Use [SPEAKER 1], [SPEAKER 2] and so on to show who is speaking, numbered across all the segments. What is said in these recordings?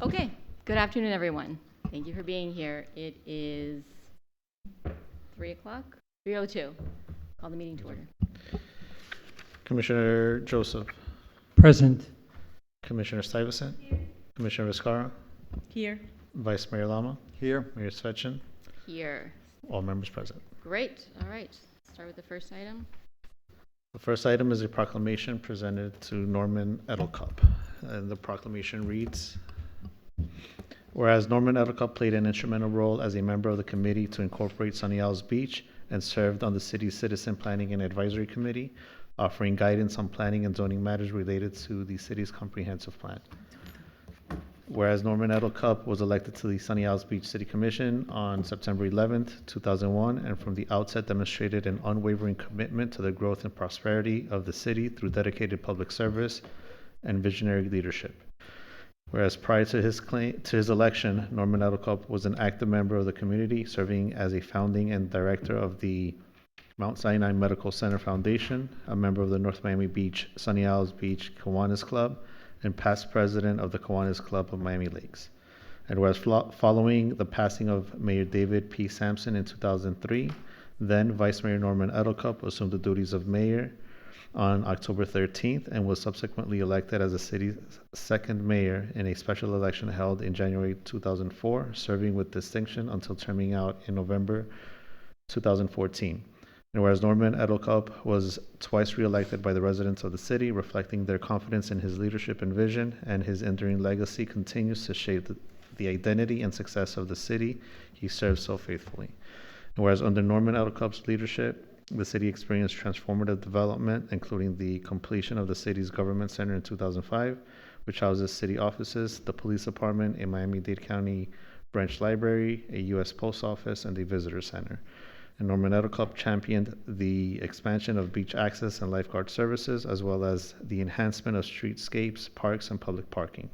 [SPEAKER 1] Okay, good afternoon, everyone. Thank you for being here. It is 3 o'clock, 3:02. Call the meeting to order.
[SPEAKER 2] Commissioner Joseph,
[SPEAKER 3] Present.
[SPEAKER 2] Commissioner Stuyvesant, Commissioner Vizcarra,
[SPEAKER 1] Here.
[SPEAKER 2] Vice Mayor Lama,
[SPEAKER 3] Here.
[SPEAKER 2] Mayor Svechin,
[SPEAKER 1] Here.
[SPEAKER 2] all members present.
[SPEAKER 1] Great, all right. Start with the first item.
[SPEAKER 2] The first item is a proclamation presented to Norman Edelcup. And the proclamation reads, whereas Norman Edelcup played an instrumental role as a member of the committee to incorporate Sunny Isles Beach and served on the city's Citizen Planning and Advisory Committee, offering guidance on planning and zoning matters related to the city's comprehensive plan. Whereas Norman Edelcup was elected to the Sunny Isles Beach City Commission on September 11th, 2001, and from the outset demonstrated an unwavering commitment to the growth and prosperity of the city through dedicated public service and visionary leadership. Whereas prior to his election, Norman Edelcup was an active member of the community, serving as a founding and director of the Mount Sinai Medical Center Foundation, a member of the North Miami Beach Sunny Isles Beach Kiwanis Club, and past president of the Kiwanis Club of Miami Lakes. And whereas following the passing of Mayor David P. Sampson in 2003, then Vice Mayor Norman Edelcup assumed the duties of mayor on October 13th and was subsequently elected as the city's second mayor in a special election held in January 2004, serving with distinction until terming out in November 2014. And whereas Norman Edelcup was twice reelected by the residents of the city, reflecting their confidence in his leadership and vision, and his enduring legacy continues to shape the identity and success of the city he served so faithfully. And whereas under Norman Edelcup's leadership, the city experienced transformative development, including the completion of the city's government center in 2005, which houses city offices, the police department, a Miami-Dade County branch library, a U.S. post office, and a visitor center. And Norman Edelcup championed the expansion of beach access and lifeguard services, as well as the enhancement of streetscapes, parks, and public parking.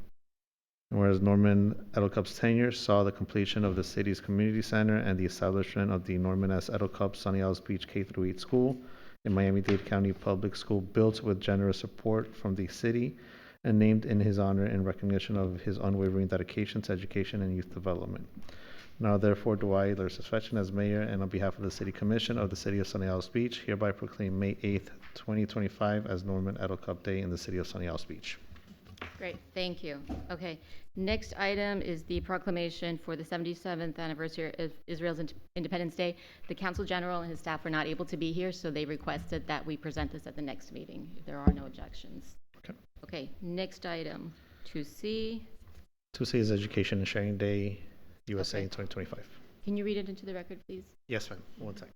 [SPEAKER 2] And whereas Norman Edelcup's tenure saw the completion of the city's community center and the establishment of the Norman S. Edelcup Sunny Isles Beach K-8 school, a Miami-Dade County public school built with generous support from the city and named in his honor in recognition of his unwavering dedication to education and youth development. Now, therefore, do I, Larissa Svechin, as mayor and on behalf of the City Commission of the City of Sunny Isles Beach, hereby proclaim May 8th, 2025 as Norman Edelcup Day in the City of Sunny Isles Beach.
[SPEAKER 1] Great, thank you. Okay, next item is the proclamation for the 77th anniversary of Israel's Independence Day. The Council General and his staff were not able to be here, so they requested that we present this at the next meeting, if there are no objections. Okay, next item, 2C.
[SPEAKER 2] 2C is Education and Sharing Day, USA
[SPEAKER 1] Okay.
[SPEAKER 2] in 2025.
[SPEAKER 1] Can you read it into the record, please?
[SPEAKER 2] Yes, ma'am. One second.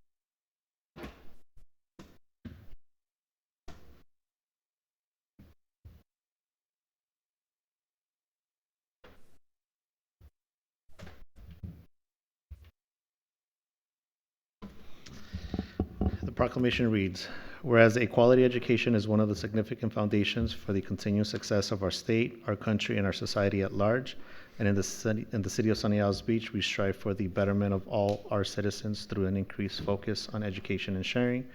[SPEAKER 2] The proclamation reads, whereas a quality education is one of the significant foundations for the continued success of our state, our country, and our society at large, and in the city of Sunny Isles Beach, we strive for the betterment of all our citizens through an increased focus on education and sharing.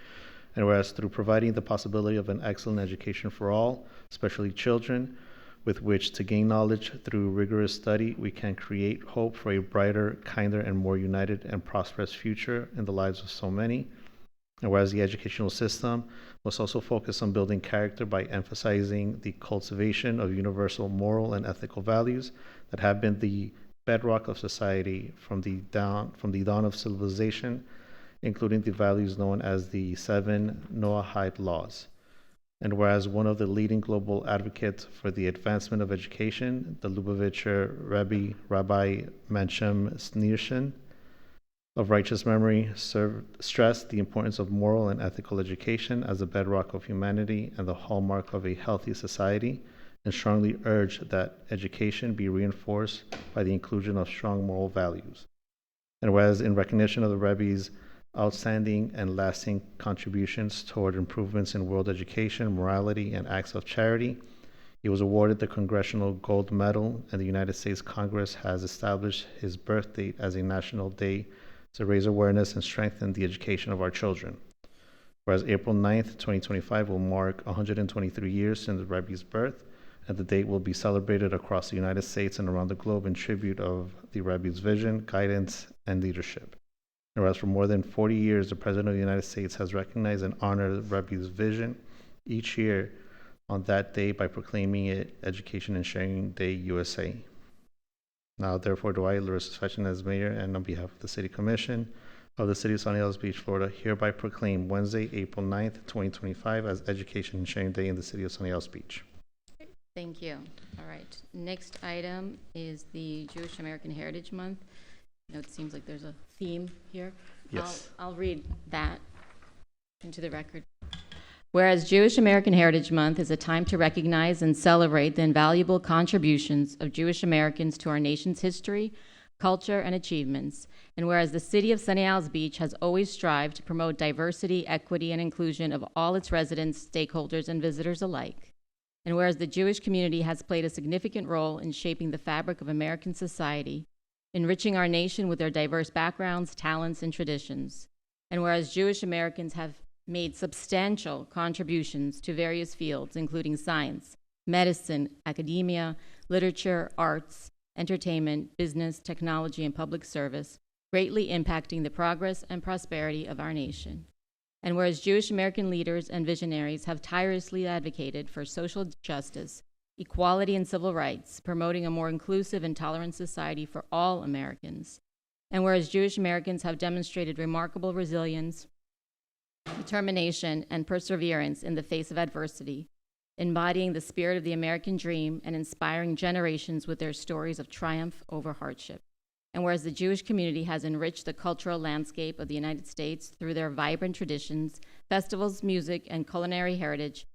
[SPEAKER 2] And whereas through providing the possibility of an excellent education for all, especially children, with which to gain knowledge through rigorous study, we can create hope for a brighter, kinder, and more united and prosperous future in the lives of so many. And whereas the educational system must also focus on building character by emphasizing the cultivation of universal moral and ethical values that have been the bedrock of society from the dawn of civilization, including the values known as the 7 Noahide laws. And whereas one of the leading global advocates for the advancement of education, the Lubavitcher Rebbe, Rabbi Menchem Schneerson, of righteous memory, stressed the importance of moral and ethical education as the bedrock of humanity and the hallmark of a healthy society, and strongly urged that education be reinforced by the inclusion of strong moral values. And whereas in recognition of the Rebbe's outstanding and lasting contributions toward improvements in world education, morality, and acts of charity, he was awarded the Congressional Gold Medal, and the United States Congress has established his birth date as a national day to raise awareness and strengthen the education of our children. Whereas April 9th, 2025 will mark 123 years since the Rebbe's birth, and the date will be celebrated across the United States and around the globe in tribute of the Rebu's vision, guidance, and leadership. And whereas for more than 40 years, the President of the United States has recognized and honored Rebu's vision each year on that day by proclaiming it Education and Sharing Day USA. Now, therefore, do I, Larissa Fetchin, as mayor and on behalf of the City Commission of the City of Sunny Isles Beach, Florida, hereby proclaim Wednesday, April 9th, 2025 as Education and Sharing Day in the City of Sunny Isles Beach.
[SPEAKER 1] Thank you. All right. Next item is the Jewish American Heritage Month. It seems like there's a theme here.
[SPEAKER 2] Yes.
[SPEAKER 1] I'll read that into the record. Whereas Jewish American Heritage Month is a time to recognize and celebrate the invaluable contributions of Jewish Americans to our nation's history, culture, and achievements, and whereas the City of Sunny Isles Beach has always strived to promote diversity, equity, and inclusion of all its residents, stakeholders, and visitors alike, and whereas the Jewish community has played a significant role in shaping the fabric of American society, enriching our nation with their diverse backgrounds, talents, and traditions, and whereas Jewish Americans have made substantial contributions to various fields, including science, medicine, academia, literature, arts, entertainment, business, technology, and public service, greatly impacting the progress and prosperity of our nation. And whereas Jewish American leaders and visionaries have tirelessly advocated for social justice, equality, and civil rights, promoting a more inclusive and tolerant society for all Americans. And whereas Jewish Americans have demonstrated remarkable resilience, determination, and perseverance in the face of adversity, embodying the spirit of the American dream and inspiring generations with their stories of triumph over hardship. And whereas the Jewish community has enriched the cultural landscape of the United States through their vibrant traditions, festivals, music, and culinary heritage,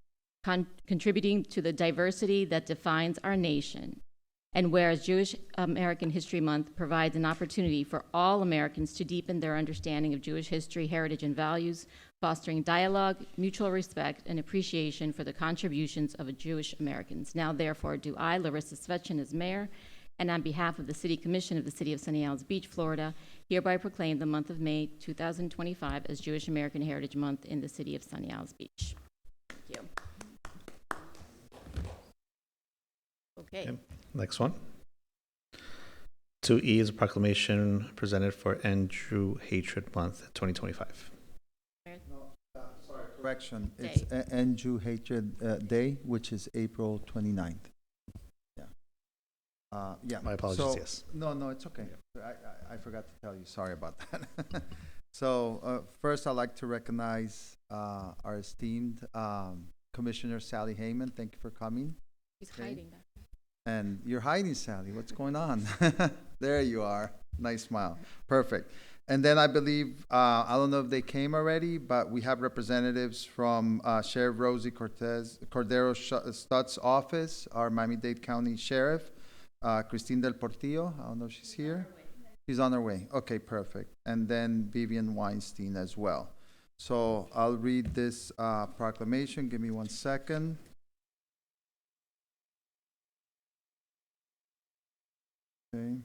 [SPEAKER 1] contributing to the diversity that defines our nation. And whereas Jewish American History Month provides an opportunity for all Americans to deepen their understanding of Jewish history, heritage, and values, fostering dialogue, mutual respect, and appreciation for the contributions of Jewish Americans. Now, therefore, do I, Larissa Svetchin, as mayor, and on behalf of the City Commission of the City of Sunny Isles Beach, Florida, hereby proclaim the month of May 2025 as Jewish American Heritage Month in the City of Sunny Isles Beach. Thank you. Okay.
[SPEAKER 2] Next one. 2E is a proclamation presented for End Jew Hatred Month 2025.
[SPEAKER 3] Correction, it's End Jew Hatred Day, which is April 29th. Yeah.
[SPEAKER 2] My apologies, yes.
[SPEAKER 3] No, it's okay. I forgot to tell you. Sorry about that. So first, I'd like to recognize our esteemed Commissioner Sally Heyman. Thank you for coming.
[SPEAKER 1] He's hiding back.
[SPEAKER 3] And you're hiding, Sally. What's going on? There you are. Nice smile. Perfect. And then I believe, I don't know if they came already, but we have representatives from Sheriff Rosie Cordero Stutz's office, our Miami-Dade County Sheriff, Christine Del Portillo. I don't know if she's here. She's on her way. Okay, perfect. And then Vivian Weinstein as well. So I'll read this proclamation. Give me 1 second. Okay.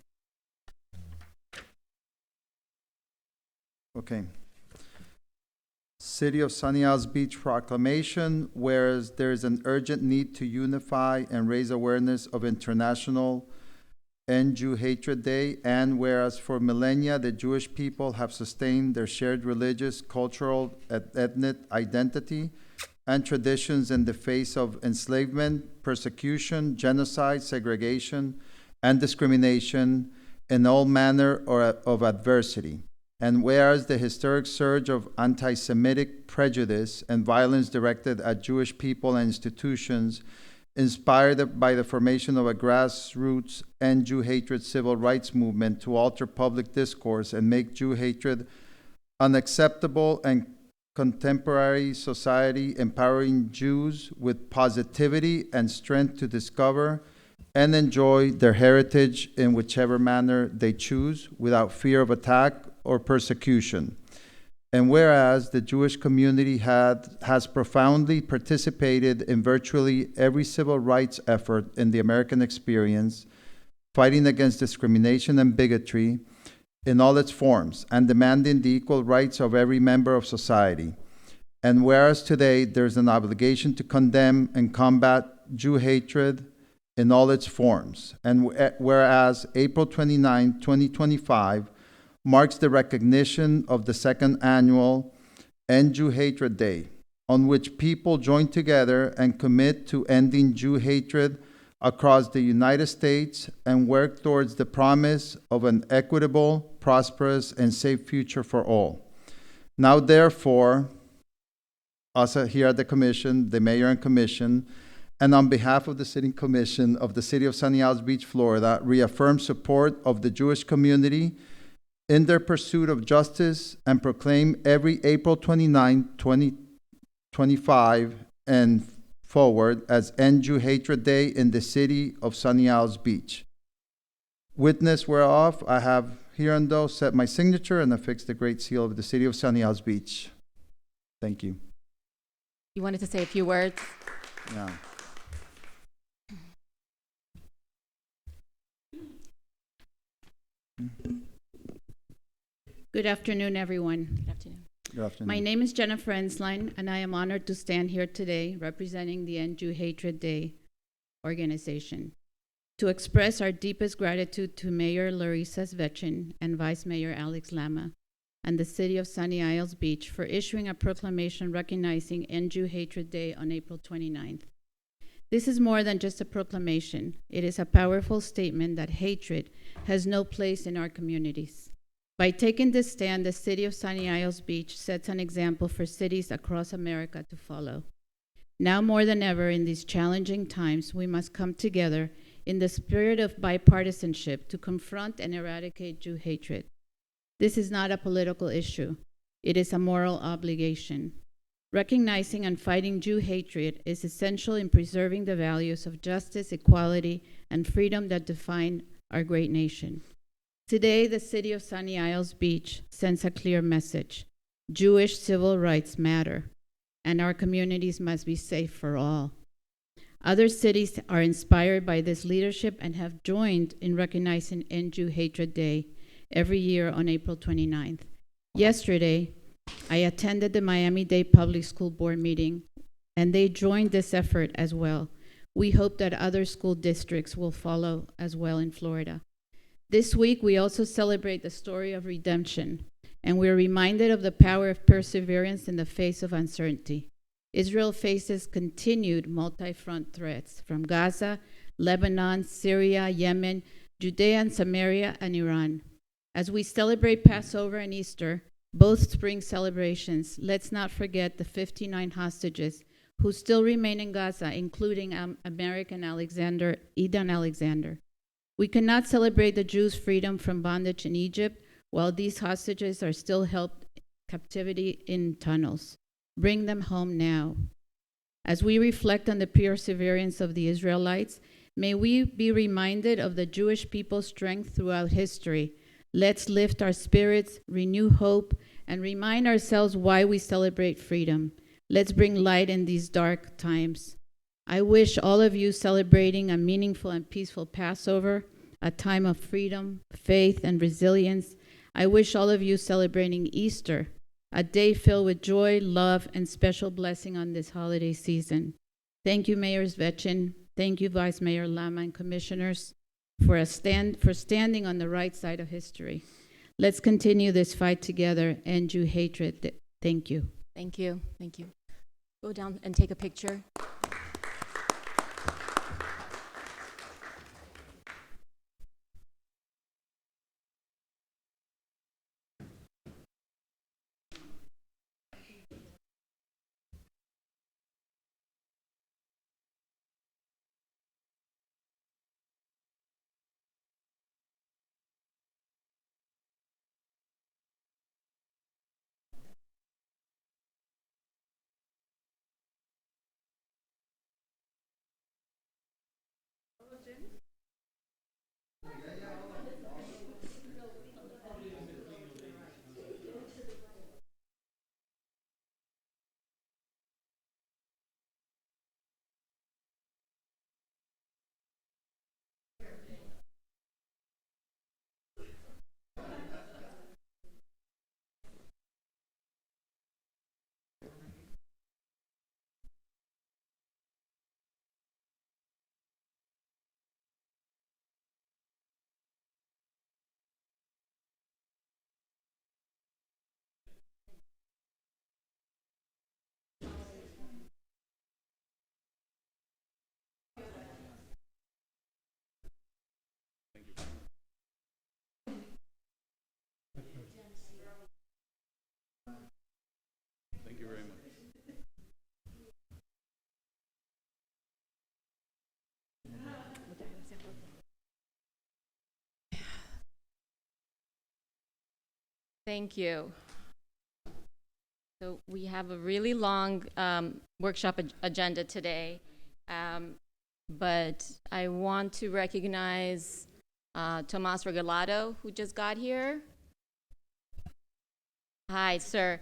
[SPEAKER 3] Okay. City of Sunny Isles Beach proclamation, whereas there is an urgent need to unify and raise awareness of International End Jew Hatred Day, and whereas for millennia the Jewish people have sustained their shared religious, cultural, ethnic identity and traditions in the face of enslavement, persecution, genocide, segregation, and discrimination in all manner of adversity. And whereas the historic surge of anti-Semitic prejudice and violence directed at Jewish people and institutions, inspired by the formation of a grassroots End Jew Hatred civil rights movement to alter public discourse and make Jew hatred unacceptable and contemporary society, empowering Jews with positivity and strength to discover and enjoy their heritage in whichever manner they choose, without fear of attack or persecution. And whereas the Jewish community has profoundly participated in virtually every civil rights effort in the American experience, fighting against discrimination and bigotry in all its forms, and demanding the equal rights of every member of society. And whereas today there's an obligation to condemn and combat Jew hatred in all its forms. And whereas April 29, 2025 marks the recognition of the second annual End Jew Hatred Day, on which people join together and commit to ending Jew hatred across the United States and work towards the promise of an equitable, prosperous, and safe future for all. Now, therefore, us here at the Commission, the Mayor and Commission, and on behalf of the City Commission of the City of Sunny Isles Beach, Florida, reaffirm support of the Jewish community in their pursuit of justice and proclaim every April 29, 2025 and forward as End Jew Hatred Day in the City of Sunny Isles Beach. Witness whereof I have hereunder set my signature and affixed the Great Seal of the City of Sunny Isles Beach. Thank you.
[SPEAKER 1] You wanted to say a few words?
[SPEAKER 3] Yeah.
[SPEAKER 4] Good afternoon, everyone.
[SPEAKER 1] Good afternoon.
[SPEAKER 3] Good afternoon.
[SPEAKER 4] My name is Jennifer Ensline, and I am honored to stand here today representing the End Jew Hatred Day organization to express our deepest gratitude to Mayor Larissa Svechin and Vice Mayor Alex Lama and the City of Sunny Isles Beach for issuing a proclamation recognizing End Jew Hatred Day on April 29th. This is more than just a proclamation. It is a powerful statement that hatred has no place in our communities. By taking this stand, the City of Sunny Isles Beach sets an example for cities across America to follow. Now more than ever in these challenging times, we must come together in the spirit of bipartisanship to confront and eradicate Jew hatred. This is not a political issue. It is a moral obligation. Recognizing and fighting Jew hatred is essential in preserving the values of justice, equality, and freedom that define our great nation. Today, the City of Sunny Isles Beach sends a clear message. Jewish civil rights matter, and our communities must be safe for all. Other cities are inspired by this leadership and have joined in recognizing End Jew Hatred Day every year on April 29th. Yesterday, I attended the Miami-Dade Public School Board meeting, and they joined this effort as well. We hope that other school districts will follow as well in Florida. This week, we also celebrate the story of redemption, and we're reminded of the power of perseverance in the face of uncertainty. Israel faces continued multi-front threats from Gaza, Lebanon, Syria, Yemen, Judea and Samaria, and Iran. As we celebrate Passover and Easter, both spring celebrations, let's not forget the 59 hostages who still remain in Gaza, including American Eden Alexander. We cannot celebrate the Jews' freedom from bondage in Egypt while these hostages are still held captivity in tunnels. Bring them home now. As we reflect on the perseverance of the Israelites, may we be reminded of the Jewish people's strength throughout history. Let's lift our spirits, renew hope, and remind ourselves why we celebrate freedom. Let's bring light in these dark times. I wish all of you celebrating a meaningful and peaceful Passover, a time of freedom, faith, and resilience. I wish all of you celebrating Easter, a day filled with joy, love, and special blessing on this holiday season. Thank you, Mayor Svechin. Thank you, Vice Mayor Lama and Commissioners, for standing on the right side of history. Let's continue this fight together. End Jew hatred. Thank you.
[SPEAKER 1] Thank you. Thank you. Go down and take a picture. Thank you. So we have a really long workshop agenda today, but I want to recognize Tomas Regalado, who just got here. Hi, sir.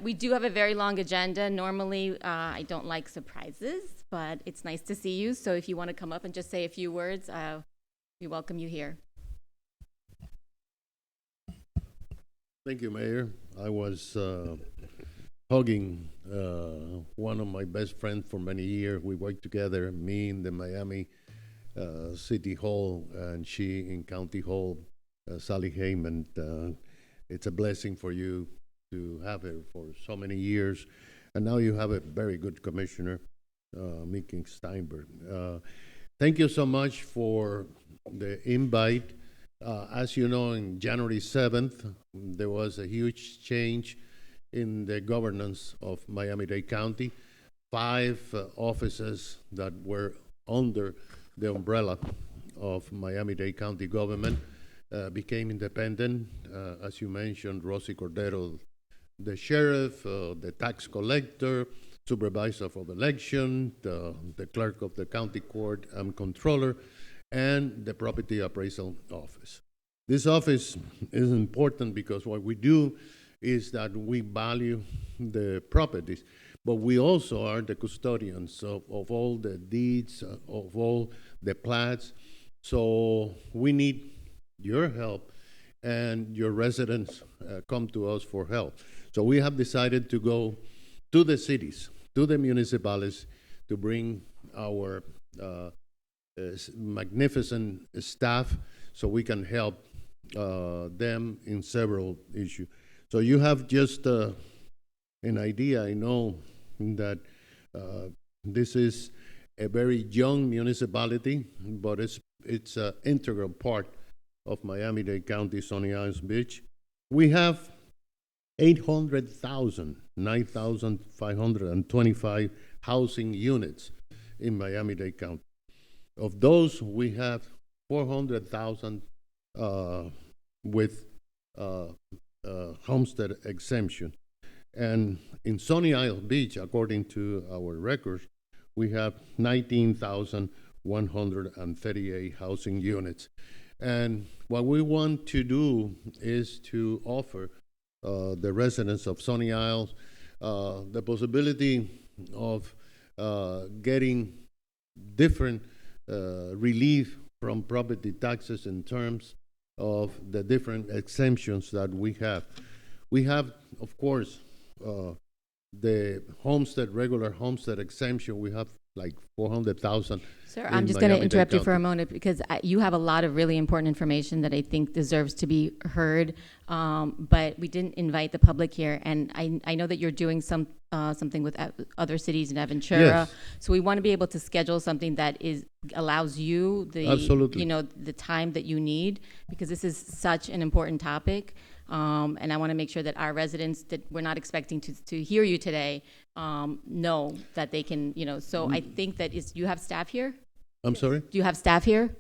[SPEAKER 1] We do have a very long agenda. Normally, I don't like surprises, but it's nice to see you. So if you want to come up and just say a few words, we welcome you here.
[SPEAKER 5] Thank you, Mayor. I was hugging one of my best friends for many years. We worked together, me in the Miami City Hall and she in County Hall, Sally Heyman. It's a blessing for you to have her for so many years. And now you have a very good commissioner, Mickey Steinberg. Thank you so much for the invite. As you know, on January 7th, there was a huge change in the governance of Miami-Dade County. 5 offices that were under the umbrella of Miami-Dade County government became independent. As you mentioned, Rosie Cordero, the sheriff, the tax collector, supervisor of election, the clerk of the county court and controller, and the property appraisal office. This office is important because what we do is that we value the properties, but we also are the custodians of all the deeds, of all the plats. So we need your help, and your residents come to us for help. So we have decided to go to the cities, to the municipalities, to bring our magnificent staff so we can help them in several issues. So you have just an idea. I know that this is a very young municipality, but it's an integral part of Miami-Dade County, Sunny Isles Beach. We have 9,525 housing units in Miami-Dade County. Of those, we have 400,000 with homestead exemption. And in Sunny Isles Beach, according to our records, we have 19,138 housing units. And what we want to do is to offer the residents of Sunny Isles the possibility of getting different relief from property taxes in terms of the different exemptions that we have. We have, of course, the regular homestead exemption. We have like 400,000.
[SPEAKER 1] Sir, I'm just going to interrupt you for a moment because you have a lot of really important information that I think deserves to be heard, but we didn't invite the public here, and I know that you're doing something with other cities in Aventura,
[SPEAKER 5] Yes.
[SPEAKER 1] so we want to be able to schedule something that allows you
[SPEAKER 5] Absolutely.
[SPEAKER 1] the time that you need, because this is such an important topic. And I want to make sure that our residents that we're not expecting to hear you today know that they can, so I think that you have staff here?
[SPEAKER 5] I'm sorry?
[SPEAKER 1] Do you have staff here?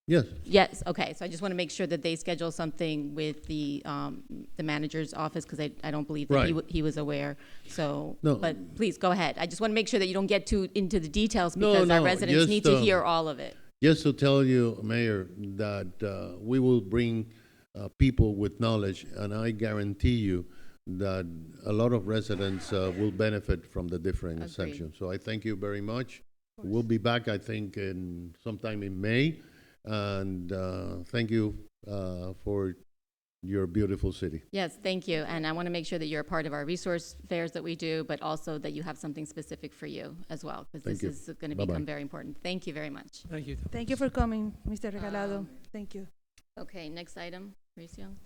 [SPEAKER 5] Yes.
[SPEAKER 1] Yes, okay, so I just want to make sure that they schedule something with the manager's office, because I don't believe that
[SPEAKER 5] Right.
[SPEAKER 1] he was aware, so,
[SPEAKER 5] No.
[SPEAKER 1] but please, go ahead. I just want to make sure that you don't get too into the details,
[SPEAKER 5] No,
[SPEAKER 1] because our
[SPEAKER 5] no,
[SPEAKER 1] residents
[SPEAKER 5] just,
[SPEAKER 1] need to hear all of it.
[SPEAKER 5] Just to tell you, Mayor, that we will bring people with knowledge, and I guarantee you that a lot of residents will benefit from the different
[SPEAKER 1] Agreed.
[SPEAKER 5] sections. So I thank you very much. We'll be back, I think, sometime in May, and thank you for your beautiful city.
[SPEAKER 1] Yes, thank you, and I want to make sure that you're a part of our resource fairs that we do, but also that you have something specific for you as well, because
[SPEAKER 5] Thank
[SPEAKER 1] this
[SPEAKER 5] you.
[SPEAKER 1] is going to
[SPEAKER 5] Bye-bye.
[SPEAKER 1] become very important. Thank you very much.
[SPEAKER 6] Thank you.
[SPEAKER 7] Thank you for coming, Mr. Regalado.
[SPEAKER 1] Um,
[SPEAKER 7] Thank you.
[SPEAKER 1] Okay, next item, Mauricio.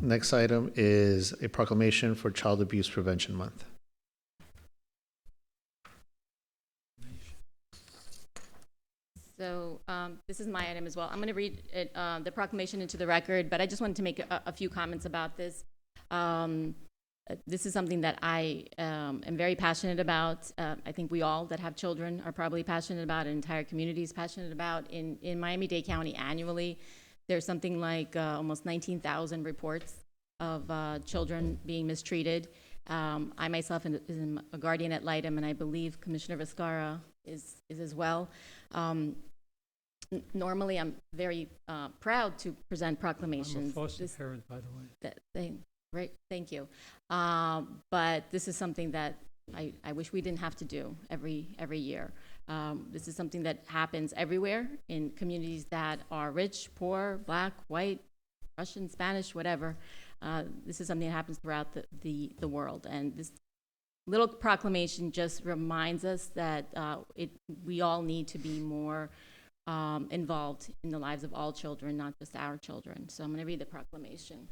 [SPEAKER 2] Next item is a proclamation for Child Abuse Prevention Month.
[SPEAKER 1] So this is my item as well. I'm going to read the proclamation into the record, but I just wanted to make a few comments about this. This is something that I am very passionate about. I think we all that have children are probably passionate about, an entire community is passionate about. In Miami-Dade County annually, There's something like almost 19,000 reports of children being mistreated. I myself am a guardian ad litem, and I believe Commissioner Viscara is as well. Normally, I'm very proud to present proclamations.
[SPEAKER 6] I'm a foster parent, by the way.
[SPEAKER 1] Right, thank you. But this is something that I wish we didn't have to do every year. This is something that happens everywhere in communities that are rich, poor, black, white, Russian, Spanish, whatever. This is something that happens throughout the world. And this little proclamation just reminds us that we all need to be more involved in the lives of all children, not just our children. So I'm going to read the proclamation.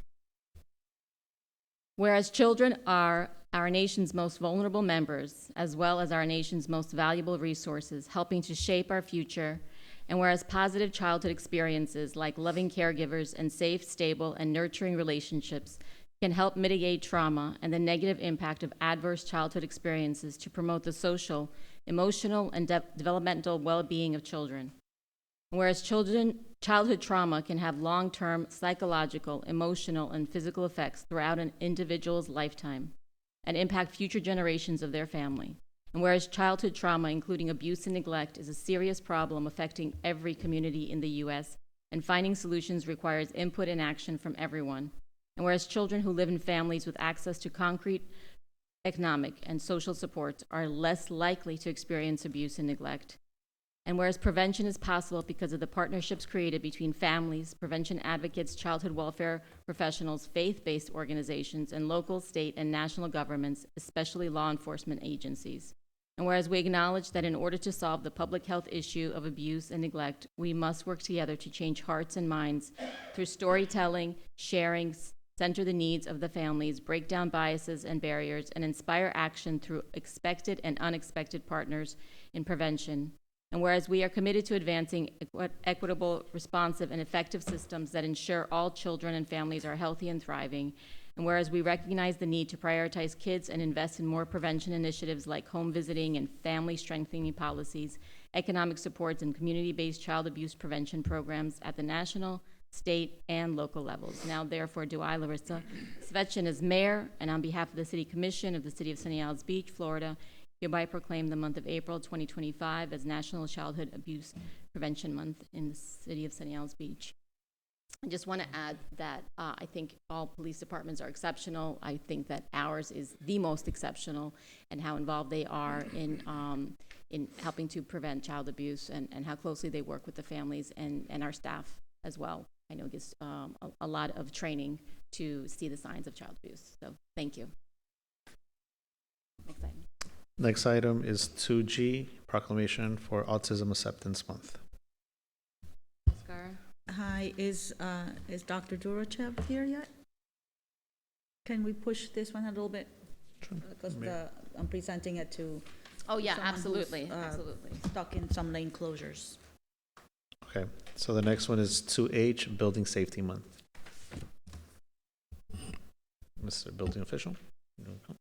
[SPEAKER 1] Whereas children are our nation's most vulnerable members, as well as our nation's most valuable resources, helping to shape our future, and whereas positive childhood experiences like loving caregivers and safe, stable, and nurturing relationships can help mitigate trauma and the negative impact of adverse childhood experiences to promote the social, emotional, and developmental well-being of children. Whereas childhood trauma can have long-term psychological, emotional, and physical effects throughout an individual's lifetime and impact future generations of their family. And whereas childhood trauma, including abuse and neglect, is a serious problem affecting every community in the U.S., and finding solutions requires input and action from everyone. And whereas children who live in families with access to concrete economic and social supports are less likely to experience abuse and neglect. And whereas prevention is possible because of the partnerships created between families, prevention advocates, childhood welfare professionals, faith-based organizations, and local, state, and national governments, especially law enforcement agencies. And whereas we acknowledge that in order to solve the public health issue of abuse and neglect, we must work together to change hearts and minds through storytelling, sharing, center the needs of the families, break down biases and barriers, and inspire action through expected and unexpected partners in prevention. And whereas we are committed to advancing equitable, responsive, and effective systems that ensure all children and families are healthy and thriving, and whereas we recognize the need to prioritize kids and invest in more prevention initiatives like home visiting and family strengthening policies, economic supports, and community-based child abuse prevention programs at the national, state, and local levels. Now, therefore, do I, Larissa Svetchin, as mayor, and on behalf of the City Commission of the City of Sunny Isles Beach, Florida, hereby proclaim the month of April 2025 as National Childhood Abuse Prevention Month in the City of Sunny Isles Beach. I just want to add that I think all police departments are exceptional. I think that ours is the most exceptional, and how involved they are in helping to prevent child abuse, and how closely they work with the families and our staff as well. I know it gets a lot of training to see the signs of child abuse. So thank you. Next item.
[SPEAKER 2] Next item is 2G, proclamation for Autism Acceptance Month.
[SPEAKER 1] Scar?
[SPEAKER 8] Hi, is Dr. Durachev here yet? Can we push this one a little bit? Because I'm presenting it to
[SPEAKER 1] Oh, yeah,
[SPEAKER 8] someone who's,
[SPEAKER 1] absolutely, absolutely.
[SPEAKER 8] stuck in some lane closures.
[SPEAKER 2] Okay, so the next one is 2H, Building Safety Month. Mr. Building Official? you wanna come?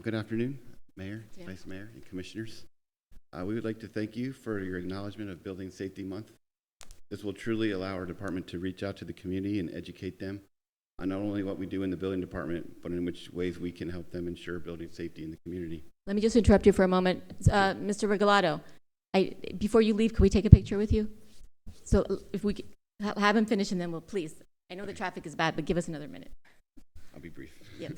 [SPEAKER 9] Good afternoon, Mayor,
[SPEAKER 1] Yeah.
[SPEAKER 9] Vice Mayor, and Commissioners. We would like to thank you for your acknowledgement of Building Safety Month. This will truly allow our department to reach out to the community and educate them on not only what we do in the building department, but in which ways we can help them ensure building safety in the community.
[SPEAKER 1] Let me just interrupt you for a moment. Mr. Regalado, before you leave, can we take a picture with you? So if we could have him finish, and then we'll please. I know the traffic is bad, but give us another minute.
[SPEAKER 9] I'll be brief.
[SPEAKER 1] Yep.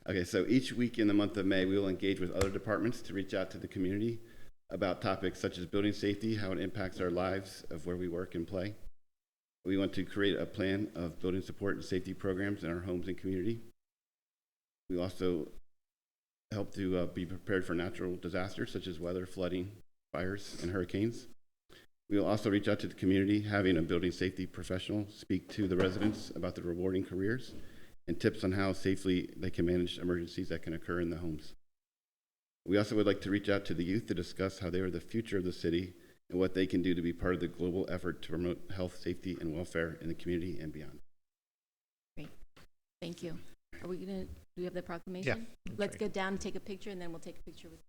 [SPEAKER 9] Okay, so each week in the month of May, we will engage with other departments to reach out to the community about topics such as building safety, how it impacts our lives of where we work and play. We want to create a plan of building support and safety programs in our homes and community. We also help to be prepared for natural disasters such as weather, flooding, fires, and hurricanes. We will also reach out to the community, having a building safety professional speak to the residents about the rewarding careers and tips on how safely they can manage emergencies that can occur in the homes. We also would like to reach out to the youth to discuss how they are the future of the city and what they can do to be part of the global effort to promote health, safety, and welfare in the community and beyond.
[SPEAKER 1] Great. Thank you. Are we going to Do we have the proclamation?
[SPEAKER 2] that's
[SPEAKER 1] Let's
[SPEAKER 2] right.
[SPEAKER 1] go down and take a picture, and then we'll take a picture with.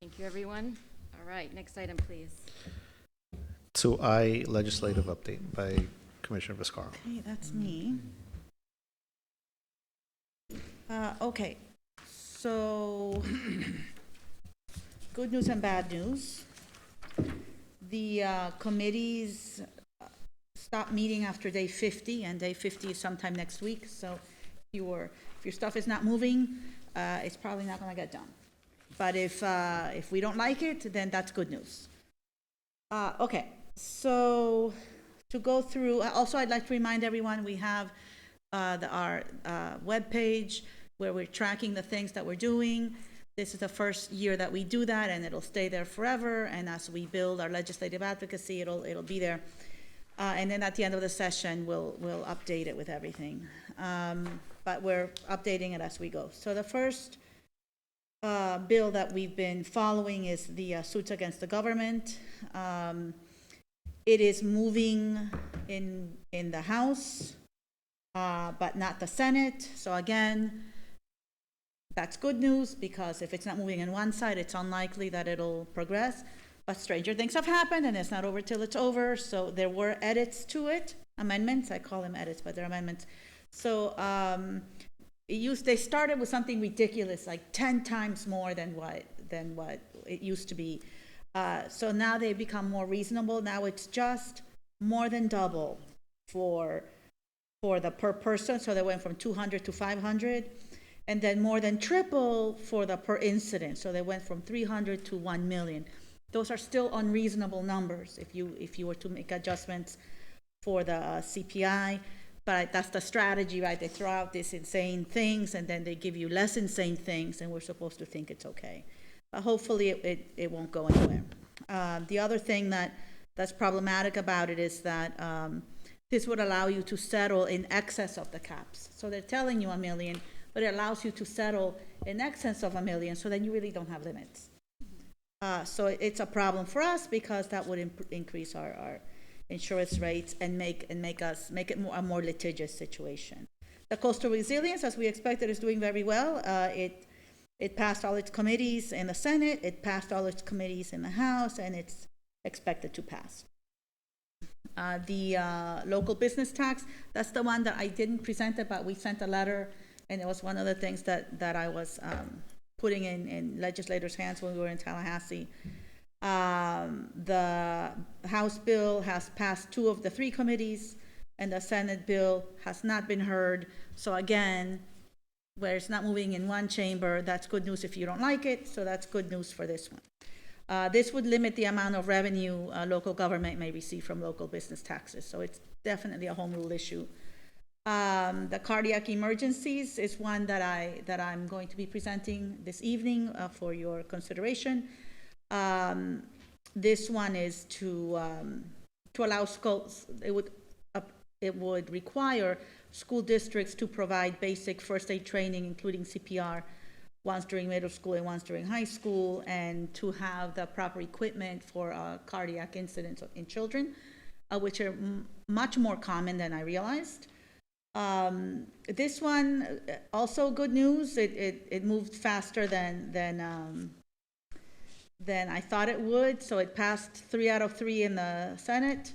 [SPEAKER 1] Thank you, everyone. All right, next item, please.
[SPEAKER 2] 2I, legislative update by Commissioner Viscarro.
[SPEAKER 8] Okay, that's me. Okay, so good news and bad news. The committees stop meeting after day 50, and day 50 is sometime next week. So if your stuff is not moving, it's probably not going to get done. But if we don't like it, then that's good news. Okay, so to go through, also I'd like to remind everyone we have our webpage where we're tracking the things that we're doing. This is the first year that we do that, and it'll stay there forever. And as we build our legislative advocacy, it'll be there. And then at the end of the session, we'll update it with everything. But we're updating it as we go. So the first bill that we've been following is the suits against the government. It is moving in the House, but not the Senate. So again, that's good news, because if it's not moving in one side, it's unlikely that it'll progress. But stranger things have happened, and it's not over till it's over. So there were edits to it, amendments. I call them edits, but they're amendments. So they started with something ridiculous, like 10 times more than what it used to be. So now they've become more reasonable. Now it's just more than double for the per person. So they went from 200 to 500, and then more than triple for the per incident. So they went from 300 to 1 million. Those are still unreasonable numbers if you were to make adjustments for the CPI. But that's the strategy, right? They throw out these insane things, and then they give you less insane things, and we're supposed to think it's okay. But hopefully it won't go anywhere. The other thing that's problematic about it is that this would allow you to settle in excess of the caps. So they're telling you 1 million, but it allows you to settle in excess of 1 million, so then you really don't have limits. So it's a problem for us, because that would increase our insurance rates and make it a more litigious situation. The coastal resilience, as we expected, is doing very well. It passed all its committees in the Senate, it passed all its committees in the House, and it's expected to pass. The local business tax, that's the one that I didn't present it, but we sent a letter And it was one of the things that I was putting in legislators' hands when we were in Tallahassee. The House bill has passed 2 of the 3 committees, and the Senate bill has not been heard. So again, where it's not moving in one chamber, that's good news if you don't like it, so that's good news for this one. This would limit the amount of revenue local government may receive from local business taxes, so it's definitely a home rule issue. The cardiac emergencies is one that I'm going to be presenting this evening for your consideration. This one is to allow schools, it would require school districts to provide basic first aid training, including CPR, once during middle school and once during high school, and to have the proper equipment for cardiac incidents in children, which are much more common than I realized. This one, also good news, it moved faster than I thought it would, so it passed 3 out of 3 in the Senate,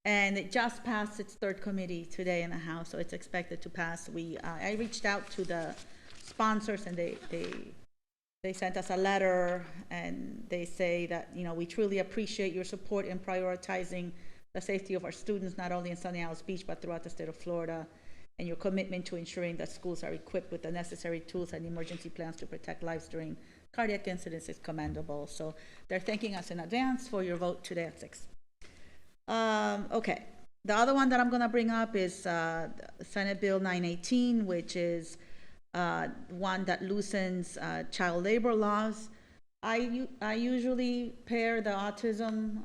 [SPEAKER 8] and it just passed its 3rd committee today in the House, so it's expected to pass. I reached out to the sponsors, and they sent us a letter, and they say that, you know, we truly appreciate your support in prioritizing the safety of our students, not only in Sunny Isles Beach, but throughout the state of Florida, and your commitment to ensuring that schools are equipped with the necessary tools and emergency plans to protect lives during cardiac incidents is commendable. So they're thanking us in advance for your vote today at 6. Okay. The other one that I'm going to bring up is Senate Bill 918, which is one that loosens child labor laws. I usually pair the autism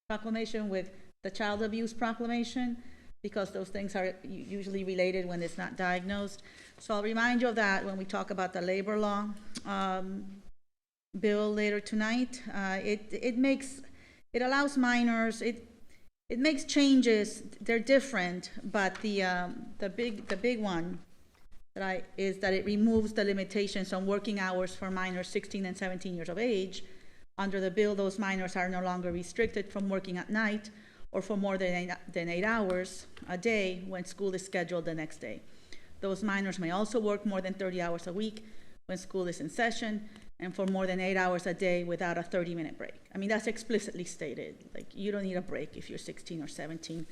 [SPEAKER 8] proclamation with the child abuse proclamation, because those things are usually related when it's not diagnosed. So I'll remind you of that when we talk about the labor law bill later tonight. It allows minors, it makes changes, they're different, but the big one is that it removes the limitations on working hours for minors 16 and 17 years of age. Under the bill, those minors are no longer restricted from working at night or for more than 8 hours a day when school is scheduled the next day. Those minors may also work more than 30 hours a week when school is in session, and for more than 8 hours a day without a 30-minute break. I mean, that's explicitly stated. Like, you don't need a break if you're 16 or 17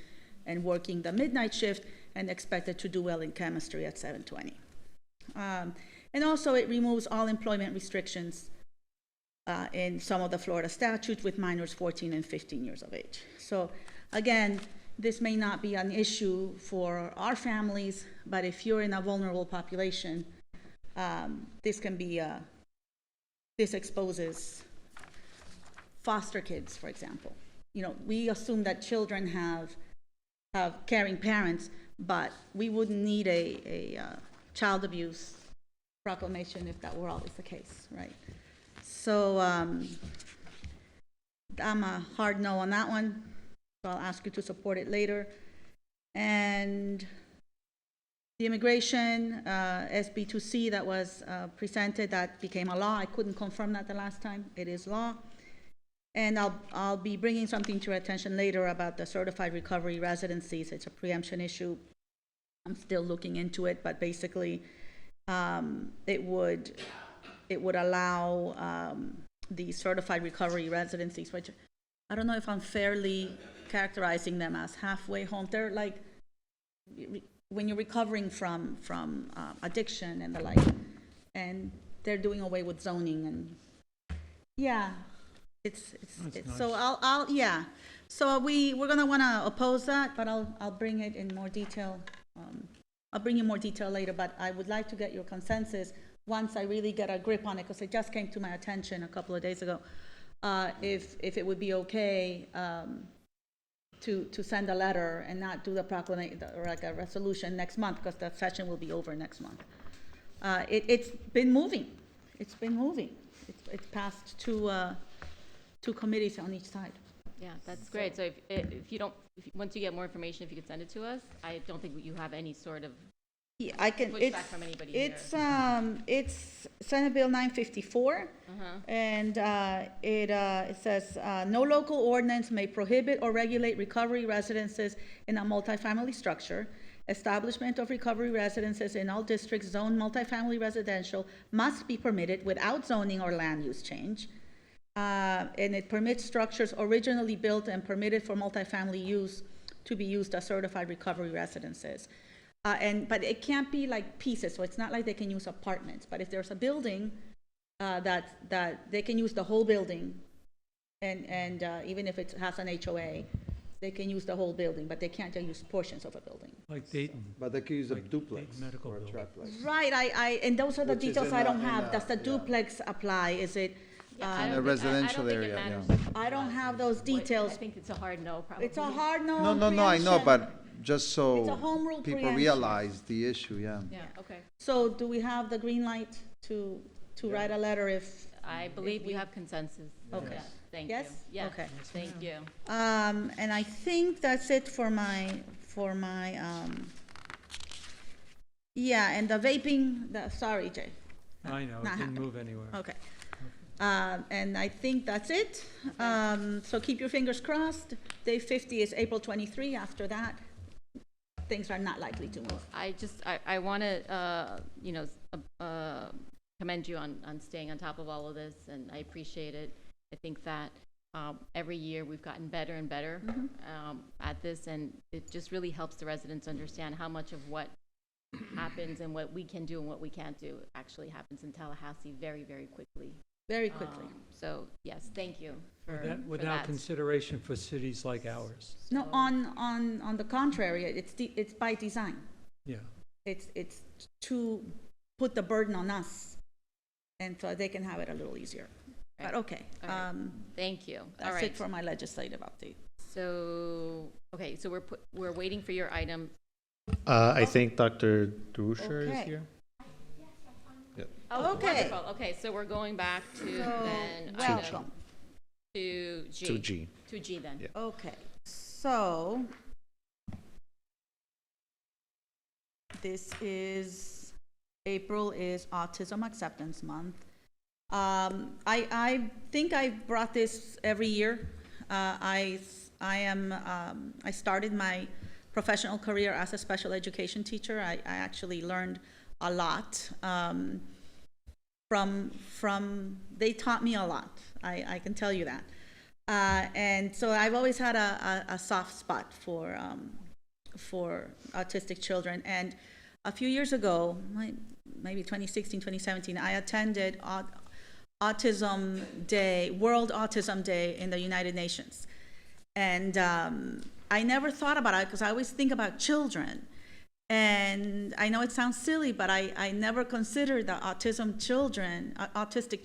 [SPEAKER 8] and working the midnight shift and expected to do well in chemistry at 7:20. And also, it removes all employment restrictions in some of the Florida statutes with minors 14 and 15 years of age. So again, this may not be an issue for our families, but if you're in a vulnerable population, this can be, this exposes foster kids, for example. You know, we assume that children have caring parents, but we wouldn't need a child abuse proclamation if that were always the case, right? So I'm a hard no on that one, so I'll ask you to support it later. And the immigration SB2C that was presented, that became a law. I couldn't confirm that the last time. It is law. And I'll be bringing something to your attention later about the certified recovery residencies. It's a preemption issue. I'm still looking into it, but basically it would allow the certified recovery residencies, which I don't know if I'm fairly characterizing them as halfway home. They're like when you're recovering from addiction and the like, and they're doing away with zoning, and yeah, it's
[SPEAKER 6] nice.
[SPEAKER 8] so yeah. So we're gonna want to oppose that, but I'll bring it in more detail. I'll bring you more detail later, but I would like to get your consensus once I really get a grip on it, because it just came to my attention a couple of days ago. If it would be okay to send a letter and not do the proclamation or like a resolution next month, because the session will be over next month. It's been moving. It's been moving. It's passed two committees on each side.
[SPEAKER 1] Yeah, that's great. So once you get more information, if you could send it to us, I don't think you have any sort of
[SPEAKER 8] Yeah, I can.
[SPEAKER 1] pushback from anybody here.
[SPEAKER 8] It's Senate Bill 954, and it says no local ordinance may prohibit or regulate recovery residences in a multifamily structure, Establishment of recovery residences in all districts zoned multifamily residential must be permitted without zoning or land use change. And it permits structures originally built and permitted for multifamily use to be used as certified recovery residences. But it can't be like pieces, so it's not like they can use apartments. But if there's a building that they can use the whole building, and even if it has an HOA, they can use the whole building, but they can't just use portions of a building.
[SPEAKER 6] Like Dayton.
[SPEAKER 3] But they could use a
[SPEAKER 6] Like
[SPEAKER 3] duplex
[SPEAKER 6] medical
[SPEAKER 3] or a
[SPEAKER 6] building.
[SPEAKER 3] triplex.
[SPEAKER 8] Right, and those are the
[SPEAKER 3] Which is
[SPEAKER 8] details
[SPEAKER 3] in
[SPEAKER 8] I
[SPEAKER 3] a-
[SPEAKER 8] don't
[SPEAKER 3] in
[SPEAKER 8] have.
[SPEAKER 3] a-
[SPEAKER 8] Does the
[SPEAKER 3] yeah.
[SPEAKER 8] duplex apply? Is it?
[SPEAKER 1] I
[SPEAKER 8] um,
[SPEAKER 1] don't
[SPEAKER 3] In a
[SPEAKER 1] think-
[SPEAKER 3] residential
[SPEAKER 1] I don't think it
[SPEAKER 3] area,
[SPEAKER 1] matters.
[SPEAKER 8] I don't have those
[SPEAKER 1] I
[SPEAKER 8] details.
[SPEAKER 1] think it's a hard no, probably.
[SPEAKER 8] It's a hard no.
[SPEAKER 3] No,
[SPEAKER 8] on
[SPEAKER 3] no, I know,
[SPEAKER 8] preemption.
[SPEAKER 3] but just
[SPEAKER 8] It's a
[SPEAKER 3] so
[SPEAKER 8] home rule
[SPEAKER 3] people
[SPEAKER 8] preemption.
[SPEAKER 3] realize the issue, yeah.
[SPEAKER 1] Yeah, okay.
[SPEAKER 8] So do we have the green light to write a letter if?
[SPEAKER 1] I believe we have consensus.
[SPEAKER 8] Okay.
[SPEAKER 1] Yes, thank you.
[SPEAKER 8] Yes?
[SPEAKER 1] Yes,
[SPEAKER 8] Okay.
[SPEAKER 1] thank you.
[SPEAKER 8] And I think that's it for my, yeah, and the vaping, sorry, Jay.
[SPEAKER 6] I know,
[SPEAKER 8] Not
[SPEAKER 6] it didn't
[SPEAKER 8] happening.
[SPEAKER 6] move anywhere.
[SPEAKER 8] Okay. And I think that's it. So keep your fingers crossed. Day 50 is April 23. After that, things are not likely to move.
[SPEAKER 1] I want to, commend you on staying on top of all of this, and I appreciate it. I think that every year we've gotten better and better at this, and it just really helps the residents understand how much of what happens and what we can do and what we can't do actually happens in Tallahassee very, very quickly.
[SPEAKER 8] Very quickly.
[SPEAKER 1] So, yes, thank you for
[SPEAKER 6] Without
[SPEAKER 1] that.
[SPEAKER 6] consideration for cities like ours.
[SPEAKER 8] No, on the contrary, it's by design.
[SPEAKER 6] Yeah.
[SPEAKER 8] It's to put the burden on us, and so they can have it a little easier. But okay,
[SPEAKER 1] All right. Thank you. All
[SPEAKER 8] that's
[SPEAKER 1] right.
[SPEAKER 8] it for my legislative update.
[SPEAKER 1] So, okay, so we're waiting for your item.
[SPEAKER 2] I think Dr. Drusher is
[SPEAKER 8] Okay.
[SPEAKER 2] here.
[SPEAKER 1] Oh,
[SPEAKER 8] Okay.
[SPEAKER 1] wonderful. Okay, so we're going back to then
[SPEAKER 8] Welcome.
[SPEAKER 1] to G.
[SPEAKER 2] 2G.
[SPEAKER 1] To G then.
[SPEAKER 2] Yeah.
[SPEAKER 8] Okay, so April is Autism Acceptance Month. I think I brought this every year. I started my professional career as a special education teacher. I actually learned a lot they taught me a lot. I can tell you that. And so I've always had a soft spot for autistic children. And a few years ago, maybe 2016, 2017, I attended Autism Day, World Autism Day in the United Nations. And I never thought about it because I always think about children. And I know it sounds silly, but I never considered that autistic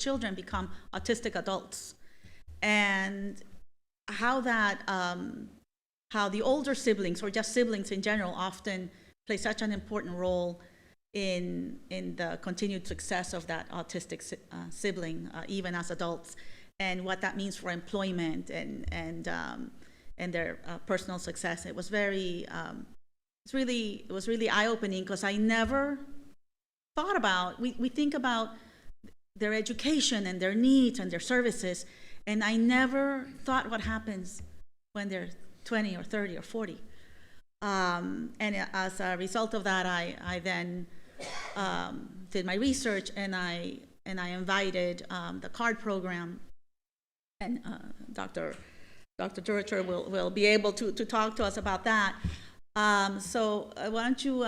[SPEAKER 8] children become autistic adults. And how the older siblings, or just siblings in general, often play such an important role in the continued success of that autistic sibling, even as adults, and what that means for employment and their personal success. It was very, it was really eye-opening because I never thought about, we think about their education and their needs and their services, and I never thought what happens when they're 20 or 30 or 40. And as a result of that, I then did my research, and I invited the CARD program, and Dr. Duracher will be able to talk to us about that. So why don't you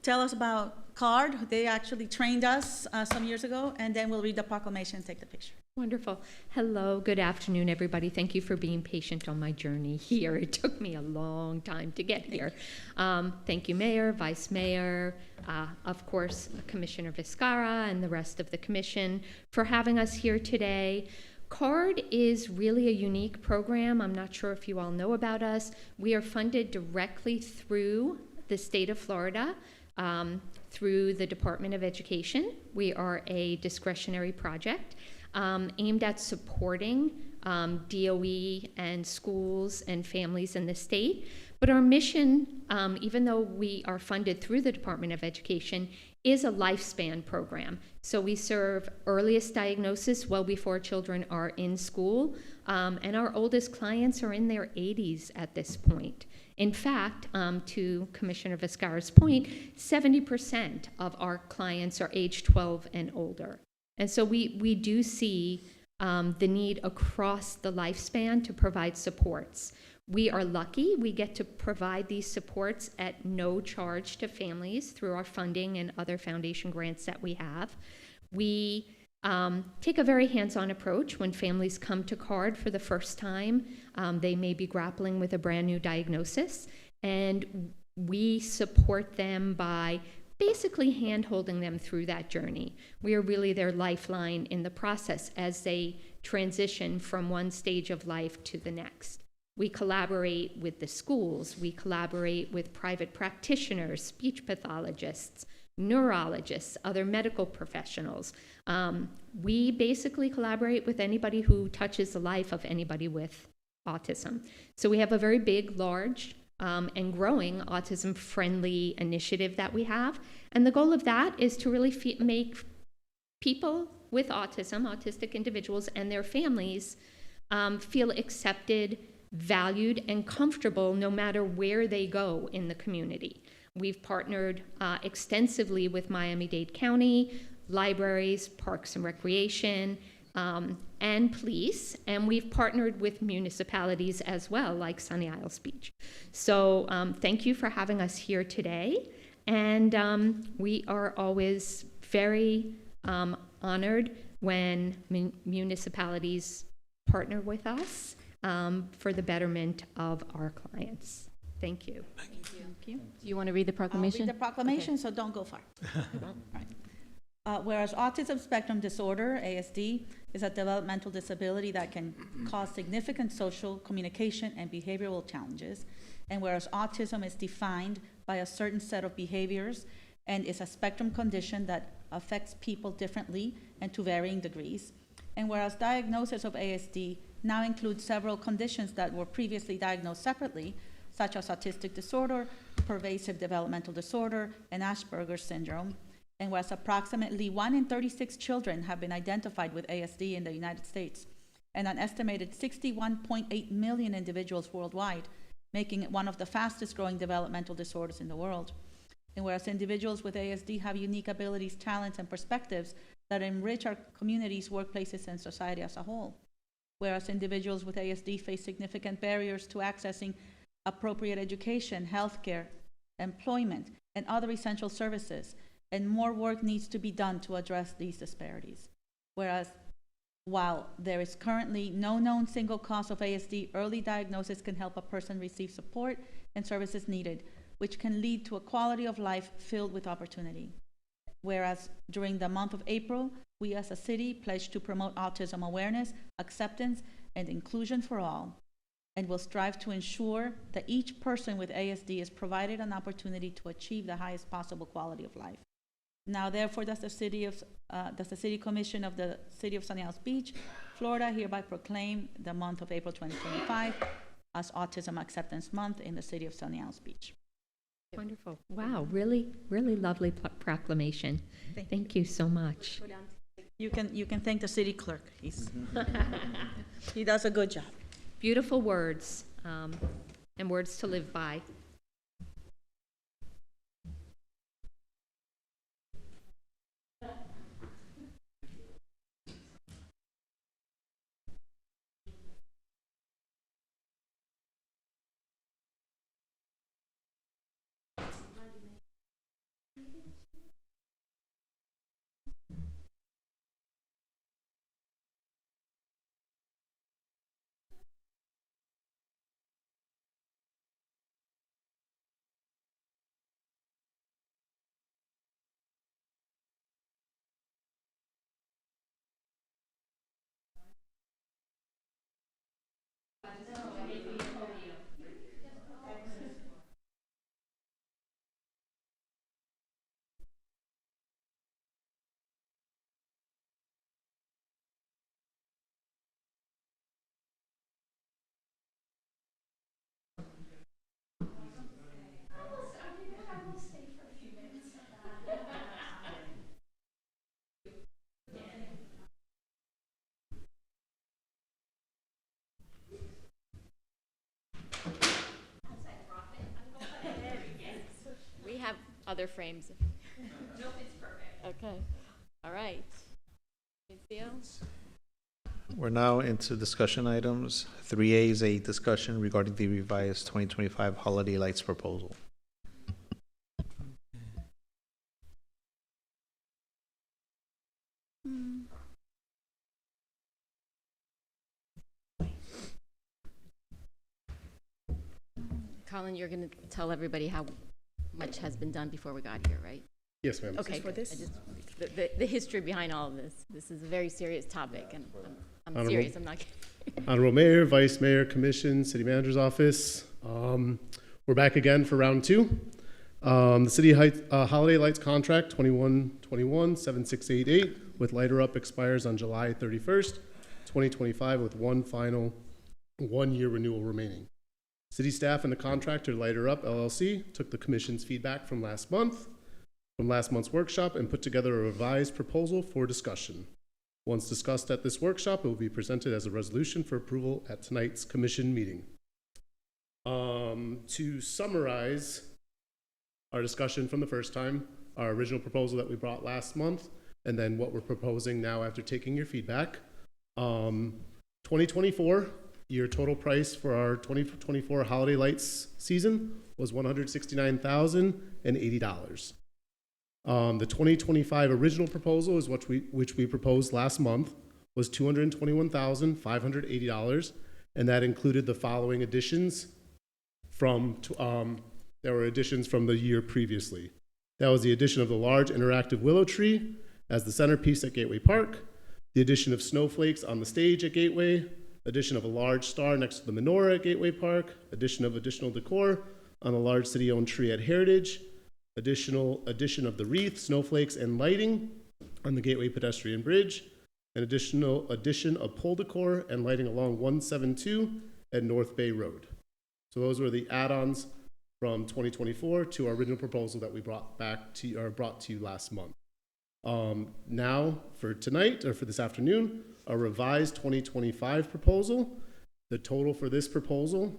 [SPEAKER 8] tell us about CARD? They actually trained us some years ago, and then we'll read the proclamation and take the picture.
[SPEAKER 10] Wonderful. Hello, good afternoon, everybody. Thank you for being patient on my journey here. It took me a long time to get here. Thank you, Mayor, Vice Mayor, of course, Commissioner Vizcarra, and the rest of the commission for having us here today. CARD is really a unique program. I'm not sure if you all know about us. We are funded directly through the state of Florida, through the Department of Education. We are a discretionary project aimed at supporting DOE and schools and families in the state. But our mission, even though we are funded through the Department of Education, is a lifespan program. So we serve earliest diagnosis well before children are in school, and our oldest clients are in their 80s at this point. In fact, to Commissioner Viscara's point, 70% of our clients are age 12 and older. And so we do see the need across the lifespan to provide supports. We are lucky we get to provide these supports at no charge to families through our funding and other foundation grants that we have. We take a very hands-on approach when families come to CARD for the first time. They may be grappling with a brand new diagnosis, and we support them by basically hand-holding them through that journey. We are really their lifeline in the process as they transition from one stage of life to the next. We collaborate with the schools, we collaborate with private practitioners, speech pathologists, neurologists, other medical professionals. We basically collaborate with anybody who touches the life of anybody with autism. So we have a very big, large, and growing autism-friendly initiative that we have. And the goal of that is to really make people with autism, autistic individuals, and their families feel accepted, valued, and comfortable no matter where they go in the community. We've partnered extensively with Miami-Dade County, libraries, parks and recreation, and police, and we've partnered with municipalities as well, like Sunny Isles Beach. So thank you for having us here today, and we are always very honored when municipalities partner with us for the betterment of our clients. Thank you.
[SPEAKER 1] Thank you. Do you want to read the proclamation?
[SPEAKER 8] I'll read the proclamation, so don't go far. Whereas autism spectrum disorder, ASD, is a developmental disability that can cause significant social, communication, and behavioral challenges, and whereas autism is defined by a certain set of behaviors and is a spectrum condition that affects people differently and to varying degrees, and whereas diagnosis of ASD now includes several conditions that were previously diagnosed separately, such as autistic disorder, pervasive developmental disorder, and Asperger's syndrome, and whereas approximately 1 in 36 children have been identified with ASD in the United States, and an estimated 61.8 million individuals worldwide, making it one of the fastest growing developmental disorders in the world. And whereas individuals with ASD have unique abilities, talents, and perspectives that enrich our communities, workplaces, and society as a whole. Whereas individuals with ASD face significant barriers to accessing appropriate education, healthcare, employment, and other essential services, and more work needs to be done to address these disparities. Whereas, while there is currently no known single cause of ASD, early diagnosis can help a person receive support and services needed, which can lead to a quality of life filled with opportunity. Whereas during the month of April, we as a city pledge to promote autism awareness, acceptance, and inclusion for all, and will strive to ensure that each person with ASD is provided an opportunity to achieve the highest possible quality of life. Now, therefore, does the City Commission of the City of Sunny Isles Beach, Florida, hereby proclaim the month of April 2025 as Autism Acceptance Month in the City of Sunny Isles Beach.
[SPEAKER 10] Wonderful. Wow, really, really lovely proclamation. Thank you so much.
[SPEAKER 8] You can thank the city clerk. He does a good job.
[SPEAKER 10] Beautiful words, and words to live by.
[SPEAKER 1] other frames. Nope, it's perfect. Okay, all right. Lucio?
[SPEAKER 2] We're now into discussion items. 3A is a discussion regarding the revised 2025 holiday lights proposal.
[SPEAKER 1] Colin, you're going to tell everybody how much has been done before we got here, right?
[SPEAKER 11] Yes, ma'am.
[SPEAKER 1] Okay,
[SPEAKER 8] for
[SPEAKER 1] good.
[SPEAKER 8] this?
[SPEAKER 1] The history behind all of this. This is a very serious topic, and I'm
[SPEAKER 11] Honorable-
[SPEAKER 1] serious, I'm not kidding.
[SPEAKER 11] Honorable Mayor, Vice Mayor, Commission, City Manager's Office. We're back again for round two. The City Holiday Lights Contract 21-7688 with Lighter Up expires on July 31st, 2025 with one final one-year renewal remaining. City staff and the contractor Lighter Up LLC took the Commission's feedback from last month's workshop and put together a revised proposal for discussion. Once discussed at this workshop, it will be presented as a resolution for approval at tonight's Commission meeting. To summarize our discussion from the first time, our original proposal that we brought last month, and then what we're proposing now after taking your feedback. 2024, your total price for our 2024 holiday lights season was $169,080. The 2025 original proposal is which we proposed last month was $221,580, and that included the following additions there were additions from the year previously. That was the addition of the large interactive willow tree as the centerpiece at Gateway Park, the addition of snowflakes on the stage at Gateway, addition of a large star next to the menorah at Gateway Park, addition of additional decor on a large city-owned tree at Heritage, addition of the wreath, snowflakes, and lighting on the Gateway Pedestrian Bridge, an addition of pole decor and lighting along 172 at North Bay Road. So those were the add-ons from 2024 to our original proposal that we brought to you last month. Now for tonight, or for this afternoon, a revised 2025 proposal. The total for this proposal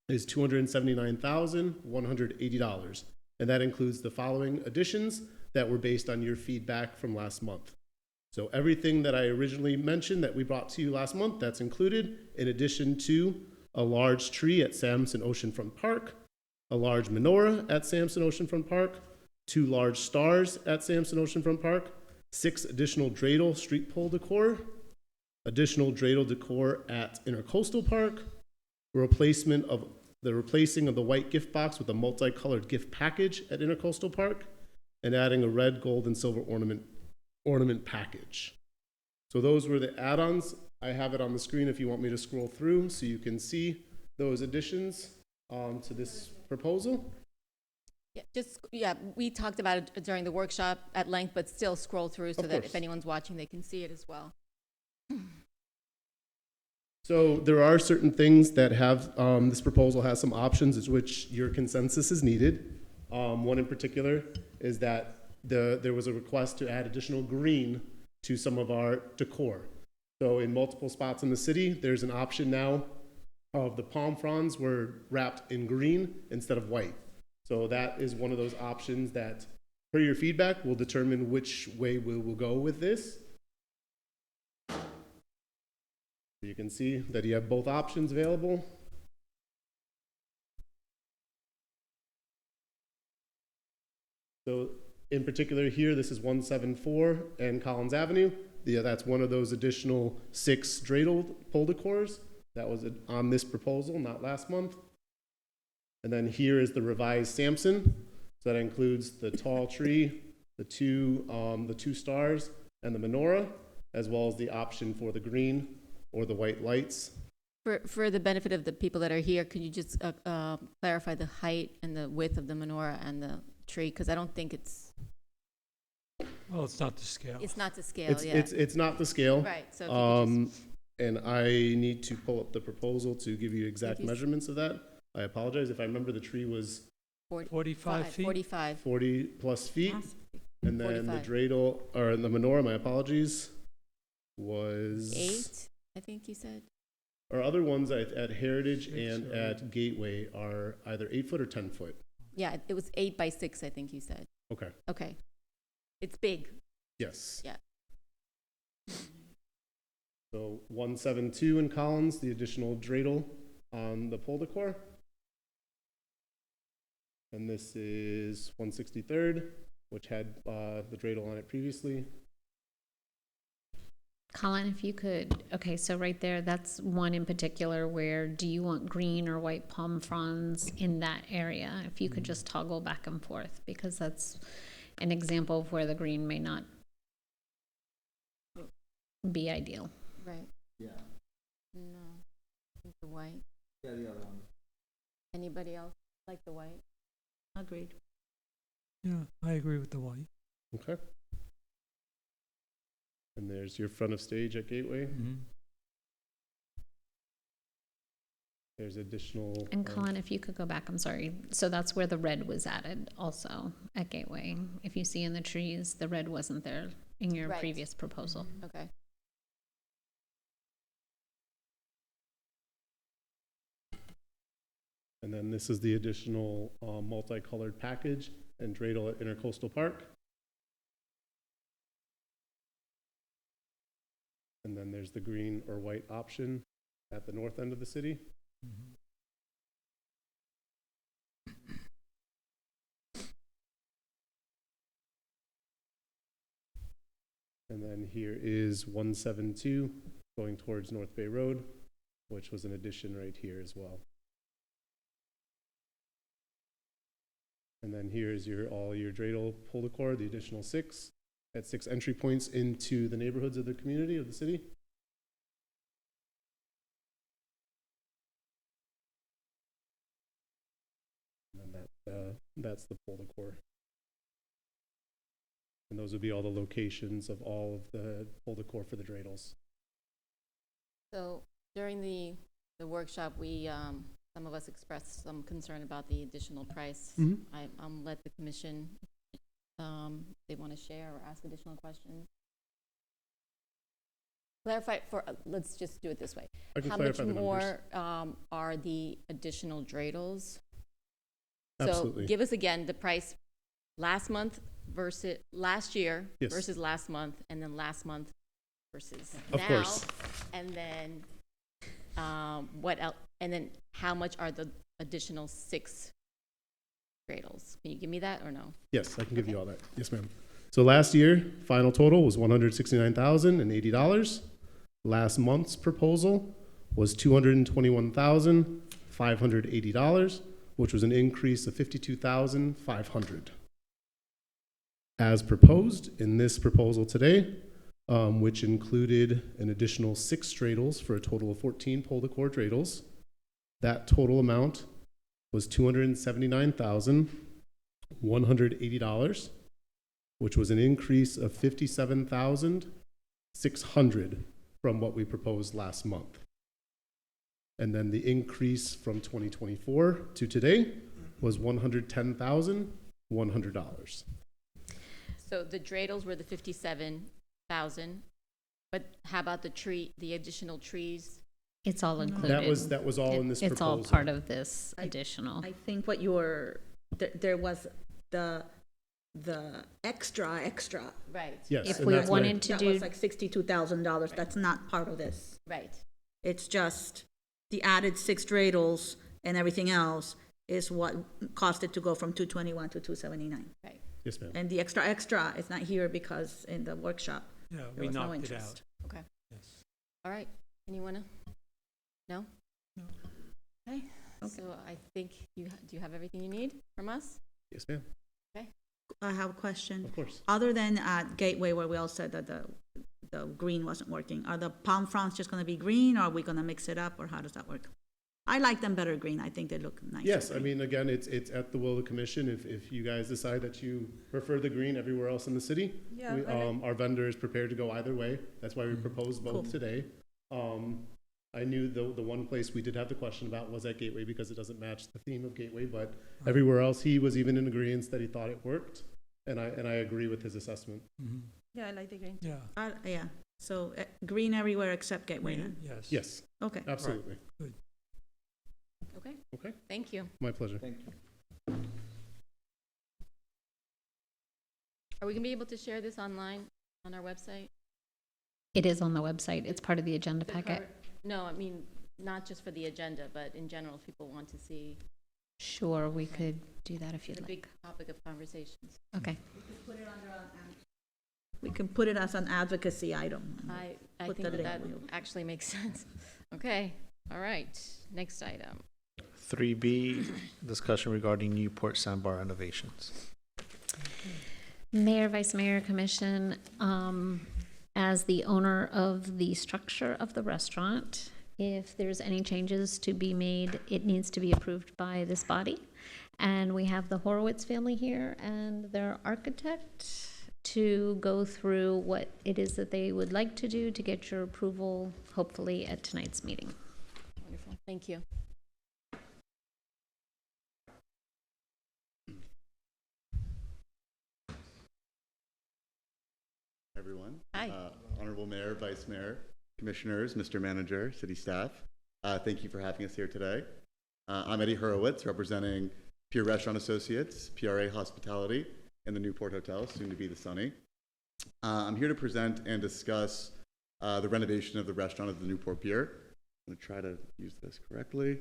[SPEAKER 11] is $279,180. And that includes the following additions that were based on your feedback from last month. So everything that I originally mentioned that we brought to you last month, that's included, in addition to a large tree at Samson Oceanfront Park, a large menorah at Samson Oceanfront Park, 2 large stars at Samson Oceanfront Park, 6 additional dreidel street pole decor, additional dreidel decor at Intercoastal Park, replacing of the white gift box with a multicolored gift package at Intercoastal Park, and adding a red, gold, and silver ornament package. So those were the add-ons. I have it on the screen if you want me to scroll through so you can see those additions to this proposal.
[SPEAKER 1] Yeah, we talked about it during the workshop at length, but still scroll through so
[SPEAKER 11] Of
[SPEAKER 1] that
[SPEAKER 11] course.
[SPEAKER 1] if anyone's watching, they can see it as well.
[SPEAKER 11] So there are certain things that have, this proposal has some options as which your consensus is needed. One in particular is that there was a request to add additional green to some of our decor. So in multiple spots in the city, there's an option now of the palm fronds were wrapped in green instead of white. So that is one of those options that, per your feedback, will determine which way we will go with this. You can see that you have both options available. So in particular here, this is 174 and Collins Avenue. That's one of those additional 6 dreidel pole decors that was on this proposal, not last month. And then here is the revised Samson. So that includes the tall tree, the two stars, and the menorah, as well as the option for the green or the white lights.
[SPEAKER 1] For the benefit of the people that are here, could you just clarify the height and the width of the menorah and the tree? Because I don't think it's
[SPEAKER 6] Well, it's not the scale.
[SPEAKER 1] not to scale, yeah.
[SPEAKER 11] It's not the scale.
[SPEAKER 1] Right, so if you could just,
[SPEAKER 11] And I need to pull up the proposal to give you exact
[SPEAKER 1] If you s-
[SPEAKER 11] measurements of that. I apologize. If I remember, the tree was
[SPEAKER 6] 45 feet?
[SPEAKER 1] 45.
[SPEAKER 11] 40 plus feet. And then the
[SPEAKER 1] 45.
[SPEAKER 11] dreidel, or the menorah, my apologies, was
[SPEAKER 1] 8, I think you said.
[SPEAKER 11] Our other ones at Heritage
[SPEAKER 6] 6
[SPEAKER 11] and
[SPEAKER 6] or
[SPEAKER 11] at Gateway are either 8 foot or 10 foot.
[SPEAKER 1] Yeah, it was 8 by 6, I think you said.
[SPEAKER 11] Okay,
[SPEAKER 1] Okay. It's big.
[SPEAKER 11] yes.
[SPEAKER 1] Yeah.
[SPEAKER 11] So 172 in Collins, the additional dreidel on the pole decor. And this is 163rd, which had the dreidel on it previously.
[SPEAKER 10] Colin, if you could, okay, so right there, that's one in particular where do you want green or white palm fronds in that area? If you could just toggle back and forth, because that's an example of where the green may not be ideal.
[SPEAKER 1] Right.
[SPEAKER 3] Yeah,
[SPEAKER 1] No. I think the white.
[SPEAKER 3] yeah, the other one.
[SPEAKER 1] Anybody else like the white?
[SPEAKER 8] Agreed.
[SPEAKER 6] Yeah, I agree with the white.
[SPEAKER 11] Okay. And there's your front of stage at Gateway. There's additional.
[SPEAKER 10] And Colin, if you could go back, I'm sorry. So that's where the red was added also at Gateway. If you see in the trees, the red wasn't there in your
[SPEAKER 1] Right.
[SPEAKER 10] previous proposal.
[SPEAKER 1] Okay.
[SPEAKER 11] And then this is the additional multicolored package and dreidel at Intercoastal Park. And then there's the green or white option at the north end of the city. And then here is 172 going towards North Bay Road, which was an addition right here as well. And then here's all your dreidel pole decor, the additional 6 at 6 entry points into the neighborhoods of the community, of the city. And that's the pole decor. And those would be all the locations of all of the pole decor for the dreidels.
[SPEAKER 1] So during the workshop, we, some of us expressed some concern about the additional price. I'll let the commission, they want to share or ask additional questions. Clarify for, let's just do it this way.
[SPEAKER 11] I can
[SPEAKER 1] How much
[SPEAKER 11] clarify the numbers.
[SPEAKER 1] more are the additional dreidels?
[SPEAKER 11] Absolutely.
[SPEAKER 1] So give us again the price last month versus last year
[SPEAKER 11] Yes.
[SPEAKER 1] versus last month, and then last month versus
[SPEAKER 11] Of
[SPEAKER 1] now.
[SPEAKER 11] course.
[SPEAKER 1] And then what else? And then how much are the additional 6 dreidels? Can you give me that or no?
[SPEAKER 11] Yes, I can give you all that. Yes, ma'am. So last year, final total was $169,080. Last month's proposal was $221,580, which was an increase of $52,500. As proposed in this proposal today, which included an additional 6 dreidels for a total of 14 pole decor dreidels, that total amount was $279,180, which was an increase of $57,600 from what we proposed last month. And then the increase from 2024 to today was $110,100.
[SPEAKER 1] So the dreidels were the 57,000, but how about the additional trees?
[SPEAKER 10] It's all included.
[SPEAKER 11] That was all in this
[SPEAKER 10] It's all
[SPEAKER 11] proposal.
[SPEAKER 10] part of this additional.
[SPEAKER 8] I think what you were, there was the extra.
[SPEAKER 1] Right.
[SPEAKER 11] Yes.
[SPEAKER 10] If
[SPEAKER 11] and
[SPEAKER 10] we
[SPEAKER 11] that's why-
[SPEAKER 10] wanted to
[SPEAKER 8] That
[SPEAKER 10] do,
[SPEAKER 8] was like $62,000. That's not part of this.
[SPEAKER 1] Right.
[SPEAKER 8] It's just the added 6 dreidels and everything else is what caused it to go from 221 to 279.
[SPEAKER 1] Right.
[SPEAKER 11] Yes, ma'am.
[SPEAKER 8] And the extra is not here because in the workshop,
[SPEAKER 6] Yeah,
[SPEAKER 8] there
[SPEAKER 6] we
[SPEAKER 8] was no
[SPEAKER 6] knocked it
[SPEAKER 8] interest.
[SPEAKER 6] out.
[SPEAKER 1] Okay.
[SPEAKER 6] Yes.
[SPEAKER 1] All right. Anyone? No?
[SPEAKER 6] No.
[SPEAKER 1] Okay. So I think do you have everything you need from us?
[SPEAKER 11] Yes, ma'am.
[SPEAKER 8] I have a question.
[SPEAKER 11] Of course.
[SPEAKER 8] Other than at Gateway where we all said that the green wasn't working, are the palm fronds just gonna be green, or are we gonna mix it up, or how does that work? I like them better green. I think they look nice.
[SPEAKER 11] Yes, I mean, again, it's at the will of the commission. If you guys decide that you prefer the green everywhere else in the city,
[SPEAKER 8] Yeah,
[SPEAKER 11] we,
[SPEAKER 8] I like-
[SPEAKER 11] our vendor is prepared to go either way. That's why we proposed both
[SPEAKER 8] Cool.
[SPEAKER 11] today. I knew the one place we did have the question about was at Gateway because it doesn't match the theme of Gateway, but everywhere else, he was even in agreement that he thought it worked. And I agree with his assessment.
[SPEAKER 8] Yeah, I like the green.
[SPEAKER 6] Yeah,
[SPEAKER 8] Yeah, so green everywhere except Gateway then?
[SPEAKER 6] yes.
[SPEAKER 11] Yes,
[SPEAKER 8] Okay.
[SPEAKER 11] absolutely.
[SPEAKER 1] Okay.
[SPEAKER 11] Okay,
[SPEAKER 1] Thank you.
[SPEAKER 11] my pleasure.
[SPEAKER 3] Thank you.
[SPEAKER 1] Are we gonna be able to share this online on our website?
[SPEAKER 10] It is on the website. It's part of the agenda
[SPEAKER 1] The
[SPEAKER 10] packet.
[SPEAKER 1] cover- No, I mean, not just for the agenda, but in general, if people want to see.
[SPEAKER 10] Sure, we could do that if
[SPEAKER 1] It's
[SPEAKER 10] you'd
[SPEAKER 1] a
[SPEAKER 10] like.
[SPEAKER 1] big topic of conversations.
[SPEAKER 10] Okay.
[SPEAKER 8] We can put it as an advocacy item.
[SPEAKER 1] I
[SPEAKER 8] Put
[SPEAKER 1] think
[SPEAKER 8] that
[SPEAKER 1] that
[SPEAKER 8] in.
[SPEAKER 1] actually makes sense. Okay, all right, next item.
[SPEAKER 2] 3B, discussion regarding Newport Sandbar renovations.
[SPEAKER 10] Mayor, Vice Mayor, Commission, as the owner of the structure of the restaurant, if there's any changes to be made, it needs to be approved by this body. And we have the Horowitz family here and their architect to go through what it is that they would like to do to get your approval, hopefully at tonight's meeting.
[SPEAKER 1] Wonderful, thank you.
[SPEAKER 9] Everyone.
[SPEAKER 1] Hi.
[SPEAKER 9] Honorable Mayor, Vice Mayor, Commissioners, Mr. Manager, City Staff. Thank you for having us here today. I'm Eddie Horowitz, representing Pier Restaurant Associates, PRA Hospitality, and the Newport Hotel, soon to be the Sunny. I'm here to present and discuss the renovation of the restaurant at the Newport Pier. I'm going to try to use this correctly.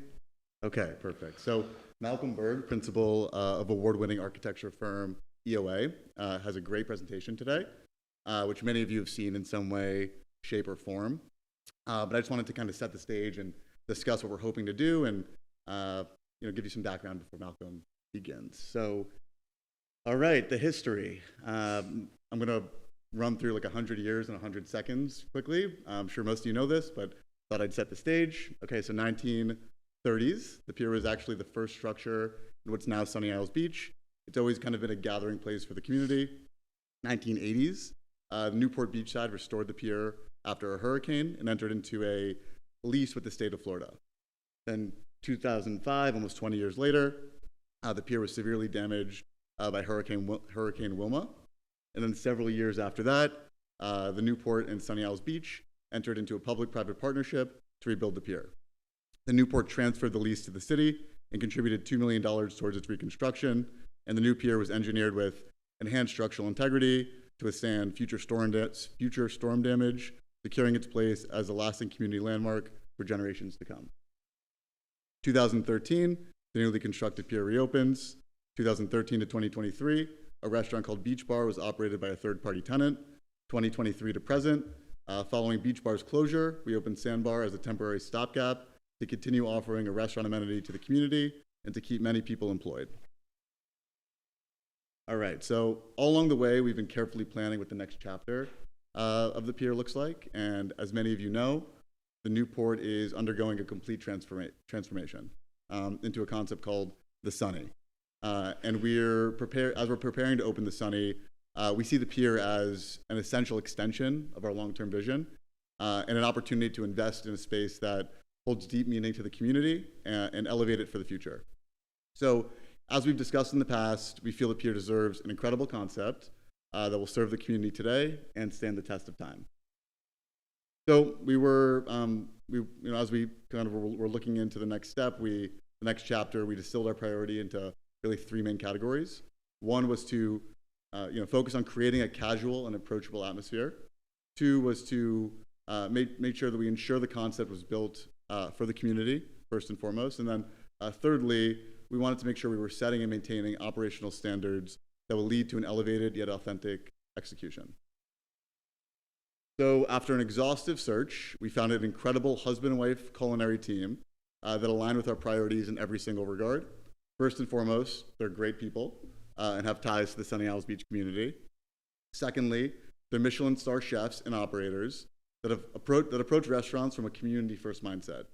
[SPEAKER 9] Okay, perfect. So Malcolm Berg, principal of award-winning architecture firm EOA, has a great presentation today, which many of you have seen in some way, shape, or form. But I just wanted to kind of set the stage and discuss what we're hoping to do and give you some background before Malcolm begins. So, all right, the history. I'm going to run through like 100 years in 100 seconds quickly. I'm sure most of you know this, but thought I'd set the stage. Okay, so 1930s, the pier was actually the first structure in what's now Sunny Isles Beach. It's always kind of been a gathering place for the community. 1980s, Newport Beachside restored the pier after a hurricane and entered into a lease with the state of Florida. Then 2005, almost 20 years later, the pier was severely damaged by Hurricane Wilma. And then several years after that, the Newport and Sunny Isles Beach entered into a public-private partnership to rebuild the pier. The Newport transferred the lease to the city and contributed $2 million towards its reconstruction, and the new pier was engineered with enhanced structural integrity to withstand future storm damage, securing its place as a lasting community landmark for generations to come. 2013, the newly constructed pier reopens. 2013 to 2023, a restaurant called Beach Bar was operated by a third-party tenant. 2023 to present, following Beach Bar's closure, we opened Sandbar as a temporary stopgap to continue offering a restaurant amenity to the community and to keep many people employed. All right, so all along the way, we've been carefully planning what the next chapter of the pier looks like. And as many of you know, the Newport is undergoing a complete transformation into a concept called the Sunny. And as we're preparing to open the Sunny, we see the pier as an essential extension of our long-term vision and an opportunity to invest in a space that holds deep meaning to the community and elevate it for the future. So, as we've discussed in the past, we feel the pier deserves an incredible concept that will serve the community today and stand the test of time. So as we kind of were looking into the next step, the next chapter, we distilled our priority into really three main categories. One was to focus on creating a casual and approachable atmosphere. Two was to make sure that we ensure the concept was built for the community, first and foremost. And then thirdly, we wanted to make sure we were setting and maintaining operational standards that will lead to an elevated yet authentic execution. So after an exhaustive search, we found an incredible husband and wife culinary team that aligned with our priorities in every single regard. First and foremost, they're great people and have ties to the Sunny Isles Beach community. Secondly, they're Michelin star chefs and operators that approach restaurants from a community-first mindset.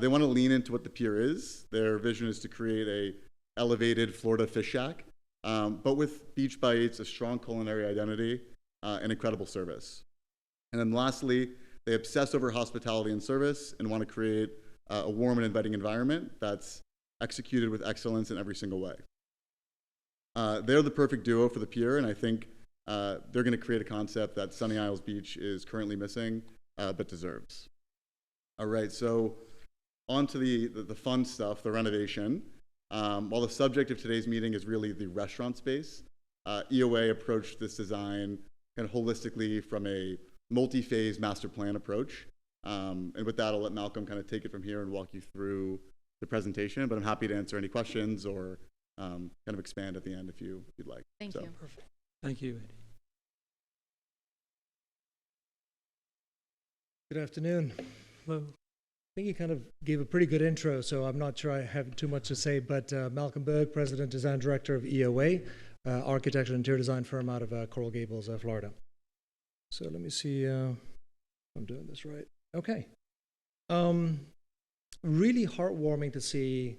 [SPEAKER 9] They want to lean into what the pier is. Their vision is to create a elevated Florida fish shack, but with beach bites, a strong culinary identity, and incredible service. And then lastly, they obsess over hospitality and service and want to create a warm and inviting environment that's executed with excellence in every single way. They're the perfect duo for the pier, and I think they're going to create a concept that Sunny Isles Beach is currently missing, but deserves. All right, so on to the fun stuff, the renovation. While the subject of today's meeting is really the restaurant space,
[SPEAKER 12] EOA approached this design kind of holistically from a multi-phase master plan approach. And with that, I'll let Malcolm kind of take it from here and walk you through the presentation, but I'm happy to answer any questions or kind of expand at the end if you'd like.
[SPEAKER 1] Thank you.
[SPEAKER 6] Perfect. Thank you, Eddie. Good afternoon. Well, I think you kind of gave a pretty good intro, so I'm not sure I have too much to say, but Malcolm Berg, President, Design Director of EOA, architecture and interior design firm out of Coral Gables, Florida. So let me see if I'm doing this right. Okay. Really heartwarming to see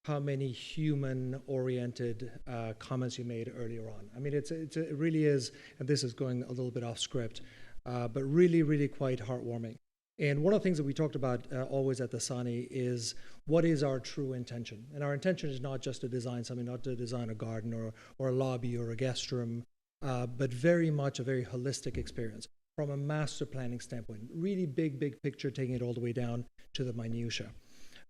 [SPEAKER 6] how many human-oriented comments you made earlier on. I mean, it really is, and this is going a little bit off script, but really, really quite heartwarming. And one of the things that we talked about always at the SANI is what is our true intention? And our intention is not just to design something, not to design a garden or a lobby or a guest room, but very much a very holistic experience from a master planning standpoint. Really big picture, taking it all the way down to the minutia.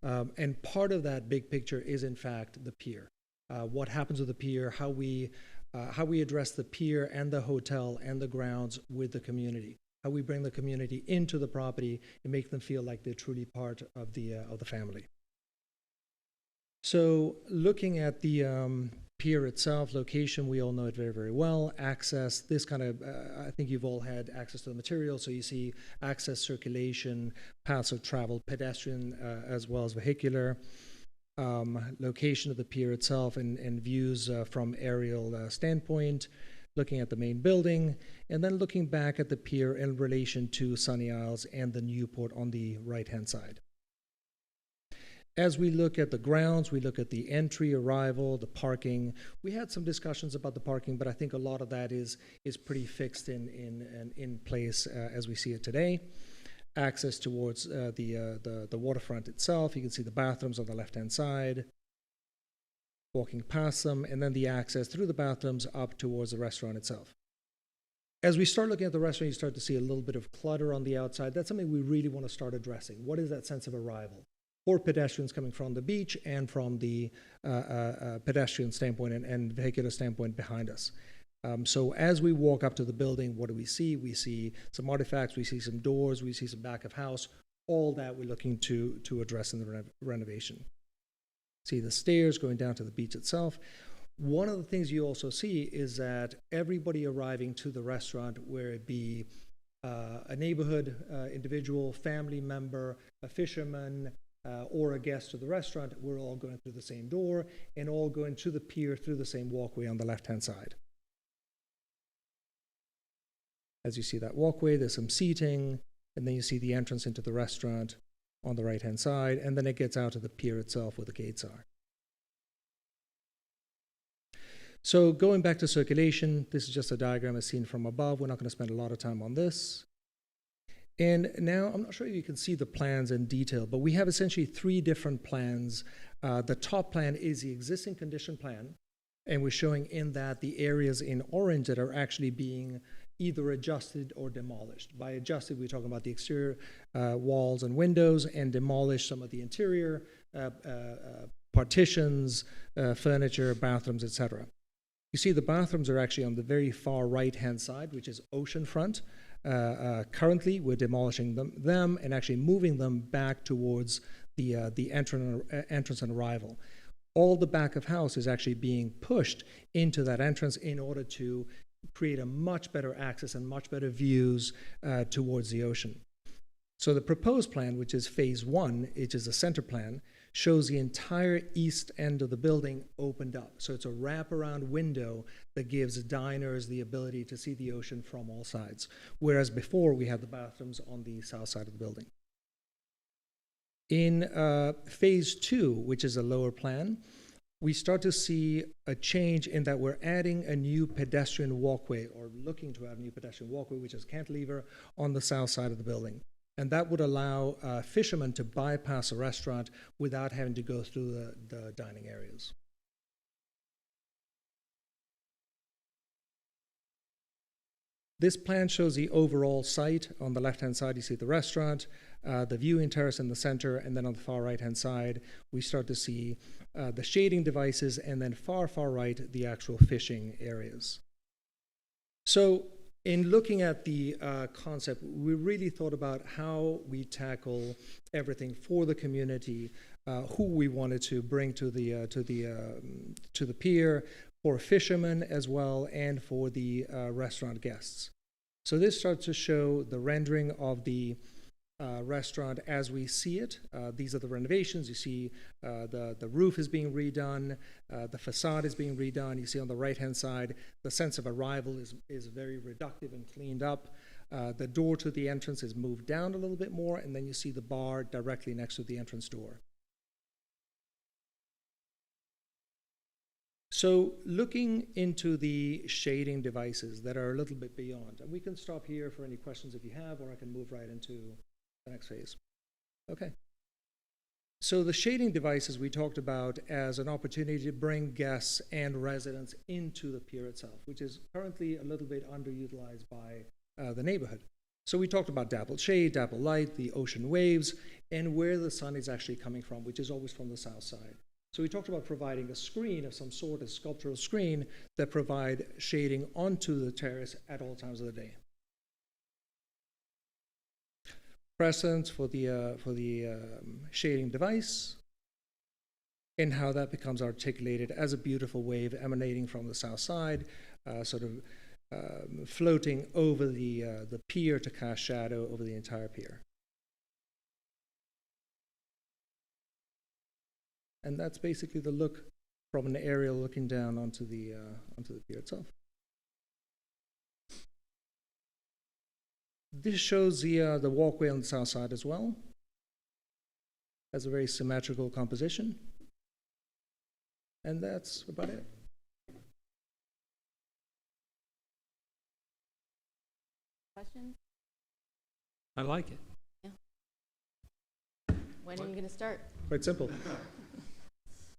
[SPEAKER 6] And part of that big picture is, in fact, the pier. What happens with the pier, how we address the pier and the hotel and the grounds with the community, how we bring the community into the property and make them feel like they're truly part of the family. So looking at the pier itself, location, we all know it very, very well. Access, this kind of, I think you've all had access to the material, so you see access, circulation, paths of travel, pedestrian as well as vehicular. Location of the pier itself and views from aerial standpoint, looking at the main building, and then looking back at the pier in relation to Sunny Isles and the Newport on the right-hand side. As we look at the grounds, we look at the entry, arrival, the parking. We had some discussions about the parking, but I think a lot of that is pretty fixed in place as we see it today. Access towards the waterfront itself. You can see the bathrooms on the left-hand side, walking past them, and then the access through the bathrooms up towards the restaurant itself. As we start looking at the restaurant, you start to see a little bit of clutter on the outside. That's something we really want to start addressing. What is that sense of arrival for pedestrians coming from the beach and from the pedestrian standpoint and vehicular standpoint behind us? So as we walk up to the building, what do we see? We see some artifacts, we see some doors, we see some back of house, all that we're looking to address in the renovation. See the stairs going down to the beach itself. One of the things you also see is that everybody arriving to the restaurant, where it be a neighborhood individual, family member, a fisherman, or a guest to the restaurant, we're all going through the same door and all going to the pier through the same walkway on the left-hand side. As you see that walkway, there's some seating, and then you see the entrance into the restaurant on the right-hand side, and then it gets out to the pier itself where the gates are. So going back to circulation, this is just a diagram as seen from above. We're not going to spend a lot of time on this. And now, I'm not sure if you can see the plans in detail, but we have essentially three different plans. The top plan is the existing condition plan, and we're showing in that the areas in orange that are actually being either adjusted or demolished. By adjusted, we're talking about the exterior walls and windows, and demolish some of the interior partitions, furniture, bathrooms, etc. You see the bathrooms are actually on the very far right-hand side, which is oceanfront. Currently, we're demolishing them and actually moving them back towards the entrance and arrival. All the back of house is actually being pushed into that entrance in order to create a much better access and much better views towards the ocean. So the proposed plan, which is phase one, which is a center plan, shows the entire east end of the building opened up. So it's a wraparound window that gives diners the ability to see the ocean from all sides, whereas before we had the bathrooms on the south side of the building. In phase two, which is a lower plan, we start to see a change in that we're adding a new pedestrian walkway, or looking to add a new pedestrian walkway, which is cantilever on the south side of the building. And that would allow fishermen to bypass a restaurant without having to go through the dining areas. This plan shows the overall site. On the left-hand side, you see the restaurant. the viewing terrace in the center, and then on the far right-hand side, we start to see the shading devices, and then far right, the actual fishing areas. So in looking at the concept, we really thought about how we tackle everything for the community, who we wanted to bring to the pier, for fishermen as well, and for the restaurant guests. So this starts to show the rendering of the restaurant as we see it. These are the renovations. You see the roof is being redone, the facade is being redone. You see on the right-hand side, the sense of arrival is very reductive and cleaned up. The door to the entrance is moved down a little bit more, and then you see the bar directly next to the entrance door. So looking into the shading devices that are a little bit beyond, and we can stop here for any questions if you have, or I can move right into the next phase. Okay. So the shading devices we talked about as an opportunity to bring guests and residents into the pier itself, which is currently a little bit underutilized by the neighborhood. So we talked about dappled shade, dappled light, the ocean waves, and where the sun is actually coming from, which is always from the south side. So we talked about providing a screen of some sort, a sculptural screen that provide shading onto the terrace at all times of the day. Precedence for the shading device, and how that becomes articulated as a beautiful wave emanating from the south side, sort of floating over the pier to cast shadow over the entire pier. And that's basically the look from an aerial looking down onto the pier itself. This shows the walkway on the south side as well. Has a very symmetrical composition. And that's about it.
[SPEAKER 1] Questions?
[SPEAKER 6] I like it.
[SPEAKER 1] Yeah. When are you going to start?
[SPEAKER 6] Quite simple.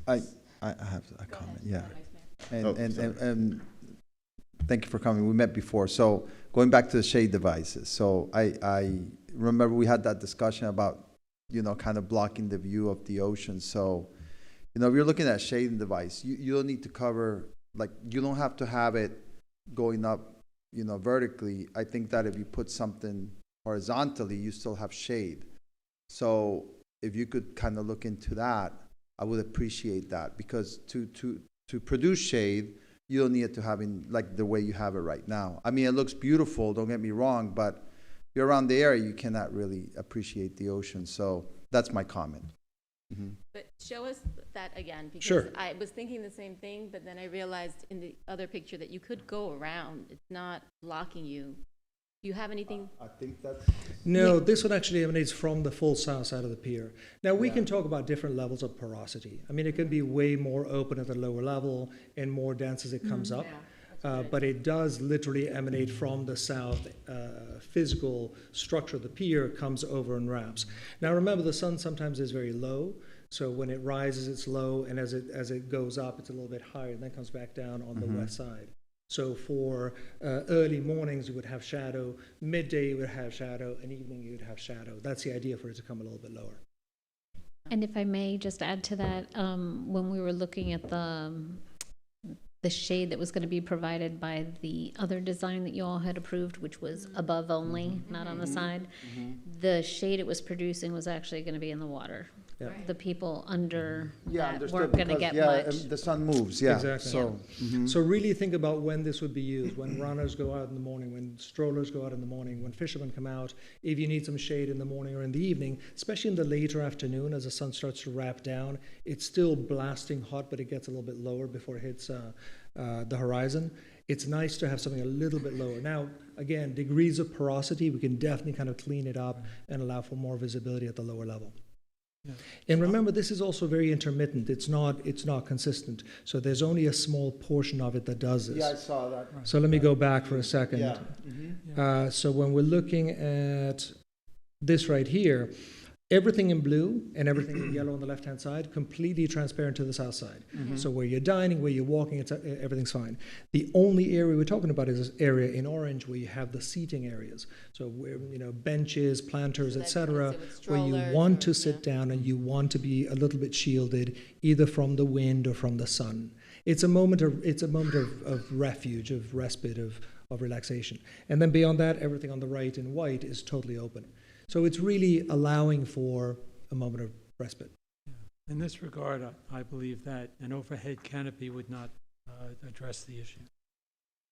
[SPEAKER 3] I have a comment, yeah.
[SPEAKER 1] Vice Mayor.
[SPEAKER 3] And thank you for coming. We met before. So going back to the shade devices. So I remember we had that discussion about, kind of blocking the view of the ocean. So, if you're looking at shading device, you don't need to cover, you don't have to have it going up, vertically. I think that if you put something horizontally, you still have shade. So if you could kind of look into that, I would appreciate that, because to produce shade, you don't need it to have the way you have it right now. I mean, it looks beautiful, don't get me wrong, but if you're around the area, you cannot really appreciate the ocean. So that's my comment. Mm-hmm.
[SPEAKER 1] But show us that again, because
[SPEAKER 6] Sure.
[SPEAKER 1] I was thinking the same thing, but then I realized in the other picture that you could go around. It's not blocking you. Do you have anything?
[SPEAKER 3] I think that's...
[SPEAKER 6] No, this one actually emanates from the full south side of the pier. Now, we can talk about different levels of porosity. I mean, it can be way more open at the lower level and more dense as it comes up. But it does literally emanate from the south. Physical structure of the pier comes over and wraps. Now, remember, the sun sometimes is very low. So when it rises, it's low, and as it goes up, it's a little bit higher, and then comes back down on the west side. So for early mornings, you would have shadow. Midday, you would have shadow. And evening, you would have shadow. That's the idea for it to come a little bit lower.
[SPEAKER 13] And if I may just add to that, when we were looking at the shade that was going to be provided by the other design that you all had approved, which was above only, not on the side, the shade it was producing was actually going to be in the water.
[SPEAKER 6] Yeah.
[SPEAKER 13] The people under that
[SPEAKER 3] understood,
[SPEAKER 13] weren't going to
[SPEAKER 3] because,
[SPEAKER 13] get much.
[SPEAKER 3] the sun moves, yeah.
[SPEAKER 6] Exactly.
[SPEAKER 3] So,
[SPEAKER 6] So really think about when this would be used, when runners go out in the morning, when strollers go out in the morning, when fishermen come out, if you need some shade in the morning or in the evening, especially in the later afternoon as the sun starts to wrap down. It's still blasting hot, but it gets a little bit lower before it hits the horizon. It's nice to have something a little bit lower. Now, again, degrees of porosity, we can definitely kind of clean it up and allow for more visibility at the lower level. And remember, this is also very intermittent. It's not consistent. So there's only a small portion of it that does this.
[SPEAKER 3] yeah, I saw that.
[SPEAKER 6] So let me go back for a second.
[SPEAKER 3] Yeah.
[SPEAKER 6] So when we're looking at this right here, Everything in blue and everything in yellow on the left-hand side, completely transparent to the south side. So where you're dining, where you're walking, everything's fine. The only area we're talking about is this area in orange where you have the seating areas. So where, benches, planters,
[SPEAKER 1] So
[SPEAKER 6] etc.,
[SPEAKER 1] so with
[SPEAKER 6] where you
[SPEAKER 1] strollers
[SPEAKER 6] want
[SPEAKER 1] or-
[SPEAKER 6] to sit down and you want to be a little bit shielded, either from the wind or from the sun. It's a moment of refuge, of respite, of relaxation. And then beyond that, everything on the right in white is totally open. So it's really allowing for a moment of respite.
[SPEAKER 14] In this regard, I believe that an overhead canopy would not address the issue.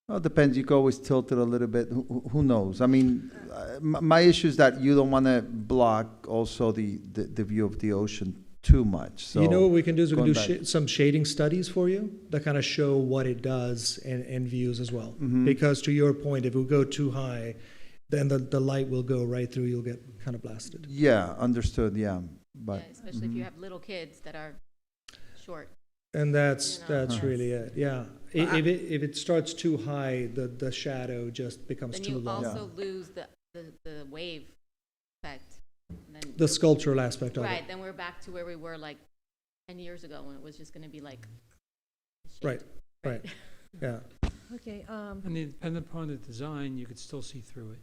[SPEAKER 3] Well, it depends. You could always tilt it a little bit. Who knows? I mean, my issue is that you don't want to block also the view of the ocean too much. So
[SPEAKER 6] you know what we can do is we can
[SPEAKER 3] going
[SPEAKER 6] do
[SPEAKER 3] back-
[SPEAKER 6] some shading studies for you that kind of show what it does and views as well. Because to your point, if we go too high, then the light will go right through. You'll get kind of blasted.
[SPEAKER 3] Yeah, understood. Yeah, but
[SPEAKER 1] Yeah, especially if you have little kids that are short.
[SPEAKER 6] And that's
[SPEAKER 1] You know,
[SPEAKER 6] really it. Yeah. If it starts too high, the shadow just becomes
[SPEAKER 1] Then
[SPEAKER 6] too
[SPEAKER 1] you
[SPEAKER 6] long.
[SPEAKER 1] also lose the wave effect. And then
[SPEAKER 6] The sculptural aspect of
[SPEAKER 1] right,
[SPEAKER 6] it.
[SPEAKER 1] then we're back to where we were like 10 years ago when it was just going to be like
[SPEAKER 6] Right. Right. Yeah.
[SPEAKER 7] Okay,
[SPEAKER 14] And depending upon the design, you could still see through it.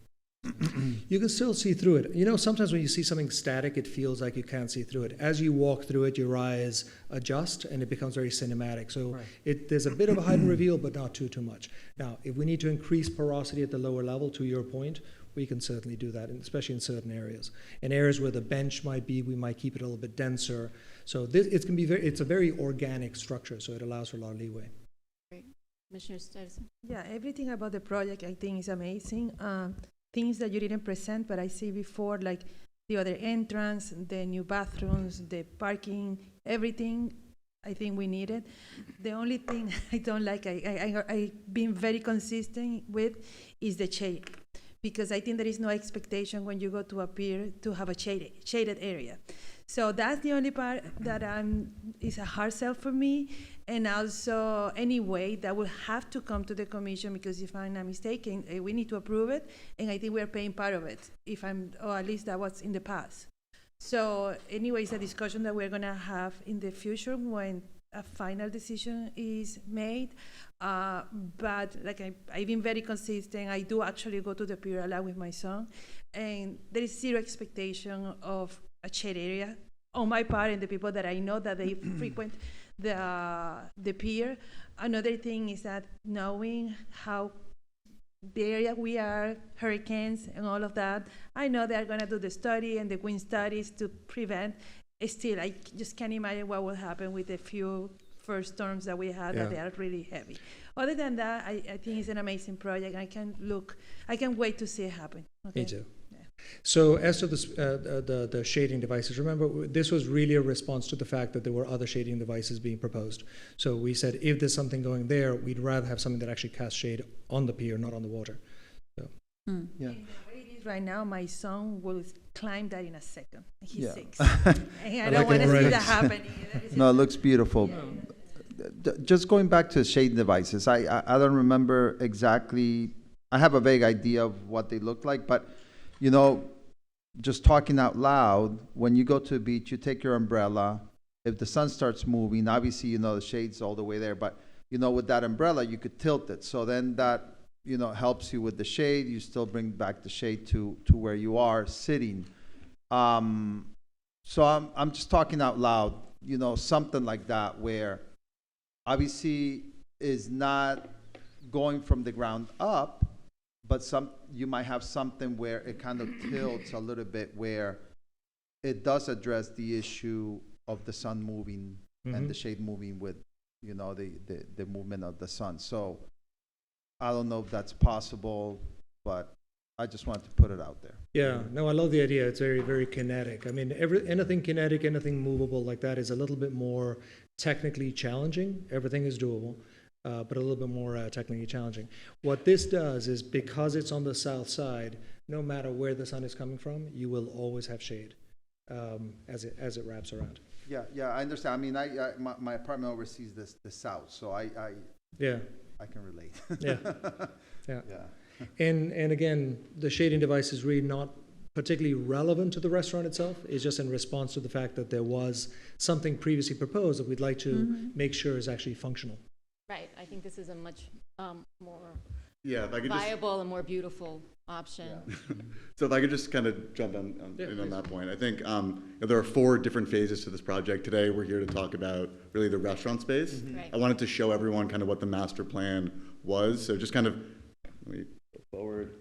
[SPEAKER 6] You can still see through it. You know, sometimes when you see something static, it feels like you can't see through it. As you walk through it, your eyes adjust and it becomes very cinematic. So there's a bit of a hide and reveal, but not too much. Now, if we need to increase porosity at the lower level, to your point, we can certainly do that, and especially in certain areas. In areas where the bench might be, we might keep it a little bit denser. So it's a very organic structure, so it allows for a lot of leeway.
[SPEAKER 1] Great. Commissioner Stevenson?
[SPEAKER 7] yeah, everything about the project I think is amazing. Things that you didn't present, but I see before, like the other entrance, the new bathrooms, the parking, everything. I think we need it. The only thing I don't like, I've been very consistent with, is the shade. Because I think there is no expectation when you go to a pier to have a shaded area. So that's the only part that is a hard sell for me. And also, anyway, that will have to come to the commission, because if I'm not mistaken, we need to approve it, and I think we're paying part of it, or at least that was in the past. So anyway, it's a discussion that we're gonna have in the future when a final decision is made. But like I've been very consistent. I do actually go to the pier a lot with my son, and there is zero expectation of a shade area on my part and the people that I know that they frequent the pier. Another thing is that knowing how the area we are, hurricanes and all of that, I know they're gonna do the study and the wind studies to prevent. Still, I just can't imagine what will happen with the few first storms that we had, that they are really heavy. Other than that, I think it's an amazing project. I can't wait to see it happen. Okay?
[SPEAKER 6] Me too. So as to the shading devices, remember, this was really a response to the fact that there were other shading devices being proposed. So we said, if there's something going there, we'd rather have something that actually casts shade on the pier, not on the water. So, yeah.
[SPEAKER 7] And the way it is right now, my son will climb that in a second. He's
[SPEAKER 3] Yeah.
[SPEAKER 7] 6. And I don't want to see that happening.
[SPEAKER 3] No, it looks beautiful. Just going back to shade devices, I don't remember exactly. I have a vague idea of what they look like, but just talking out loud, when you go to the beach, you take your umbrella. If the sun starts moving, obviously, the shade's all the way there, but, with that umbrella, you could tilt it. So then that, helps you with the shade. You still bring back the shade to where you are sitting. So I'm just talking out loud, something like that, where obviously is not going from the ground up, but you might have something where it kind of tilts a little bit, where it does address the issue of the sun moving and the shade moving with, the movement of the sun. So I don't know if that's possible, but I just wanted to put it out there.
[SPEAKER 6] Yeah, no, I love the idea. It's very, very kinetic. I mean, anything kinetic, anything movable like that is a little bit more technically challenging. Everything is doable, but a little bit more technically challenging. What this does is, because it's on the south side, no matter where the sun is coming from, you will always have shade as it wraps around.
[SPEAKER 3] Yeah, I understand. I mean, my apartment oversees the south, so I can relate.
[SPEAKER 6] Yeah. And again, the shading device is really not particularly relevant to the restaurant itself. It's just in response to the fact that there was something previously proposed that we'd like to make sure is actually functional.
[SPEAKER 1] Right, I think this is a much more
[SPEAKER 12] Yeah, if I could
[SPEAKER 1] viable and more beautiful option.
[SPEAKER 12] So if I could just kind of jump in on that point. I think there are 4 different phases to this project. Today, we're here to talk about really the restaurant space.
[SPEAKER 1] Right.
[SPEAKER 12] I wanted to show everyone kind of what the master plan was. So just kind of, let me go forward.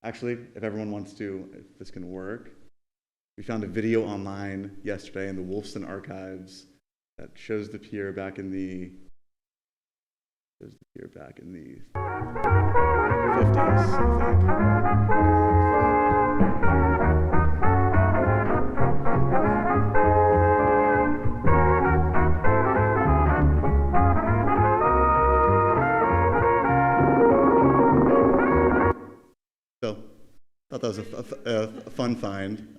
[SPEAKER 12] Actually, if everyone wants to, if this can work. We found a video online yesterday in the Wolfson archives that shows the pier back in the 50s, I think. So, thought that was a fun find.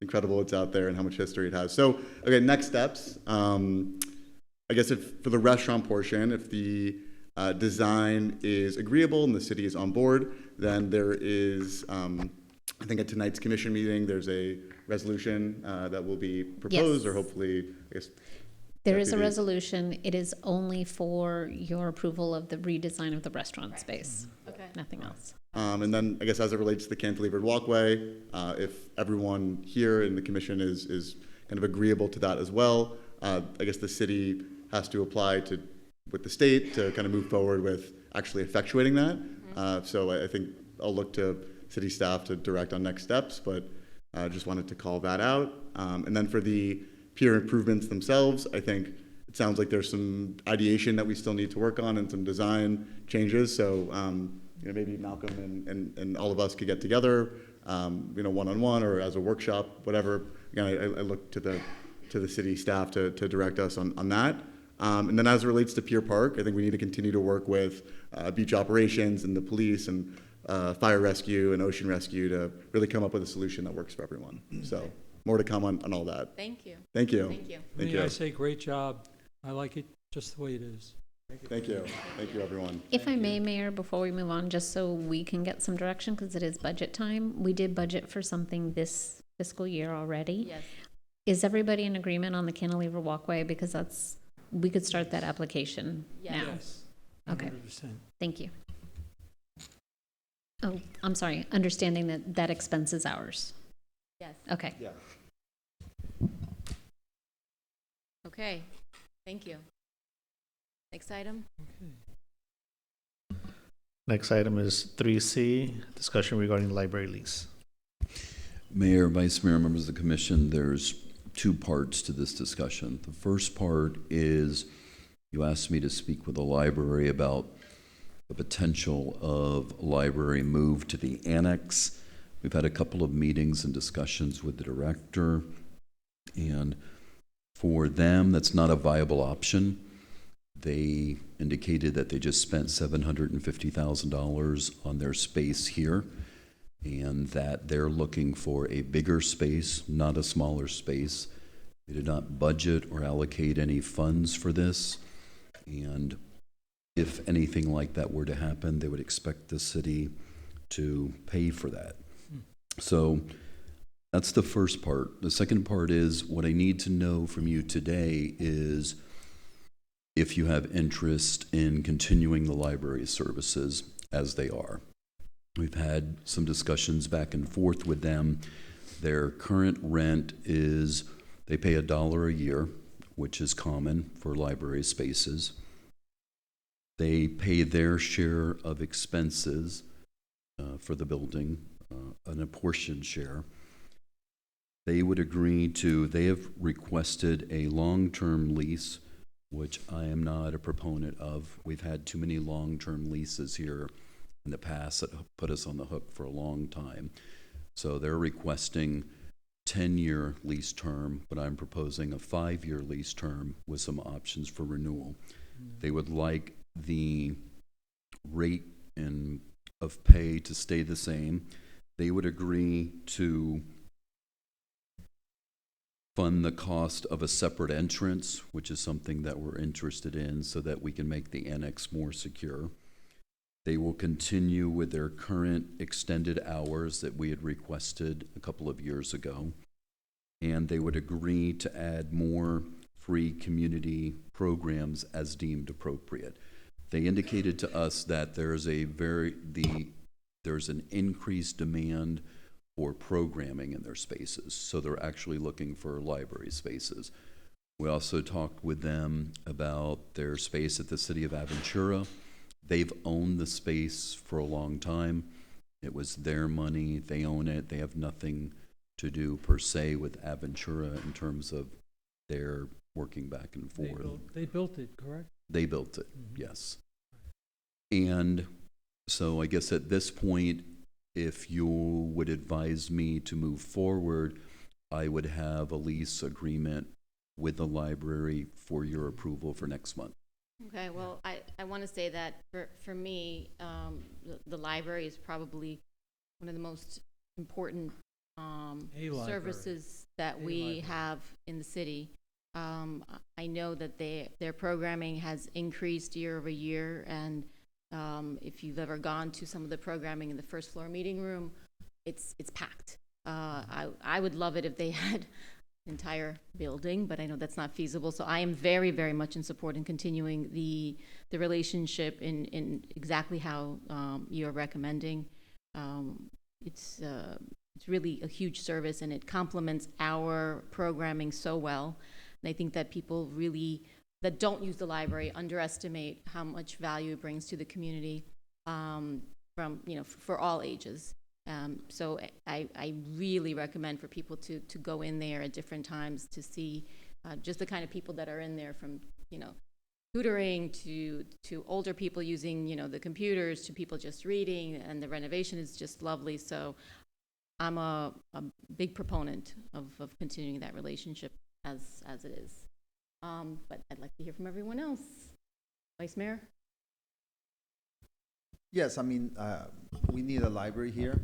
[SPEAKER 12] Incredible it's out there and how much history it has. So, okay, next steps. I guess for the restaurant portion, if the design is agreeable and the city is on board, then there is, I think at tonight's commission meeting, there's a resolution that will be proposed,
[SPEAKER 13] Yes.
[SPEAKER 12] or hopefully, I guess.
[SPEAKER 13] There is a
[SPEAKER 12] deputy-
[SPEAKER 13] resolution. It is only for your approval of the redesign of the restaurant space.
[SPEAKER 1] Okay.
[SPEAKER 13] Nothing else.
[SPEAKER 12] And then, I guess as it relates to the cantilevered walkway, if everyone here in the commission is kind of agreeable to that as well, I guess the city has to apply with the state to kind of move forward with actually effectuating that. So I think I'll look to city staff to direct on next steps, but just wanted to call that out. And then for the pier improvements themselves, I think it sounds like there's some ideation that we still need to work on and some design changes. So maybe Malcolm and all of us could get together, one-on-one or as a workshop, whatever. Again, I look to the city staff to direct us on that. And then as it relates to Pier Park, I think we need to continue to work with beach operations and the police and fire rescue and ocean rescue to really come up with a solution that works for everyone. So more to come on all that.
[SPEAKER 1] Thank you.
[SPEAKER 12] Thank you.
[SPEAKER 1] Thank you.
[SPEAKER 12] Thank
[SPEAKER 14] May I
[SPEAKER 12] you.
[SPEAKER 14] say, great job. I like it just the way it is.
[SPEAKER 12] Thank you. Thank you, everyone.
[SPEAKER 13] If I may, Mayor, before we move on, just so we can get some direction, because it is budget time, we did budget for something this fiscal year already.
[SPEAKER 1] Yes.
[SPEAKER 13] Is everybody in agreement on the cantilever walkway? Because we could start that application now.
[SPEAKER 14] Yes.
[SPEAKER 13] Okay.
[SPEAKER 14] 100%.
[SPEAKER 13] Thank you. Oh, I'm sorry, understanding that expense is ours.
[SPEAKER 1] Yes.
[SPEAKER 13] Okay.
[SPEAKER 12] Yeah.
[SPEAKER 1] Okay, thank you. Next item?
[SPEAKER 2] Next item is 3C, discussion regarding library lease.
[SPEAKER 15] Mayor, Vice Mayor, members of the commission, there's 2 parts to this discussion. The first part is you asked me to speak with the library about the potential of library move to the annex. We've had a couple of meetings and discussions with the director, and for them, that's not a viable option. They indicated that they just spent $750,000 on their space here, and that they're looking for a bigger space, not a smaller space. They did not budget or allocate any funds for this, and if anything like that were to happen, they would expect the city to pay for that. So that's the first part. The second part is what I need to know from you today is if you have interest in continuing the library services as they are. We've had some discussions back and forth with them. Their current rent is, they pay $1 a year, which is common for library spaces. They pay their share of expenses for the building, an apportioned share. They would agree to, they have requested a long-term lease, which I am not a proponent of. We've had too many long-term leases here in the past that put us on the hook for a long time. So they're requesting 10-year lease term, but I'm proposing a 5-year lease term with some options for renewal. They would like the rate of pay to stay the same. They would agree to fund the cost of a separate entrance, which is something that we're interested in so that we can make the annex more secure. They will continue with their current extended hours that we had requested a couple of years ago. And they would agree to add more free community programs as deemed appropriate. They indicated to us that there's an increased demand for programming in their spaces, so they're actually looking for library spaces. We also talked with them about their space at the city of Aventura. They've owned the space for a long time. It was their money, they own it, they have nothing to do per se with Aventura in terms of their working back and forth.
[SPEAKER 14] They built it, correct?
[SPEAKER 15] They built it, yes. And so I guess at this point, if you would advise me to move forward, I would have a lease agreement with the library for your approval for next month.
[SPEAKER 1] Okay, well, I want to say that for me, the library is probably one of the most important services that we have in the city. I know that their programming has increased year over year, and if you've ever gone to some of the programming in the first floor meeting room, it's packed. I would love it if they had entire building, but I know that's not feasible. So I am very, very much in support in continuing the relationship in exactly how you're recommending. It's really a huge service, and it complements our programming so well. And I think that people really that don't use the library underestimate how much value it brings to the community for all ages. So I really recommend for people to go in there at different times to see just the kind of people that are in there, from tutoring to older people using the computers to people just reading, and the renovation is just lovely. So I'm a big proponent of continuing that relationship as it is. But I'd like to hear from everyone else. Vice Mayor?
[SPEAKER 3] Yes, I mean, we need a library here.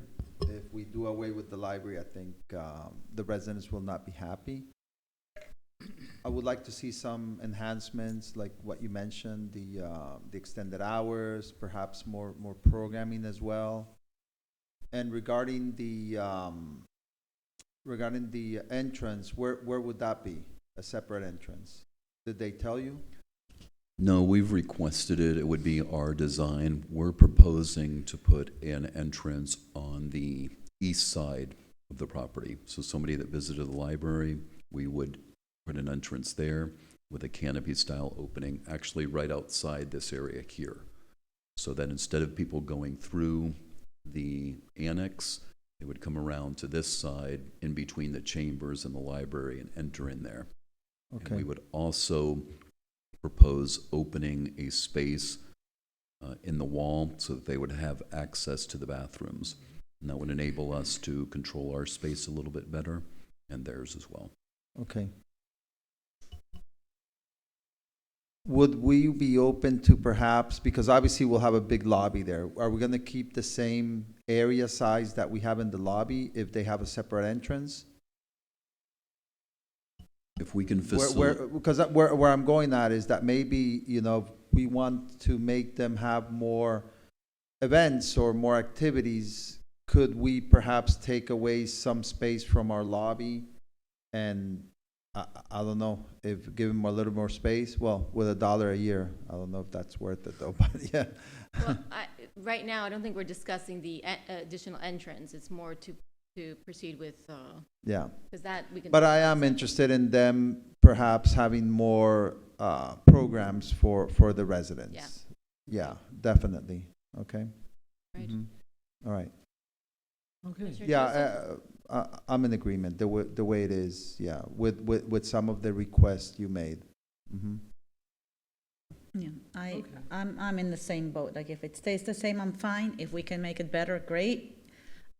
[SPEAKER 3] If we do away with the library, I think the residents will not be happy. I would like to see some enhancements, like what you mentioned, the extended hours, perhaps more programming as well. And regarding the entrance, where would that be? A separate entrance? Did they tell you?
[SPEAKER 15] No, we've requested it. It would be our design. We're proposing to put an entrance on the east side of the property. So somebody that visited the library, we would put an entrance there with a canopy-style opening, actually right outside this area here. So that instead of people going through the annex, they would come around to this side in between the chambers and the library and enter in there.
[SPEAKER 3] Okay.
[SPEAKER 15] And we would also propose opening a space in the wall so that they would have access to the bathrooms. And that would enable us to control our space a little bit better, and theirs as well.
[SPEAKER 3] Okay. Would we be open to perhaps, because obviously we'll have a big lobby there, are we going to keep the same area size that we have in the lobby if they have a separate entrance?
[SPEAKER 15] If we can facilitate.
[SPEAKER 3] Because where I'm going at is that maybe, we want to make them have more events or more activities. Could we perhaps take away some space from our lobby and I don't know, if give them a little more space? Well, with $1 a year, I don't know if that's worth it though, but yeah.
[SPEAKER 1] Well, right now, I don't think we're discussing the additional entrance. It's more to proceed with,
[SPEAKER 3] Yeah.
[SPEAKER 1] because that we can.
[SPEAKER 3] But I am interested in them perhaps having more programs for the residents.
[SPEAKER 1] Yeah.
[SPEAKER 3] Yeah, definitely. Okay.
[SPEAKER 1] Right.
[SPEAKER 3] Mhm. All right.
[SPEAKER 14] Okay.
[SPEAKER 1] Commissioner
[SPEAKER 3] Yeah,
[SPEAKER 1] Joseph?
[SPEAKER 3] I'm in agreement the way it is. Yeah, with some of the requests you made. Mm-hmm.
[SPEAKER 8] Yeah, I'm in the same boat. Like, if it stays the same, I'm fine. If we can make it better, great.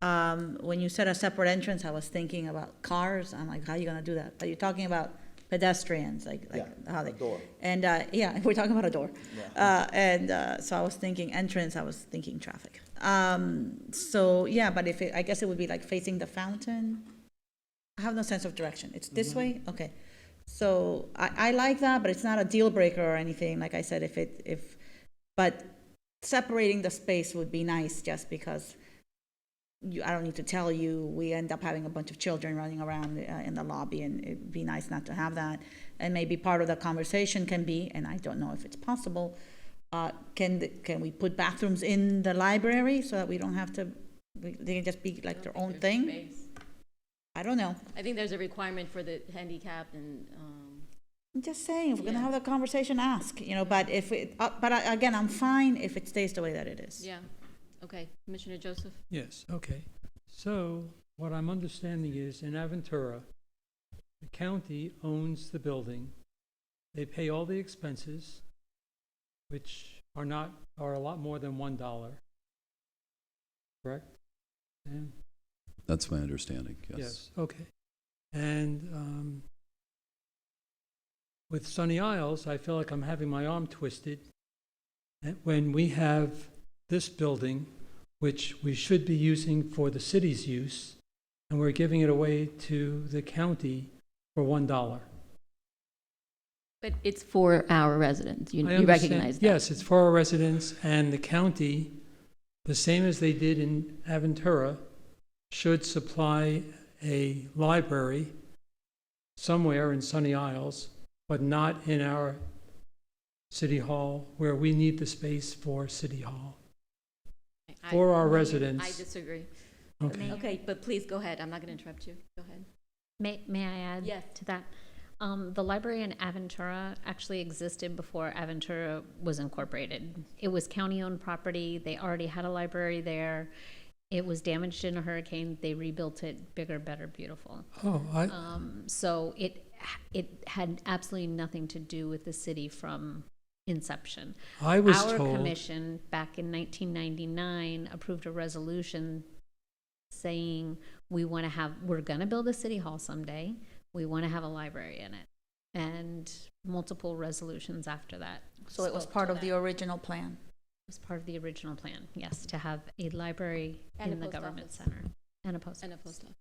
[SPEAKER 8] When you said a separate entrance, I was thinking about cars. I'm like, how are you gonna do that? But you're talking about pedestrians, like how they.
[SPEAKER 3] Door.
[SPEAKER 8] And, yeah, we're talking about a door.
[SPEAKER 3] Yeah.
[SPEAKER 8] So I was thinking entrance, I was thinking traffic. So, yeah, but I guess it would be like facing the fountain. I have no sense of direction. It's this way? Okay. So I like that, but it's not a deal breaker or anything. Like I said, but separating the space would be nice, just because I don't need to tell you, we end up having a bunch of children running around in the lobby, and it'd be nice not to have that. And maybe part of the conversation can be, and I don't know if it's possible, can we put bathrooms in the library so that we don't have to, they can just be like their own thing? I don't know.
[SPEAKER 1] I think there's a requirement for the handicapped and,
[SPEAKER 8] I'm just saying, if we're gonna have the conversation, ask, but again, I'm fine if it stays the way that it is.
[SPEAKER 1] yeah. Okay, Commissioner Joseph?
[SPEAKER 14] Yes, okay. So what I'm understanding is in Aventura, the county owns the building. They pay all the expenses, which are a lot more than $1. Correct? And
[SPEAKER 15] That's my understanding, yes.
[SPEAKER 14] yes, okay. And with Sunny Isles, I feel like I'm having my arm twisted when we have this building, which we should be using for the city's use, and we're giving it away to the county for $1.
[SPEAKER 1] But it's for our residents. You
[SPEAKER 14] I
[SPEAKER 1] recognize
[SPEAKER 14] understand.
[SPEAKER 1] that?
[SPEAKER 14] Yes, it's for our residents, and the county, the same as they did in Aventura, should supply a library somewhere in Sunny Isles, but not in our City Hall, where we need the space for City Hall. For our residents.
[SPEAKER 1] I disagree.
[SPEAKER 14] Okay.
[SPEAKER 1] Okay, but please go ahead. I'm not going to interrupt you. Go ahead.
[SPEAKER 13] May I add
[SPEAKER 1] Yes.
[SPEAKER 13] to that? The library in Aventura actually existed before Aventura was incorporated. It was county-owned property. They already had a library there. It was damaged in a hurricane. They rebuilt it bigger, better, beautiful.
[SPEAKER 14] Oh,
[SPEAKER 13] So it had absolutely nothing to do with the city from inception.
[SPEAKER 14] I was
[SPEAKER 13] Our
[SPEAKER 14] told.
[SPEAKER 13] commission back in 1999 approved a resolution saying we're going to build a city hall someday. We want to have a library in it, and multiple resolutions after that.
[SPEAKER 8] So it was
[SPEAKER 13] spoke
[SPEAKER 8] part
[SPEAKER 13] to
[SPEAKER 8] of
[SPEAKER 13] that.
[SPEAKER 8] the original plan.
[SPEAKER 13] It was part of the original plan, yes, to have a library
[SPEAKER 1] And
[SPEAKER 13] in
[SPEAKER 1] a
[SPEAKER 13] the
[SPEAKER 1] post
[SPEAKER 13] government
[SPEAKER 1] office.
[SPEAKER 13] center and a post
[SPEAKER 1] And a
[SPEAKER 13] office.
[SPEAKER 1] post office.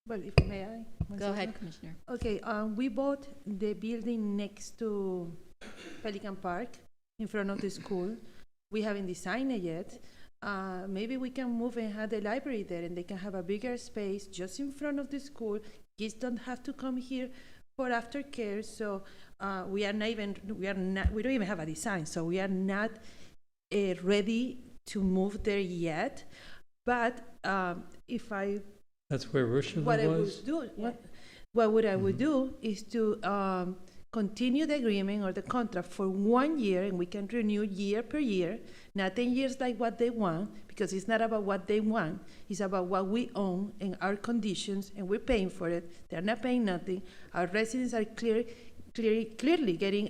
[SPEAKER 7] Well, if may I? One
[SPEAKER 1] Go
[SPEAKER 7] second?
[SPEAKER 1] ahead, Commissioner.
[SPEAKER 7] Okay, we bought the building next to Pelican Park in front of the school. We haven't designed it yet. Maybe we can move and have the library there, and they can have a bigger space just in front of the school. Kids don't have to come here for aftercare. So we don't even have a design. So we are not ready to move there yet. But if I
[SPEAKER 14] That's where Ursula
[SPEAKER 7] what I
[SPEAKER 14] was.
[SPEAKER 7] would do, what I would do is to continue the agreement or the contract for 1 year, and we can renew year per year, not 10 years like what they want, because it's not about what they want, it's about what we own and our conditions, and we're paying for it. They're not paying nothing. Our residents are clearly getting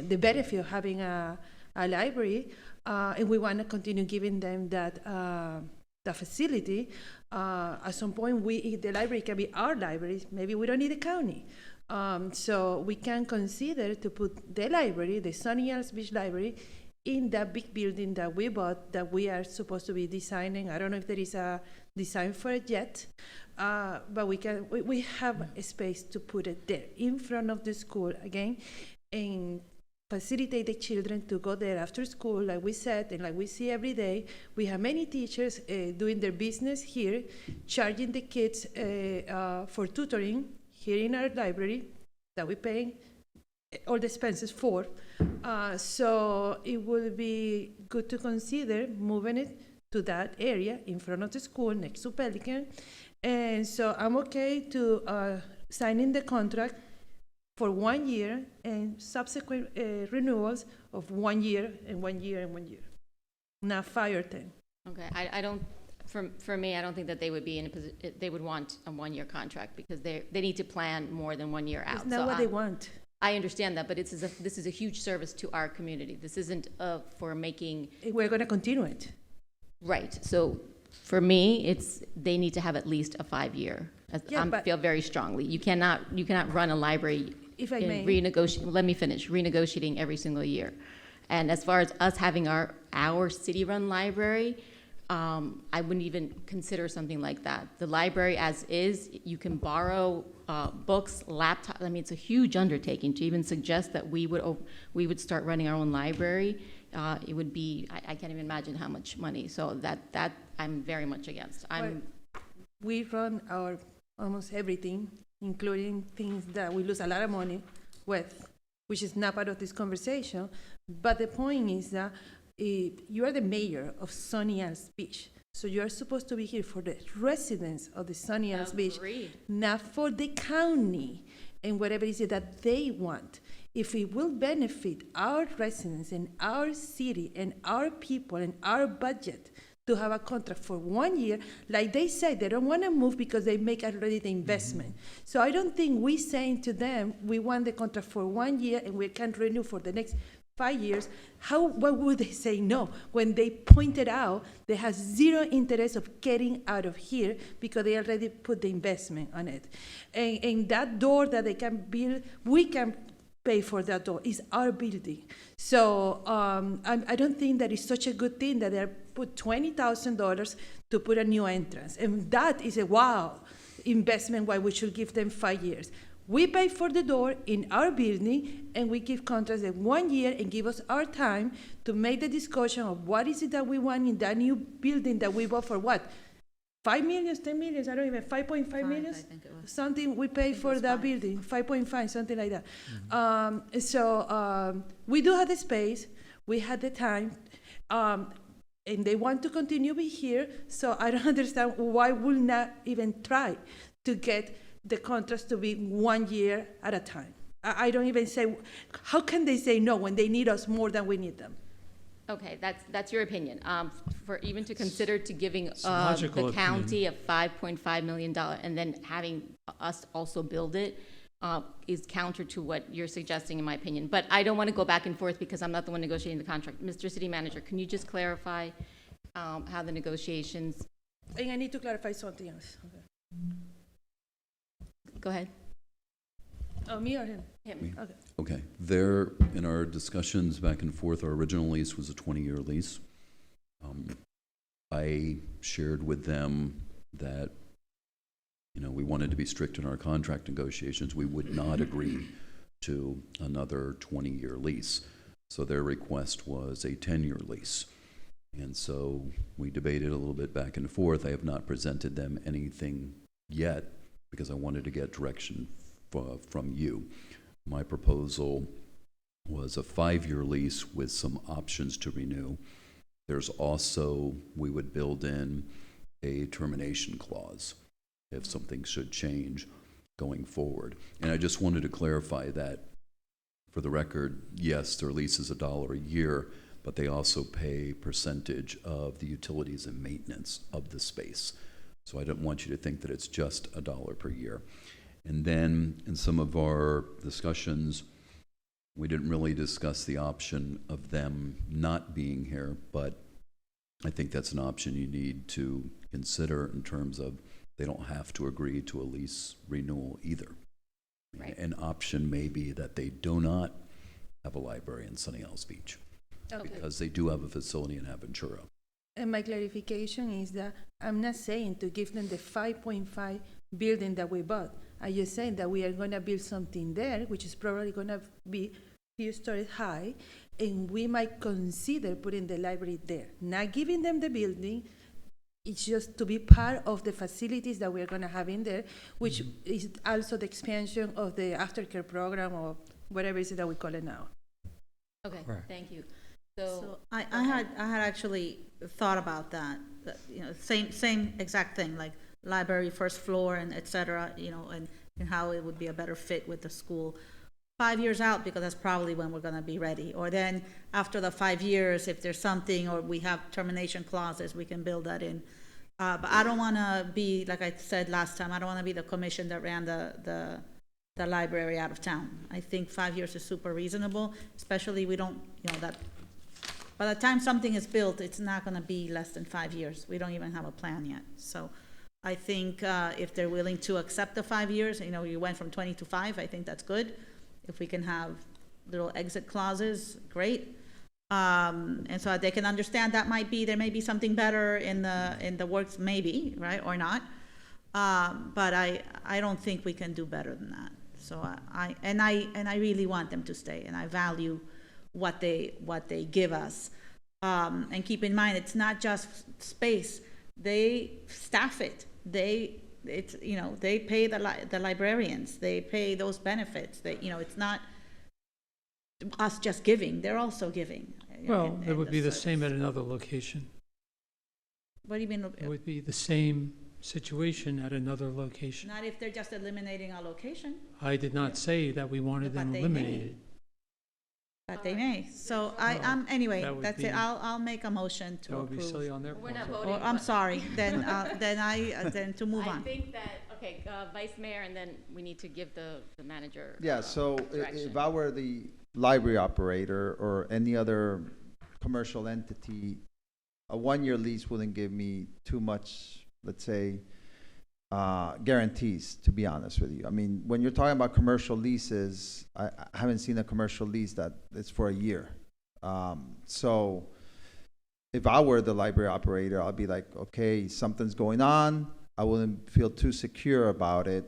[SPEAKER 7] the benefit of having a library, and we want to continue giving them that facility. At some point, the library can be our library. Maybe we don't need the county. So we can consider to put the library, the Sunny Isles Beach Library, in that big building that we bought, that we are supposed to be designing. I don't know if there is a design for it yet, but we have a space to put it there in front of the school again, and facilitate the children to go there after school, like we said, and like we see every day. We have many teachers doing their business here, charging the kids for tutoring here in our library that we pay all the expenses for. So it would be good to consider moving it to that area in front of the school next to Pelican. And so I'm okay to signing the contract for 1 year and subsequent renewals of 1 year and 1 year and 1 year, not 5 or 10.
[SPEAKER 1] Okay, I don't, for me, I don't think that they would be in a position, they would want a 1 year contract because they need to plan more than 1 year out.
[SPEAKER 7] It's not what they want.
[SPEAKER 1] I understand that, but this is a huge service to our community. This isn't for making.
[SPEAKER 7] We're going to continue it.
[SPEAKER 1] Right. So for me, they need to have at least a 5 year.
[SPEAKER 7] Yeah,
[SPEAKER 1] I feel very strongly. You cannot run a library.
[SPEAKER 7] If I may.
[SPEAKER 1] Let me finish. Renegotiating every single year. And as far as us having our city-run library, I wouldn't even consider something like that. The library as is, you can borrow books, laptops. I mean, it's a huge undertaking to even suggest that we would start running our own library. It would be, I can't even imagine how much money. So that I'm very much against.
[SPEAKER 7] We run our almost everything, including things that we lose a lot of money with, which is not part of this conversation. But the point is that you are the mayor of Sunny Isles Beach. So you are supposed to be here for the residents of the Sunny Isles Beach, not for the county and whatever it is that they want. If it will benefit our residents and our city and our people and our budget to have a contract for 1 year, like they say, they don't want to move because they make already the investment. So I don't think we saying to them, we want the contract for 1 year and we can't renew for the next 5 years. Why would they say no when they pointed out they have zero interest of getting out of here because they already put the investment on it. And that door that they can build, we can pay for that door. It's our building. So I don't think that it's such a good thing that they put $20,000 to put a new entrance. And that is a wow investment why we should give them 5 years. We pay for the door in our building, and we give contracts in 1 year and give us our time to make the discussion of what is it that we want in that new building that we bought for what? 5 million, 10 million, I don't even, 5.5 million? I think it was. Something we paid for that building, 5.5, something like that. We do have the space, we had the time, and they want to continue be here, so I don't understand why we'll not even try to get the contracts to be 1 year at a time. I don't even say, how can they say no when they need us more than we need them?
[SPEAKER 1] Okay, that's your opinion. For even to consider to giving
[SPEAKER 14] logical
[SPEAKER 1] the county a $5.5 million and then having us also build it is counter to what you're suggesting, in my opinion. But I don't want to go back and forth because I'm not the one negotiating the contract. Mr. City Manager, can you just clarify how the negotiations?
[SPEAKER 7] And I need to clarify something else. Okay.
[SPEAKER 1] Go ahead.
[SPEAKER 7] Oh, me or him?
[SPEAKER 1] Him.
[SPEAKER 7] Okay.
[SPEAKER 15] Okay. There, in our discussions back and forth, our original lease was a 20-year lease. I shared with them that, we wanted to be strict in our contract negotiations. We would not agree to another 20-year lease. So their request was a 10-year lease. And so we debated a little bit back and forth. I have not presented them anything yet because I wanted to get direction from you. My proposal was a 5-year lease with some options to renew. There's also, we would build in a termination clause if something should change going forward. And I just wanted to clarify that for the record, yes, their lease is $1 a year, but they also pay percentage of the utilities and maintenance of the space. So I don't want you to think that it's just $1 per year. And then in some of our discussions, we didn't really discuss the option of them not being here, but I think that's an option you need to consider in terms of they don't have to agree to a lease renewal either.
[SPEAKER 1] Right.
[SPEAKER 15] An option may be that they do not have a library in Sunny Isles Beach because they do have a facility in Aventura.
[SPEAKER 7] And my clarification is that I'm not saying to give them the 5.5 building that we bought. I'm just saying that we are going to build something there, which is probably going to be few stories high, and we might consider putting the library there. Not giving them the building, it's just to be part of the facilities that we're going to have in there, which is also the expansion of the aftercare program or whatever it is that we call it now.
[SPEAKER 1] Okay, thank you.
[SPEAKER 8] So I had actually thought about that, same exact thing, like library, first floor, and et cetera, and how it would be a better fit with the school. 5 years out, because that's probably when we're going to be ready. Or then after the 5 years, if there's something, or we have termination clauses, we can build that in. But I don't want to be, like I said last time, I don't want to be the commission that ran the library out of town. I think 5 years is super reasonable, especially we don't, that by the time something is built, it's not going to be less than 5 years. We don't even have a plan yet. So I think if they're willing to accept the 5 years, you went from 20 to 5, I think that's good. If we can have little exit clauses, great. And so they can understand that there may be something better in the works, maybe, right, or not. But I don't think we can do better than that. So I really want them to stay, and I value what they give us. And keep in mind, it's not just space. They staff it. They pay the librarians. They pay those benefits. It's not us just giving. They're also giving.
[SPEAKER 14] Well, it would be the same at another location.
[SPEAKER 8] What do you mean?
[SPEAKER 14] It would be the same situation at another location.
[SPEAKER 8] Not if they're just eliminating a location,
[SPEAKER 14] I did not say that we wanted them
[SPEAKER 8] But they
[SPEAKER 14] eliminated.
[SPEAKER 8] but they may. So anyway, that's it. I'll make a motion to
[SPEAKER 14] That would be
[SPEAKER 8] approve.
[SPEAKER 14] silly on their
[SPEAKER 1] We're
[SPEAKER 14] part.
[SPEAKER 1] not voting.
[SPEAKER 8] Or, I'm sorry, then to move
[SPEAKER 1] I
[SPEAKER 8] on.
[SPEAKER 1] think that, okay, Vice Mayor, and then we need to give the manager.
[SPEAKER 3] Yeah, so
[SPEAKER 1] direction.
[SPEAKER 3] if I were the library operator or any other commercial entity, a 1-year lease wouldn't give me too much, let's say, guarantees, to be honest with you. I mean, when you're talking about commercial leases, I haven't seen a commercial lease that is for a year. So if I were the library operator, I'd be like, okay, something's going on. I wouldn't feel too secure about it.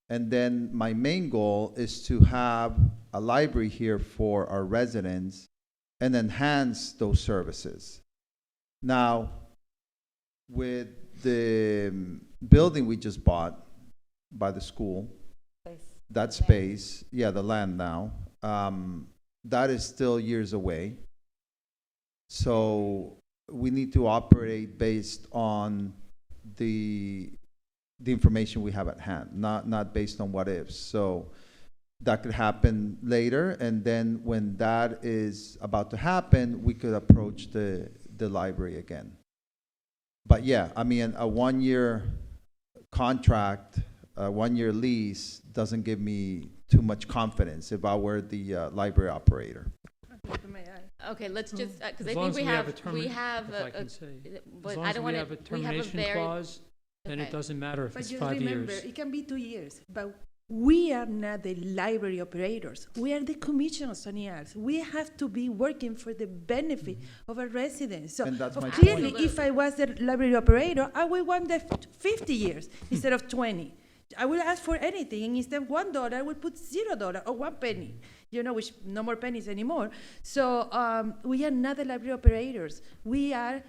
[SPEAKER 3] And then my main goal is to have a library here for our residents and enhance those services. Now, with the building we just bought by the school, that space, yeah, the land now, that is still years away. So we need to operate based on the information we have at hand, not based on what ifs. So that could happen later, and then when that is about to happen, we could approach the library again. But yeah, I mean, a 1-year contract, a 1-year lease doesn't give me too much confidence if I were the library operator.
[SPEAKER 1] Okay, let's just, because
[SPEAKER 14] As
[SPEAKER 1] I
[SPEAKER 14] long
[SPEAKER 1] think
[SPEAKER 14] as
[SPEAKER 1] we have
[SPEAKER 14] if I can say,
[SPEAKER 1] but
[SPEAKER 14] as long
[SPEAKER 1] I
[SPEAKER 14] as
[SPEAKER 1] don't
[SPEAKER 14] we
[SPEAKER 1] want
[SPEAKER 14] have a
[SPEAKER 1] to, we have a
[SPEAKER 14] termination
[SPEAKER 1] very.
[SPEAKER 14] clause, then it
[SPEAKER 1] Okay.
[SPEAKER 14] doesn't matter if
[SPEAKER 7] But
[SPEAKER 14] it's
[SPEAKER 7] just
[SPEAKER 14] 5
[SPEAKER 7] remember,
[SPEAKER 14] years.
[SPEAKER 7] it can be 2 years, but we are not the library operators. We are the commission of Soniars. We have to be working for the benefit of our residents. So
[SPEAKER 3] And that's my
[SPEAKER 7] clearly,
[SPEAKER 1] point.
[SPEAKER 7] if I was the library operator, I would want the 50 years instead of 20. I will ask for anything, and instead of $1, I will put $0 or 1 penny. Which no more pennies anymore. So we are not the library operators. We are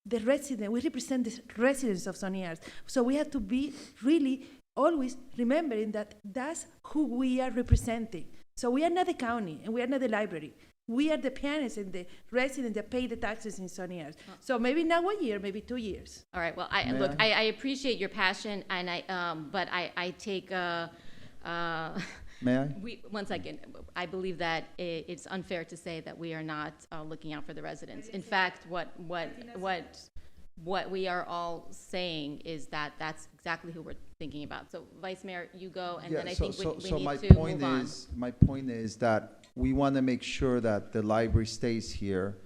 [SPEAKER 7] the resident. We represent the residents of Soniars. So we have to be really always remembering that that's who we are representing. So we are not the county, and we are not the library. We are the parents and the residents that pay the taxes in Soniars. So maybe not 1 year, maybe 2 years.
[SPEAKER 1] All right, well,
[SPEAKER 3] May
[SPEAKER 1] look,
[SPEAKER 3] I?
[SPEAKER 1] I appreciate your passion, and but I take,
[SPEAKER 3] May I?
[SPEAKER 1] once again, I believe that it's unfair to say that we are not looking out for the residents. In fact, what we are all saying is that that's exactly who we're thinking about. So Vice Mayor, you go, and then I think we need to move on.
[SPEAKER 3] My point is that we want to make sure that the library stays here.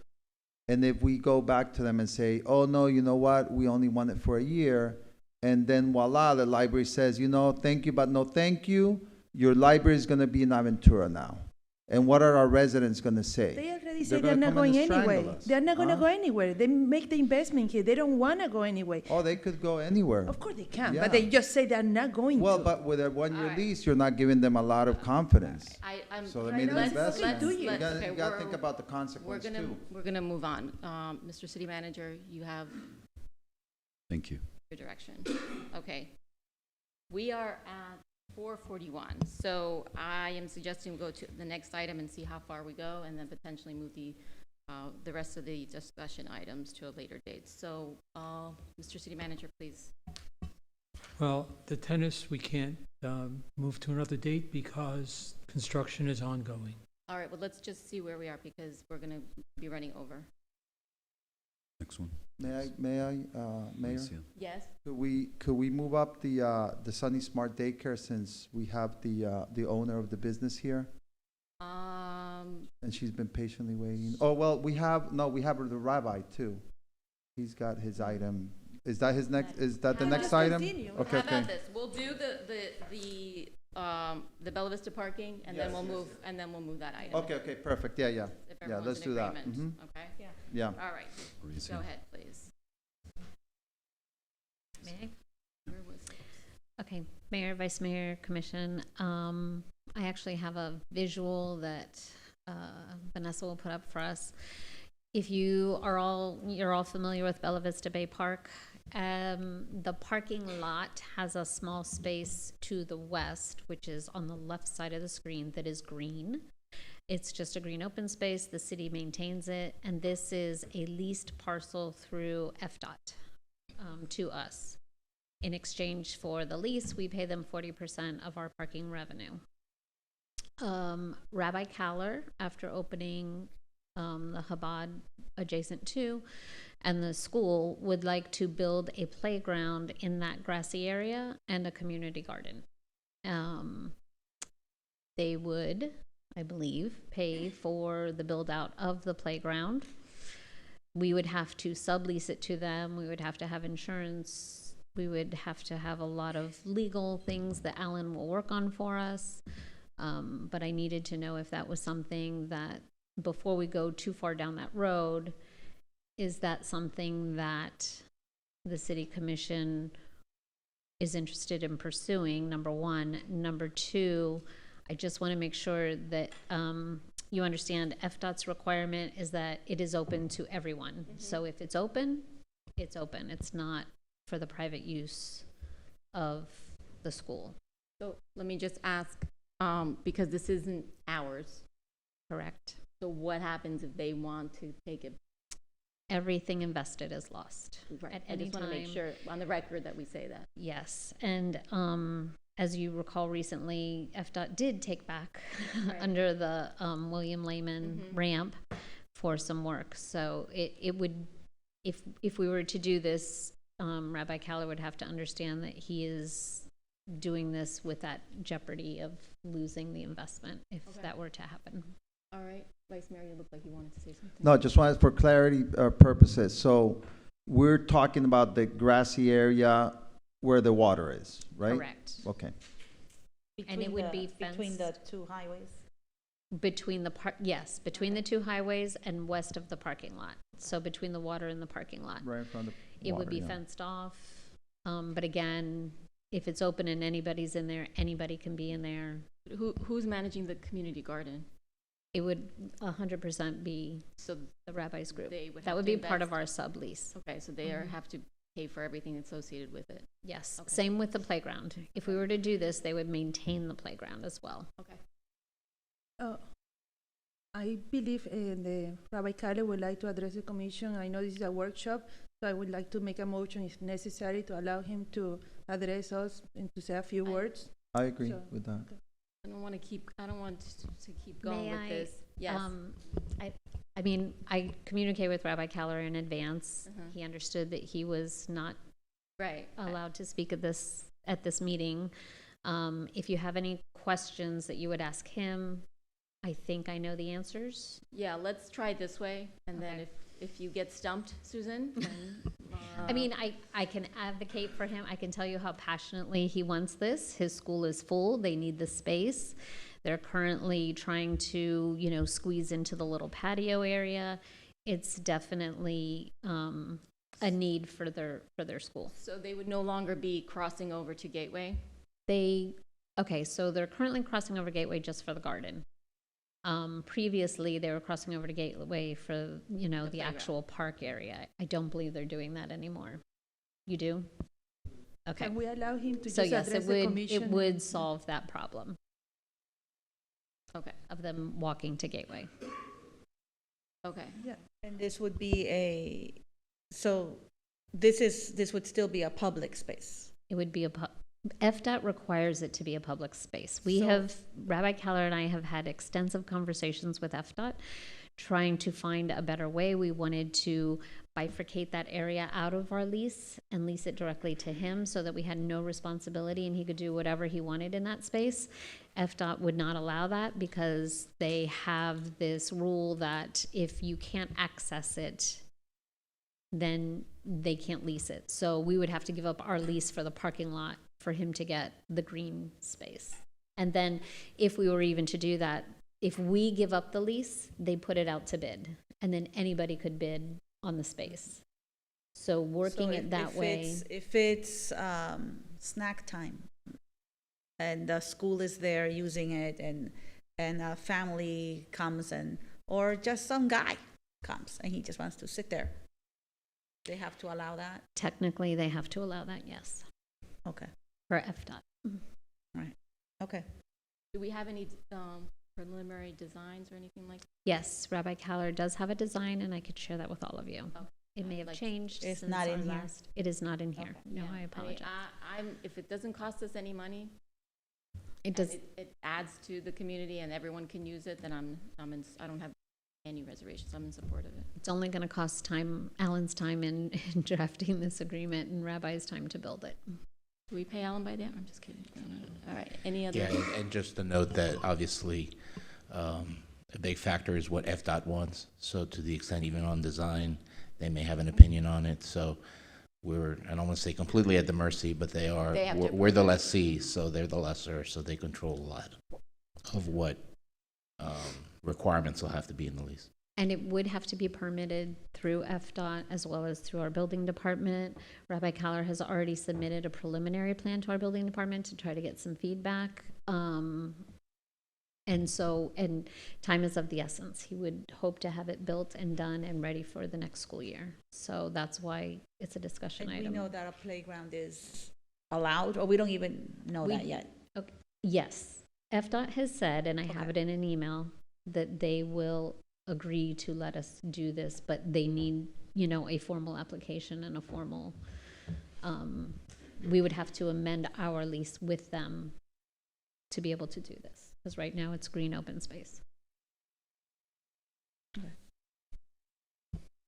[SPEAKER 3] And if we go back to them and say, oh, no, you know what, we only want it for a year, and then voila, the library says, thank you, but no thank you, your library is going to be in Aventura now. And what are our residents going to say?
[SPEAKER 7] They already
[SPEAKER 3] They're
[SPEAKER 7] say they're
[SPEAKER 3] gonna
[SPEAKER 7] not
[SPEAKER 3] come and
[SPEAKER 7] going
[SPEAKER 3] strangle
[SPEAKER 7] anywhere.
[SPEAKER 3] us.
[SPEAKER 7] They're not going to
[SPEAKER 3] Huh?
[SPEAKER 7] go anywhere. They make the investment here. They don't want to go anywhere.
[SPEAKER 3] Oh, they could go anywhere.
[SPEAKER 7] Of course they can,
[SPEAKER 3] Yeah.
[SPEAKER 7] but they just say they're not going
[SPEAKER 3] Well,
[SPEAKER 7] to.
[SPEAKER 3] but with a 1-year
[SPEAKER 1] All right.
[SPEAKER 3] lease, you're not giving them a lot of confidence.
[SPEAKER 1] I'm.
[SPEAKER 3] So they
[SPEAKER 7] I
[SPEAKER 3] made
[SPEAKER 7] know
[SPEAKER 3] an
[SPEAKER 7] it's
[SPEAKER 3] investment.
[SPEAKER 7] only 2
[SPEAKER 3] You
[SPEAKER 7] years.
[SPEAKER 3] gotta,
[SPEAKER 1] Okay,
[SPEAKER 3] you gotta
[SPEAKER 1] we're-
[SPEAKER 3] think about the
[SPEAKER 1] We're
[SPEAKER 3] consequence too.
[SPEAKER 1] gonna move on. Mr. City Manager, you have
[SPEAKER 15] Thank you.
[SPEAKER 1] your direction. Okay. We are at 4:41, so I am suggesting we go to the next item and see how far we go, and then potentially move the rest of the discussion items to a later date. So, Mr. City Manager, please.
[SPEAKER 14] Well, the tennis, we can't move to another date because construction is ongoing.
[SPEAKER 1] All right, well, let's just see where we are, because we're gonna be running over.
[SPEAKER 15] Next one.
[SPEAKER 3] Mayor?
[SPEAKER 15] Alicia.
[SPEAKER 1] Yes?
[SPEAKER 3] Could we move up the Sunny Smart Daycare, since we have the owner of the business here? And she's been patiently waiting. Oh, well, we have the rabbi too. He's got his item. Is that his next, is that the
[SPEAKER 1] How
[SPEAKER 3] next
[SPEAKER 1] about-
[SPEAKER 3] item?
[SPEAKER 7] Continue.
[SPEAKER 3] Okay,
[SPEAKER 1] How about
[SPEAKER 3] okay.
[SPEAKER 1] this? We'll do the the Bella Vista parking, and then we'll move, and then we'll move that item.
[SPEAKER 3] Okay, perfect, yeah.
[SPEAKER 1] If
[SPEAKER 3] Yeah,
[SPEAKER 1] everyone's
[SPEAKER 3] let's
[SPEAKER 1] in
[SPEAKER 3] do that.
[SPEAKER 1] agreement. Okay?
[SPEAKER 3] Yeah.
[SPEAKER 1] All right. Go ahead, please.
[SPEAKER 10] May I?
[SPEAKER 1] Where was it?
[SPEAKER 13] Okay, Mayor, Vice Mayor, Commission, I actually have a visual that Vanessa will put up for us. If you're all familiar with Bella Vista Bay Park, the parking lot has a small space to the west, which is on the left side of the screen, that is green. It's just a green open space. The city maintains it, and this is a leased parcel through FDOT to us. In exchange for the lease, we pay them 40% of our parking revenue. Rabbi Kaller, after opening the Chabad adjacent to, and the school would like to build a playground in that grassy area and a community garden. They would, I believe, pay for the build out of the playground. We would have to sublease it to them. We would have to have insurance. We would have to have a lot of legal things that Alan will work on for us. But I needed to know if that was something that, before we go too far down that road, is that something that the city commission is interested in pursuing, number one. Number two, I just want to make sure that you understand FDOT's requirement is that it is open to everyone. Mm-hmm. So if it's open, it's open. It's not for the private use of the school.
[SPEAKER 1] So let me just ask, because this isn't ours.
[SPEAKER 13] Correct.
[SPEAKER 1] So what happens if they want to take it?
[SPEAKER 13] Everything invested is lost.
[SPEAKER 1] Right.
[SPEAKER 13] At
[SPEAKER 1] I
[SPEAKER 13] any
[SPEAKER 1] just want to make
[SPEAKER 13] time.
[SPEAKER 1] sure on the record that we say that.
[SPEAKER 13] Yes, and as you recall recently, FDOT did take back
[SPEAKER 1] Right.
[SPEAKER 13] under the William Lehman ramp for some work. So it would, if we were to do this, Rabbi Kaller would have to understand that he is doing this with that jeopardy of losing the investment if that were to happen.
[SPEAKER 1] All right. Vice Mayor, you look like you wanted to say something.
[SPEAKER 3] No, just wanted for clarity purposes. So we're talking about the grassy area where the water is, right?
[SPEAKER 13] Correct.
[SPEAKER 3] Okay.
[SPEAKER 13] And it would be
[SPEAKER 8] between the
[SPEAKER 13] fenced.
[SPEAKER 8] two highways?
[SPEAKER 13] Between the between the two highways and west of the parking lot. So between the water and the parking lot.
[SPEAKER 3] Right in front of the
[SPEAKER 13] It would be
[SPEAKER 3] water, yeah.
[SPEAKER 13] fenced off. But again, if it's open and anybody's in there, anybody can be in there.
[SPEAKER 1] Who's managing the community garden?
[SPEAKER 13] It would 100% be
[SPEAKER 1] So
[SPEAKER 13] the Rabbi's group.
[SPEAKER 1] they would
[SPEAKER 13] That
[SPEAKER 1] have
[SPEAKER 13] would
[SPEAKER 1] to
[SPEAKER 13] be part of
[SPEAKER 1] invest?
[SPEAKER 13] our sublease.
[SPEAKER 1] Okay, so they have to pay for everything associated with it.
[SPEAKER 13] Yes.
[SPEAKER 1] Okay.
[SPEAKER 13] Same with the playground. If we were to do this, they would maintain the playground as well.
[SPEAKER 1] Okay.
[SPEAKER 7] I believe the Rabbi Kaller would like to address the commission. I know this is a workshop, so I would like to make a motion if necessary to allow him to address us and to say a few words.
[SPEAKER 3] I agree
[SPEAKER 7] So,
[SPEAKER 3] with that.
[SPEAKER 7] okay.
[SPEAKER 1] I don't want to keep going
[SPEAKER 13] May
[SPEAKER 1] with
[SPEAKER 13] I,
[SPEAKER 1] this. Yes.
[SPEAKER 13] I mean, I communicate with Rabbi Kaller in advance.
[SPEAKER 1] Uh-huh.
[SPEAKER 13] He understood that he was not
[SPEAKER 1] Right.
[SPEAKER 13] allowed to speak at this meeting. If you have any questions that you would ask him, I think I know the answers.
[SPEAKER 1] Yeah, let's try it this way, and then
[SPEAKER 13] Okay.
[SPEAKER 1] if you get stumped, Susan, then,
[SPEAKER 13] I mean, I can advocate for him. I can tell you how passionately he wants this. His school is full. They need the space. They're currently trying to, squeeze into the little patio area. It's definitely a need for their school.
[SPEAKER 1] so they would no longer be crossing over to Gateway?
[SPEAKER 13] So they're currently crossing over Gateway just for the garden. Previously, they were crossing over to Gateway for, the
[SPEAKER 1] playground.
[SPEAKER 13] actual park area. I don't believe they're doing that anymore. You do? Okay.
[SPEAKER 7] Can we allow him to
[SPEAKER 13] So
[SPEAKER 7] just
[SPEAKER 13] yes,
[SPEAKER 7] address
[SPEAKER 13] it
[SPEAKER 7] the
[SPEAKER 13] would,
[SPEAKER 7] commission?
[SPEAKER 13] it would solve that problem
[SPEAKER 1] Okay,
[SPEAKER 13] of them walking to Gateway.
[SPEAKER 1] okay.
[SPEAKER 7] Yeah.
[SPEAKER 8] And this would be this would still be a public space.
[SPEAKER 13] It would be FDOT requires it to be a public space.
[SPEAKER 8] So-
[SPEAKER 13] Rabbi Kaller and I have had extensive conversations with FDOT trying to find a better way. We wanted to bifurcate that area out of our lease and lease it directly to him so that we had no responsibility and he could do whatever he wanted in that space. FDOT would not allow that because they have this rule that if you can't access it, then they can't lease it. So we would have to give up our lease for the parking lot for him to get the green space. And then if we were even to do that, if we give up the lease, they put it out to bid. And then anybody could bid on the space. So working
[SPEAKER 8] So
[SPEAKER 13] it that way.
[SPEAKER 8] If it's snack time and the school is there using it and a family comes or just some guy comes and he just wants to sit there, they have to allow that?
[SPEAKER 13] Technically, they have to allow that, yes,
[SPEAKER 8] Okay,
[SPEAKER 13] for FDOT.
[SPEAKER 8] right, okay.
[SPEAKER 1] Do we have any preliminary designs or anything like that?
[SPEAKER 13] Yes, Rabbi Kaller does have a design, and I could share that with all of you.
[SPEAKER 1] Okay.
[SPEAKER 13] It may have
[SPEAKER 1] Like-
[SPEAKER 13] changed
[SPEAKER 8] It's
[SPEAKER 13] since
[SPEAKER 8] not
[SPEAKER 13] our
[SPEAKER 8] in here?
[SPEAKER 13] last. It is not in here.
[SPEAKER 1] Okay,
[SPEAKER 13] No,
[SPEAKER 1] yeah.
[SPEAKER 13] I
[SPEAKER 1] mean,
[SPEAKER 13] apologize.
[SPEAKER 1] if it doesn't cost us any money,
[SPEAKER 13] It
[SPEAKER 1] and
[SPEAKER 13] does.
[SPEAKER 1] it adds to the community and everyone can use it, then I don't have any reservations. I'm in support of it.
[SPEAKER 13] It's only going to cost time, Alan's time in drafting this agreement and Rabbi's time to build it.
[SPEAKER 1] Do we pay Alan by that? I'm just kidding. No. All right, any other?
[SPEAKER 16] Yeah, and just to note that obviously, a big factor is what FDOT wants. So to the extent even on design, they may have an opinion on it. So I don't want to say completely at the mercy, but
[SPEAKER 1] They have to
[SPEAKER 16] we're the lessee, so they're the lessor, so they control a lot of what requirements will have to be in the lease.
[SPEAKER 13] And it would have to be permitted through FDOT as well as through our building department. Rabbi Kaller has already submitted a preliminary plan to our building department to try to get some feedback. And time is of the essence. He would hope to have it built and done and ready for the next school year. So that's why it's a discussion
[SPEAKER 8] And
[SPEAKER 13] item.
[SPEAKER 8] we know that a playground is allowed, or we don't even know
[SPEAKER 13] We-
[SPEAKER 8] that yet?
[SPEAKER 13] Okay. Yes, FDOT has said, and I have it in an email, that they will agree to let us do this, but they need, a formal application and a formal, we would have to amend our lease with them to be able to do this, because right now it's green open space.
[SPEAKER 1] Do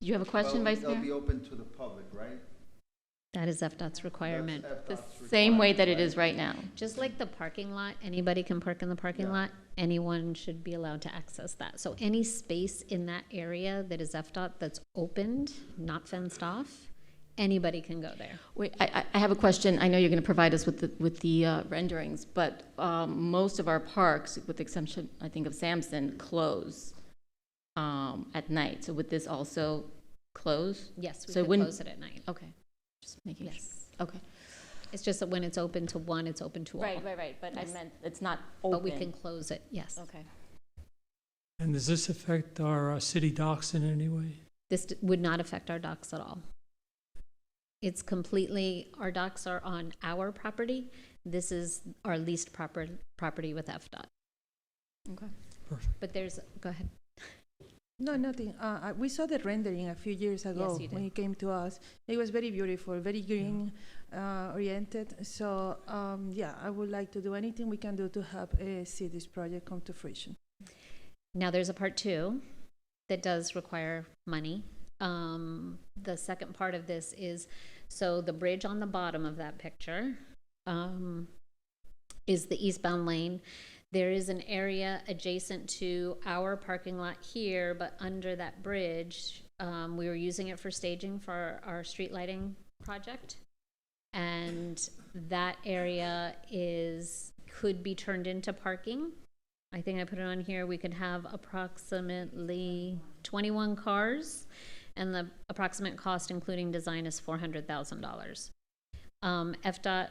[SPEAKER 1] you have a question, Vice
[SPEAKER 3] They'll be
[SPEAKER 1] Mayor?
[SPEAKER 3] open to the public, right?
[SPEAKER 13] That is FDOT's requirement.
[SPEAKER 1] The same way that it is right now.
[SPEAKER 13] Just like the parking lot, anybody can park in the parking lot, anyone should be allowed to access that. So any space in that area that is FDOT that's opened, not fenced off, anybody can go there.
[SPEAKER 1] Wait, I have a question. I know you're going to provide us with the renderings, but most of our parks, with the exception, I think, of Sampson, close at night. So would this also close?
[SPEAKER 13] Yes, we
[SPEAKER 1] So it
[SPEAKER 13] could
[SPEAKER 1] wouldn't-
[SPEAKER 13] close it at night.
[SPEAKER 1] Okay, just making sure.
[SPEAKER 13] Yes.
[SPEAKER 1] Okay.
[SPEAKER 13] It's just that when it's open to one, it's open to all.
[SPEAKER 1] Right. But
[SPEAKER 13] Yes.
[SPEAKER 1] I meant it's not open.
[SPEAKER 13] But we can close it, yes.
[SPEAKER 1] Okay.
[SPEAKER 14] And does this affect our city docks in any way?
[SPEAKER 13] This would not affect our docks at all. It's completely, our docks are on our property. This is our leased property with FDOT.
[SPEAKER 1] Okay.
[SPEAKER 14] Perfect.
[SPEAKER 13] But go ahead.
[SPEAKER 7] No, nothing. We saw the rendering a few years ago
[SPEAKER 13] you
[SPEAKER 7] when
[SPEAKER 13] did.
[SPEAKER 7] it came to us. It was very beautiful, very green oriented. So, I would like to do anything we can do to help see this project come to fruition.
[SPEAKER 13] Now, there's a part two that does require money. The second part of this is, so the bridge on the bottom of that picture is the eastbound lane. There is an area adjacent to our parking lot here, but under that bridge, we were using it for staging for our street lighting project. And that area could be turned into parking. I think I put it on here. We could have approximately 21 cars, and the approximate cost, including design, is $400,000. FDOT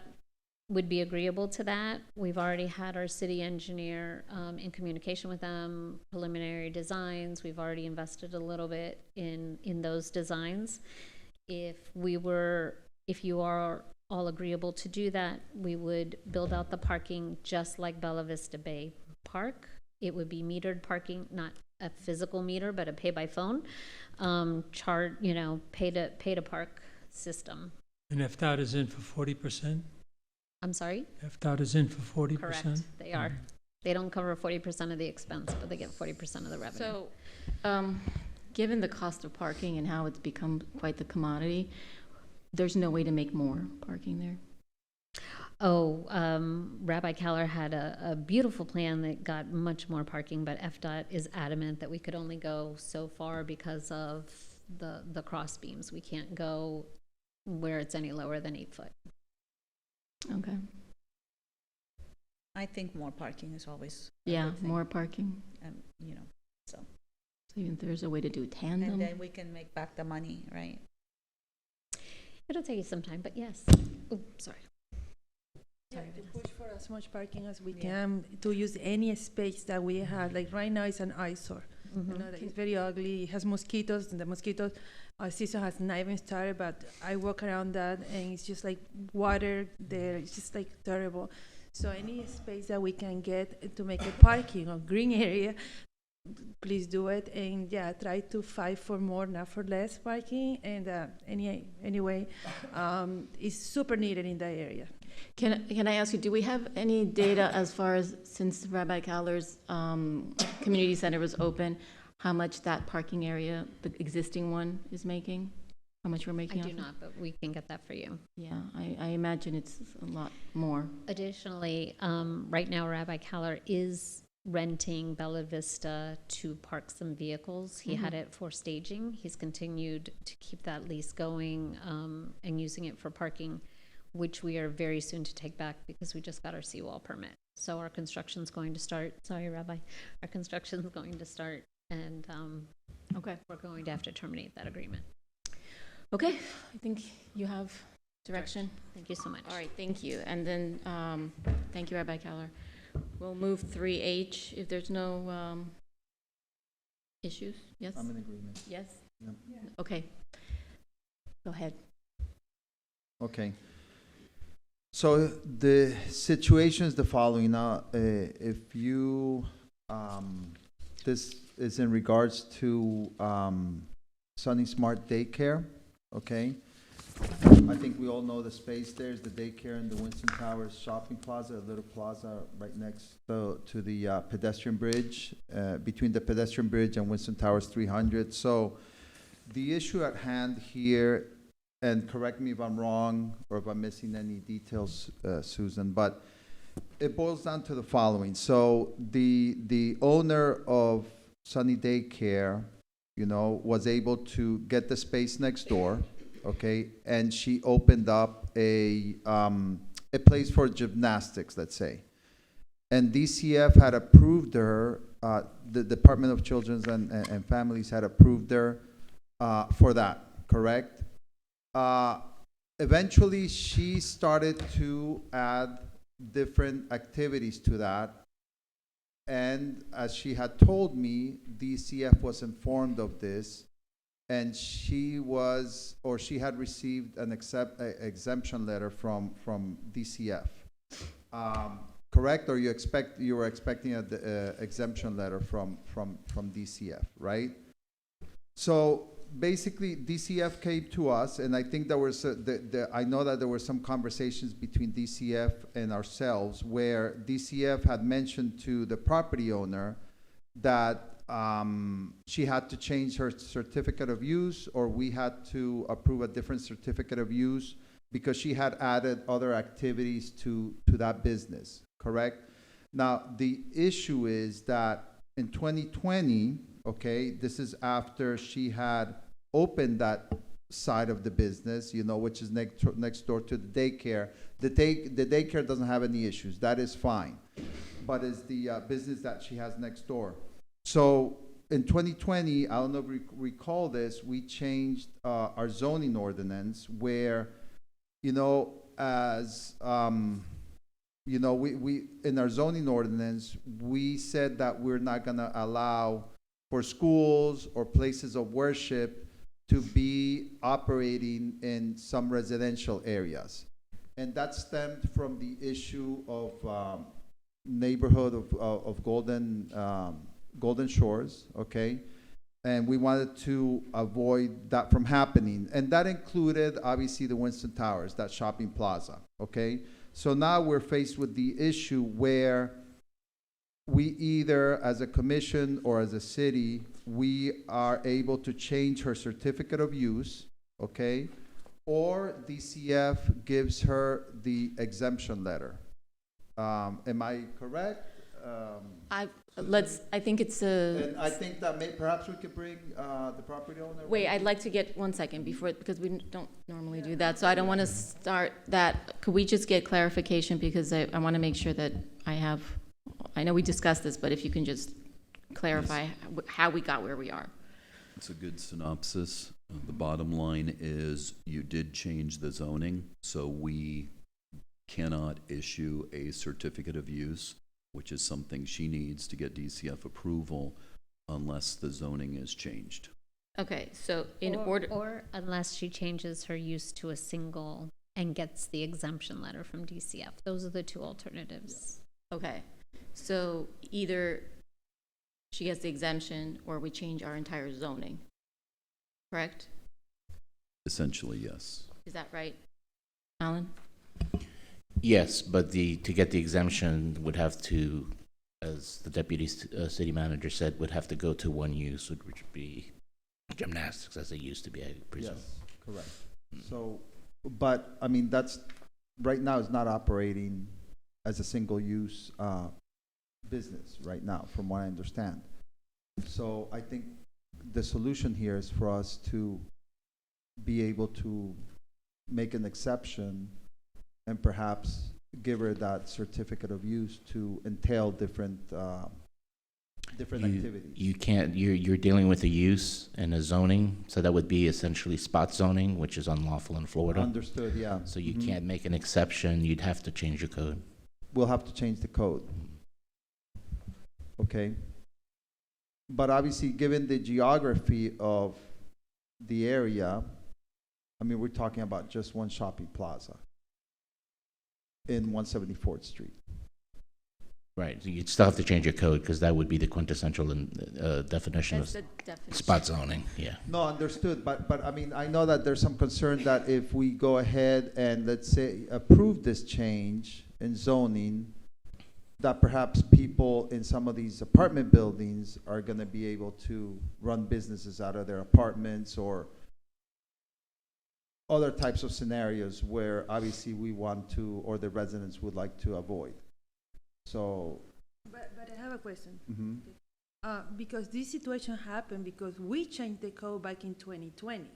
[SPEAKER 13] would be agreeable to that. We've already had our city engineer in communication with them, preliminary designs. We've already invested a little bit in those designs. If you are all agreeable to do that, we would build out the parking just like Bella Vista Bay Park. It would be metered parking, not a physical meter, but a pay by phone, pay to park system.
[SPEAKER 14] And FDOT is in for 40%?
[SPEAKER 13] I'm sorry?
[SPEAKER 14] FDOT is in for 40%?
[SPEAKER 13] Correct, they are. They don't cover 40% of the expense, but they get 40% of the revenue.
[SPEAKER 1] So, given the cost of parking and how it's become quite the commodity, there's no way to make more parking there.
[SPEAKER 13] Rabbi Kaller had a beautiful plan that got much more parking, but FDOT is adamant that we could only go so far because of the cross beams. We can't go where it's any lower than 8 foot.
[SPEAKER 1] Okay.
[SPEAKER 8] I think more parking is always a
[SPEAKER 1] Yeah,
[SPEAKER 8] good thing.
[SPEAKER 1] more parking.
[SPEAKER 8] You know, so.
[SPEAKER 1] So even if there's a way to do tandem.
[SPEAKER 8] And then we can make back the money, right?
[SPEAKER 13] It'll take you some time, but yes. Oh, sorry.
[SPEAKER 7] Yeah, to push for as much parking as we can, to use any space that we have. Like right now, it's an eyesore. You know, that it's very ugly. It has mosquitoes, and the mosquitoes season has not even started. But I walk around that, and it's just like water there. It's just like terrible. So any space that we can get to make a parking or green area, please do it. And yeah, try to fight for more, not for less parking. And anyway, it's super needed in that area.
[SPEAKER 1] Can I ask you, do we have any data as far as, since Rabbi Kaller's community center was open, how much that parking area, the existing one, is making? How much we're
[SPEAKER 13] I
[SPEAKER 1] making?
[SPEAKER 13] do
[SPEAKER 1] off of?
[SPEAKER 13] not, but we can get that for you.
[SPEAKER 1] Yeah, I imagine it's a lot more.
[SPEAKER 13] Additionally, right now Rabbi Kaller is renting Bella Vista to park some vehicles. He had it for staging. He's continued to keep that lease going and using it for parking, which we are very soon to take back because we just got our seawall permit. So our construction's going to start. Sorry, Rabbi. Our construction's going to start, and
[SPEAKER 1] Okay.
[SPEAKER 13] we're going to have to terminate that agreement.
[SPEAKER 1] Okay, I think you have direction.
[SPEAKER 13] Thank you so much.
[SPEAKER 1] All right, thank you. And then, thank you, Rabbi Kaller. We'll move 3H if there's no issues. Yes?
[SPEAKER 3] I'm in agreement.
[SPEAKER 1] Yes?
[SPEAKER 3] Yep.
[SPEAKER 1] Okay. Go ahead.
[SPEAKER 3] Okay. So the situation is the following. Now, if you, this is in regards to Sunny Smart Daycare, okay? I think we all know the space there is the daycare in the Winston Towers Shopping Plaza, a little plaza right next to the pedestrian bridge, between the pedestrian bridge and Winston Towers 300. So the issue at hand here, and correct me if I'm wrong or if I'm missing any details, Susan, but it boils down to the following. So the owner of Sunny Daycare, you know, was able to get the space next door, okay, and she opened up a place for gymnastics, let's say. And DCF had approved her, the Department of Children and Families had approved her for that, correct? Eventually, she started to add different activities to that. And as she had told me, DCF was informed of this, and she had received an exemption letter from DCF. Correct? Or you were expecting an exemption letter from DCF, right? So basically, DCF came to us, and I think there was I know that there were some conversations between DCF and ourselves where DCF had mentioned to the property owner that she had to change her certificate of use, or we had to approve a different certificate of use because she had added other activities to that business, correct? Now, the issue is that in 2020, okay, this is after she had opened that side of the business, you know, which is next door to the daycare. The daycare doesn't have any issues. That is fine. But it's the business that she has next door. So in 2020, I don't know if you recall this, we changed our zoning ordinance where, you know, as, you know, we in our zoning ordinance, we said that we're not going to allow for schools or places of worship to be operating in some residential areas. And that stemmed from the issue of neighborhood of Golden Shores, okay? And we wanted to avoid that from happening. And that included, obviously, the Winston Towers, that shopping plaza, okay? So now we're faced with the issue where we either, as a commission or as a city, we are able to change her certificate of use, okay? Or DCF gives her the exemption letter. Am I correct?
[SPEAKER 1] I think it's a.
[SPEAKER 3] And I think that perhaps we could bring the property owner.
[SPEAKER 1] Wait, I'd like to get 1 second because we don't normally do that, so I don't want to start that. Could we just get clarification, because I want to make sure that I know we discussed this, but if you can just clarify how we got where we are.
[SPEAKER 15] It's a good synopsis. The bottom line is you did change the zoning, so we cannot issue a certificate of use, which is something she needs to get DCF approval unless the zoning is changed.
[SPEAKER 1] Okay, so
[SPEAKER 13] Or unless she changes her use to a single and gets the exemption letter from DCF. Those are the two alternatives.
[SPEAKER 1] Okay, so either she gets the exemption or we change our entire zoning, correct?
[SPEAKER 15] Essentially, yes.
[SPEAKER 1] Is that right, Alan?
[SPEAKER 16] Yes, but to get the exemption would have to, as the deputy city manager said, would have to go to one use, which would be gymnastics as it used to be, I presume.
[SPEAKER 3] Yes, correct. So, but, I mean, that's, right now it's not operating as a single-use business right now, from what I understand. So I think the solution here is for us to be able to make an exception and perhaps give her that certificate of use to entail different activities.
[SPEAKER 16] You can't, you're dealing with a use and a zoning, so that would be essentially spot zoning, which is unlawful in Florida.
[SPEAKER 3] Understood, yeah.
[SPEAKER 16] So you can't make an exception, you'd have to change your code.
[SPEAKER 3] We'll have to change the code. Okay. But obviously, given the geography of the area, I mean, we're talking about just one shopping plaza in 174th Street.
[SPEAKER 16] Right, so you'd still have to change your code, because that would be the quintessential definition of
[SPEAKER 1] That's the definition.
[SPEAKER 16] spot zoning, yeah.
[SPEAKER 3] No, understood, but I mean, I know that there's some concern that if we go ahead and, let's say, approve this change in zoning, that perhaps people in some of these apartment buildings are gonna be able to run businesses out of their apartments or other types of scenarios where obviously we want to, or the residents would like to avoid. So.
[SPEAKER 7] But I have a question.
[SPEAKER 3] Mhm.
[SPEAKER 7] Because this situation happened because we changed the code back in 2020.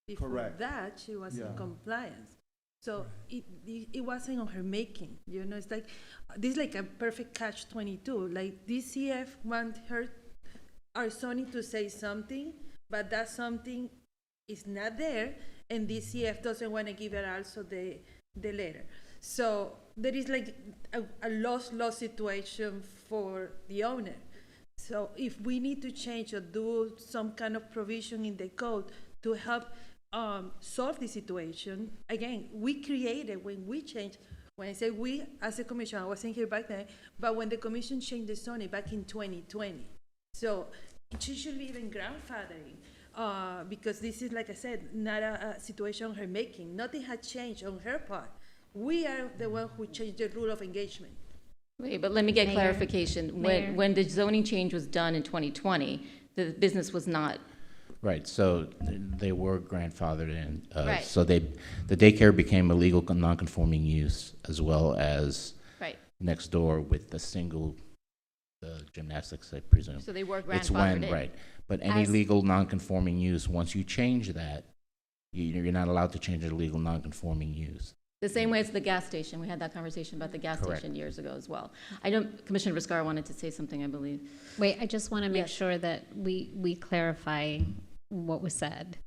[SPEAKER 7] Before
[SPEAKER 3] Correct.
[SPEAKER 7] that, she was
[SPEAKER 3] Yeah.
[SPEAKER 7] in compliance. So it wasn't on her making, you know, it's like, this is like a perfect catch-22. Like DCF want our zoning to say something, but that something is not there, and DCF doesn't want to give it also the letter. So there is like a loss situation for the owner. So if we need to change or do some kind of provision in the code to help solve the situation, again, we created, when we changed, when I say we as a commission, I wasn't here back then, but when the commission changed the zoning back in 2020. So it's usually even grandfathering, because this is, like I said, not a situation on her making. Nothing had changed on her part. We are the one who changed the rule of engagement.
[SPEAKER 1] Wait, but let me get
[SPEAKER 13] Mayor.
[SPEAKER 1] clarification.
[SPEAKER 13] Mayor.
[SPEAKER 1] When the zoning change was done in 2020, the business was not.
[SPEAKER 16] Right, so they were grandfathered in.
[SPEAKER 1] Right.
[SPEAKER 16] So the daycare became a legal non-conforming use, as well as
[SPEAKER 1] Right.
[SPEAKER 16] next door with the single gymnastics, I presume.
[SPEAKER 1] So they were
[SPEAKER 16] It's
[SPEAKER 1] grandfathered
[SPEAKER 16] when,
[SPEAKER 1] in.
[SPEAKER 16] right, but any
[SPEAKER 13] As-
[SPEAKER 16] legal non-conforming use, once you change that, you're not allowed to change a legal non-conforming use.
[SPEAKER 1] The same way as the gas station. We had that conversation about the gas
[SPEAKER 16] Correct.
[SPEAKER 1] station years ago as well. I know Commissioner Viscar wanted to say something, I believe.
[SPEAKER 13] Wait, I just want to make
[SPEAKER 1] Yes.
[SPEAKER 13] sure that we clarify what was said.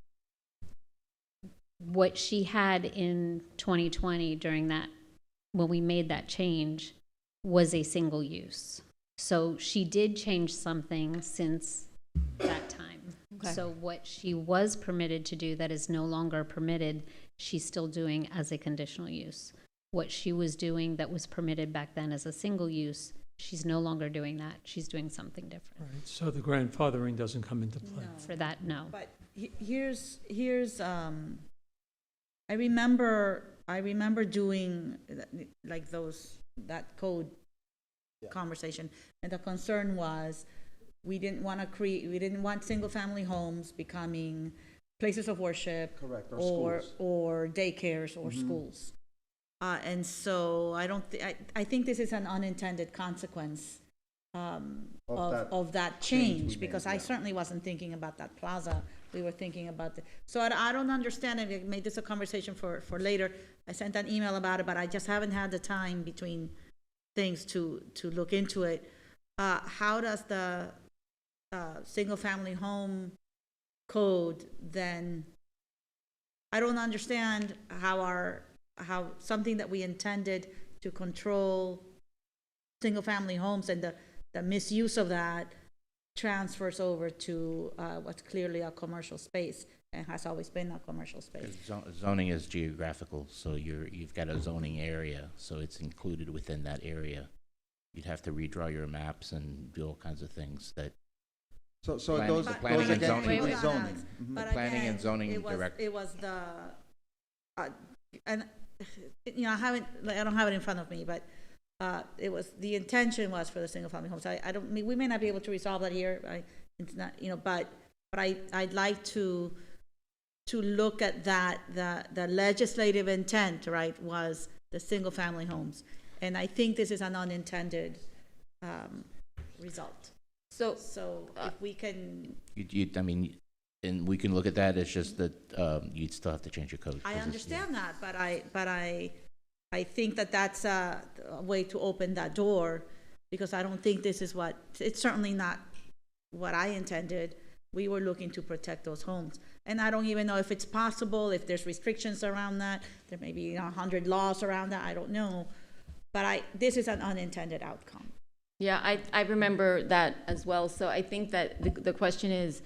[SPEAKER 13] What she had in 2020 during that, when we made that change, was a single use. So she did change something since that time.
[SPEAKER 1] Okay.
[SPEAKER 13] So what she was permitted to do that is no longer permitted, she's still doing as a conditional use. What she was doing that was permitted back then as a single use, she's no longer doing that. She's doing something different.
[SPEAKER 14] Right, so the grandfathering doesn't come into play.
[SPEAKER 13] For that, no.
[SPEAKER 8] But here's I remember doing like that code conversation, and the concern was we didn't want single family homes becoming places of worship.
[SPEAKER 3] Correct, or schools.
[SPEAKER 8] or daycares or schools. And so I think this is an unintended consequence of that change,
[SPEAKER 3] we
[SPEAKER 8] because
[SPEAKER 3] made,
[SPEAKER 8] I
[SPEAKER 3] yeah.
[SPEAKER 8] certainly wasn't thinking about that plaza. We were thinking about so I don't understand, and I made this a conversation for later. I sent an email about it, but I just haven't had the time between things to look into it. How does the single-family home code then, I don't understand how something that we intended to control single-family homes and the misuse of that transfers over to what's clearly a commercial space and has always been a commercial space.
[SPEAKER 16] Zoning is geographical, so you've got a zoning area, so it's included within that area. You'd have to redraw your maps and do all kinds of things that.
[SPEAKER 3] So
[SPEAKER 16] Planning-
[SPEAKER 3] those,
[SPEAKER 16] the
[SPEAKER 3] those
[SPEAKER 16] planning and
[SPEAKER 3] again,
[SPEAKER 16] zoning-
[SPEAKER 3] to the zoning. Mhm.
[SPEAKER 8] But
[SPEAKER 16] Planning
[SPEAKER 8] again,
[SPEAKER 16] and zoning
[SPEAKER 8] it was,
[SPEAKER 16] direct-
[SPEAKER 8] it was the, and, you know, I don't have it in front of me, but it was, the intention was for the single-family homes. I don't, we may not be able to resolve that here, it's not, you know, but I'd like to look at that, the legislative intent, right, was the single-family homes. And I think this is an unintended result. So if we can,
[SPEAKER 16] I mean, and we can look at that, it's just that you'd still have to change your code.
[SPEAKER 8] I understand that, but I think that that's a way to open that door, because I don't think this is what, it's certainly not what I intended. We were looking to protect those homes. And I don't even know if it's possible, if there's restrictions around that. There may be 100 laws around that, I don't know. But this is an unintended outcome.
[SPEAKER 1] Yeah, I remember that as well. So I think that the question is,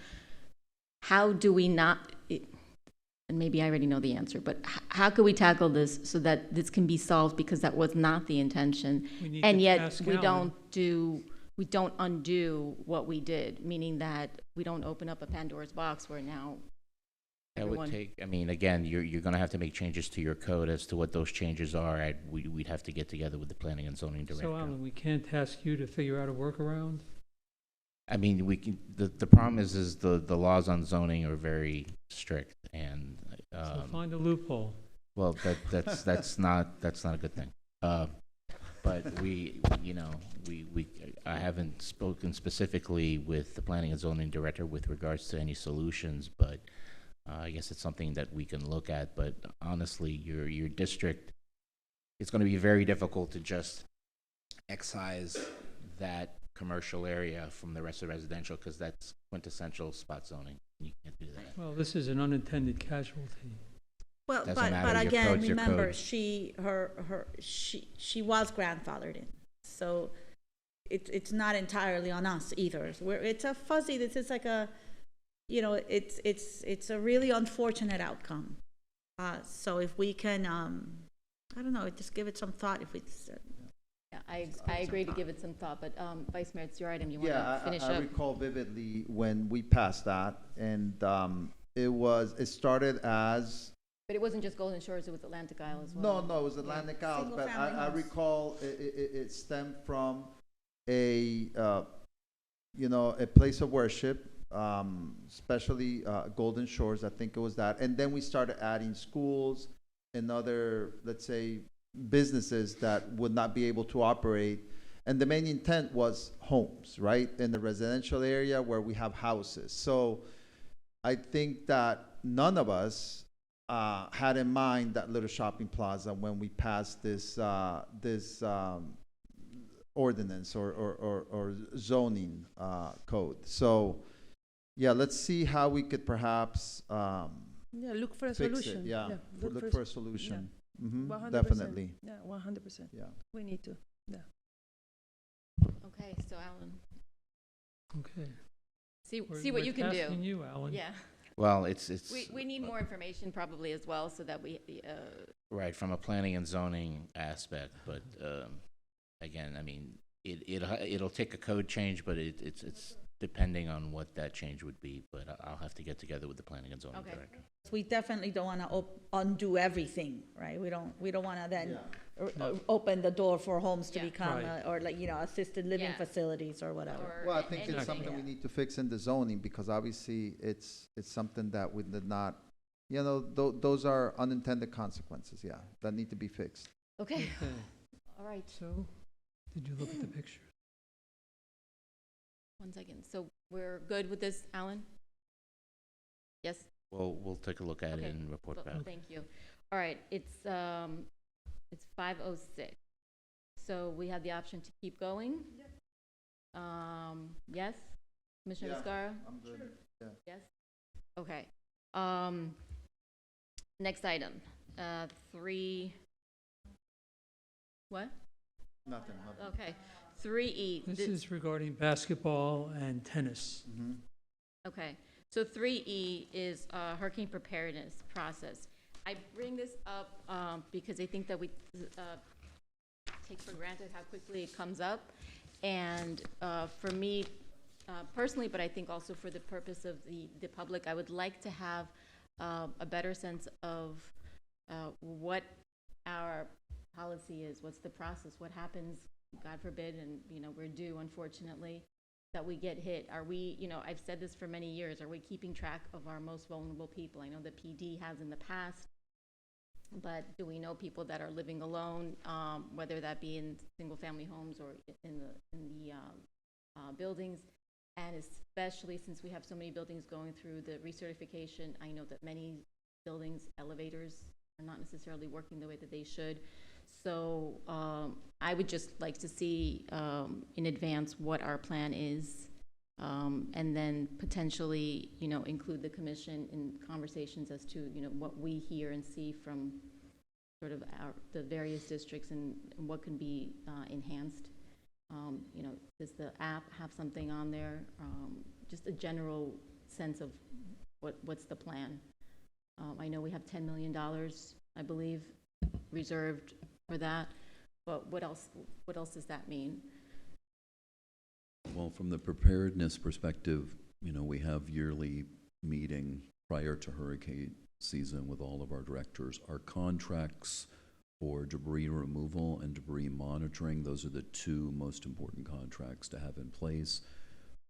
[SPEAKER 1] how do we not, and maybe I already know the answer, but how can we tackle this so that this can be solved, because that was not the intention, and yet we don't undo what we did, meaning that we don't open up a Pandora's box where now
[SPEAKER 16] That would take, I mean, again, you're going to have to make changes to your code as to what those changes are. We'd have to get together with the planning and zoning director.
[SPEAKER 14] So Alan, we can't task you to figure out a workaround?
[SPEAKER 16] I mean, we can, the problem is the laws on zoning are very strict, and
[SPEAKER 14] So find a loophole.
[SPEAKER 16] well, that's not a good thing. But I haven't spoken specifically with the planning and zoning director with regards to any solutions, but I guess it's something that we can look at. But honestly, your district, it's going to be very difficult to just excise that commercial area from the rest of residential, because that's quintessential spot zoning. You can't do that.
[SPEAKER 14] Well, this is an unintended casualty.
[SPEAKER 8] Well,
[SPEAKER 16] Doesn't
[SPEAKER 8] but
[SPEAKER 16] matter, your
[SPEAKER 8] again,
[SPEAKER 16] code's your
[SPEAKER 8] remember,
[SPEAKER 16] code.
[SPEAKER 8] she was grandfathered in, so it's not entirely on us either. It's a fuzzy. This is like a, you know, it's a really unfortunate outcome. So if we can, I don't know, just give it some thought. If it's
[SPEAKER 1] yeah, I agree to give it some thought, but Vice Mayor, it's your item. You want to finish
[SPEAKER 3] I
[SPEAKER 1] up?
[SPEAKER 3] recall vividly when we passed that, and it started as.
[SPEAKER 1] But it wasn't just Golden Shores; it was Atlantic Isle as well.
[SPEAKER 3] No, it was Atlantic Isles, but
[SPEAKER 8] Single-family
[SPEAKER 3] I
[SPEAKER 8] homes.
[SPEAKER 3] recall it stemmed from a place of worship, especially Golden Shores. I think it was that, and then we started adding schools and other, let's say, businesses that would not be able to operate. And the main intent was homes, right, in the residential area where we have houses. So I think that none of us had in mind that little shopping plaza when we passed this ordinance or zoning code. So yeah, let's see how we could perhaps
[SPEAKER 7] look for a
[SPEAKER 3] fix
[SPEAKER 7] solution.
[SPEAKER 3] it. Yeah, look for a solution. Mhm,
[SPEAKER 7] 100%.
[SPEAKER 3] definitely.
[SPEAKER 7] Yeah, 100%.
[SPEAKER 3] Yeah.
[SPEAKER 7] We need to. Yeah.
[SPEAKER 1] Okay, so Alan,
[SPEAKER 14] Okay.
[SPEAKER 1] see
[SPEAKER 14] We're
[SPEAKER 1] what you can do.
[SPEAKER 14] tasking you, Alan.
[SPEAKER 1] Yeah.
[SPEAKER 16] Well, it's
[SPEAKER 1] We need more information probably as well, so that we.
[SPEAKER 16] right from a planning and zoning aspect, but again, I mean, it'll take a code change, but it's depending on what that change would be. But I'll have to get together with the planning and zoning
[SPEAKER 1] Okay.
[SPEAKER 16] director.
[SPEAKER 8] we definitely don't want to undo everything, right? We don't want to then open the door for homes to
[SPEAKER 1] Yeah.
[SPEAKER 8] become
[SPEAKER 14] Right.
[SPEAKER 8] or like, you know, assisted living
[SPEAKER 1] Yeah.
[SPEAKER 8] facilities or whatever.
[SPEAKER 1] Or
[SPEAKER 3] Well, I think
[SPEAKER 1] anything.
[SPEAKER 3] it's something we need to fix in the zoning, because obviously it's something that we did not, those are unintended consequences, yeah, that need to be fixed.
[SPEAKER 1] Okay.
[SPEAKER 14] Okay.
[SPEAKER 1] All right.
[SPEAKER 14] So, did you look at the picture?
[SPEAKER 1] 1 second. So we're good with this, Alan? Yes.
[SPEAKER 16] We'll take a look at
[SPEAKER 1] Okay.
[SPEAKER 16] it and report
[SPEAKER 1] Well,
[SPEAKER 16] back.
[SPEAKER 1] thank you. All right. It's 5:06. So we have the option to keep going? Yes? Commissioner Viscara?
[SPEAKER 3] I'm good. Yeah.
[SPEAKER 1] Yes? Okay. Next item, 3, what?
[SPEAKER 3] Nothing.
[SPEAKER 1] Okay, 3E.
[SPEAKER 14] This is regarding basketball and tennis.
[SPEAKER 3] Mm-hmm.
[SPEAKER 1] Okay, so 3E is hurricane preparedness process. I bring this up because I think that we take for granted how quickly it comes up. And for me personally, but I think also for the purpose of the public, I would like to have a better sense of what our policy is, what's the process, what happens, God forbid, and we're due, unfortunately, that we get hit. Are we, I've said this for many years, are we keeping track of our most vulnerable people? I know the PD has in the past, but do we know people that are living alone, whether that be in single-family homes or in the buildings? And especially since we have so many buildings going through the recertification, I know that many buildings, elevators are not necessarily working the way that they should. So I would just like to see in advance what our plan is, and then potentially, include the commission in conversations as to, what we hear and see from sort of the various districts and what can be enhanced. Does the app have something on there? Just a general sense of what's the plan. I know we have $10 million, I believe, reserved for that, but what else does that mean?
[SPEAKER 15] Well, from the preparedness perspective, we have yearly meeting prior to hurricane season with all of our directors. Our contracts for debris removal and debris monitoring, those are the two most important contracts to have in place.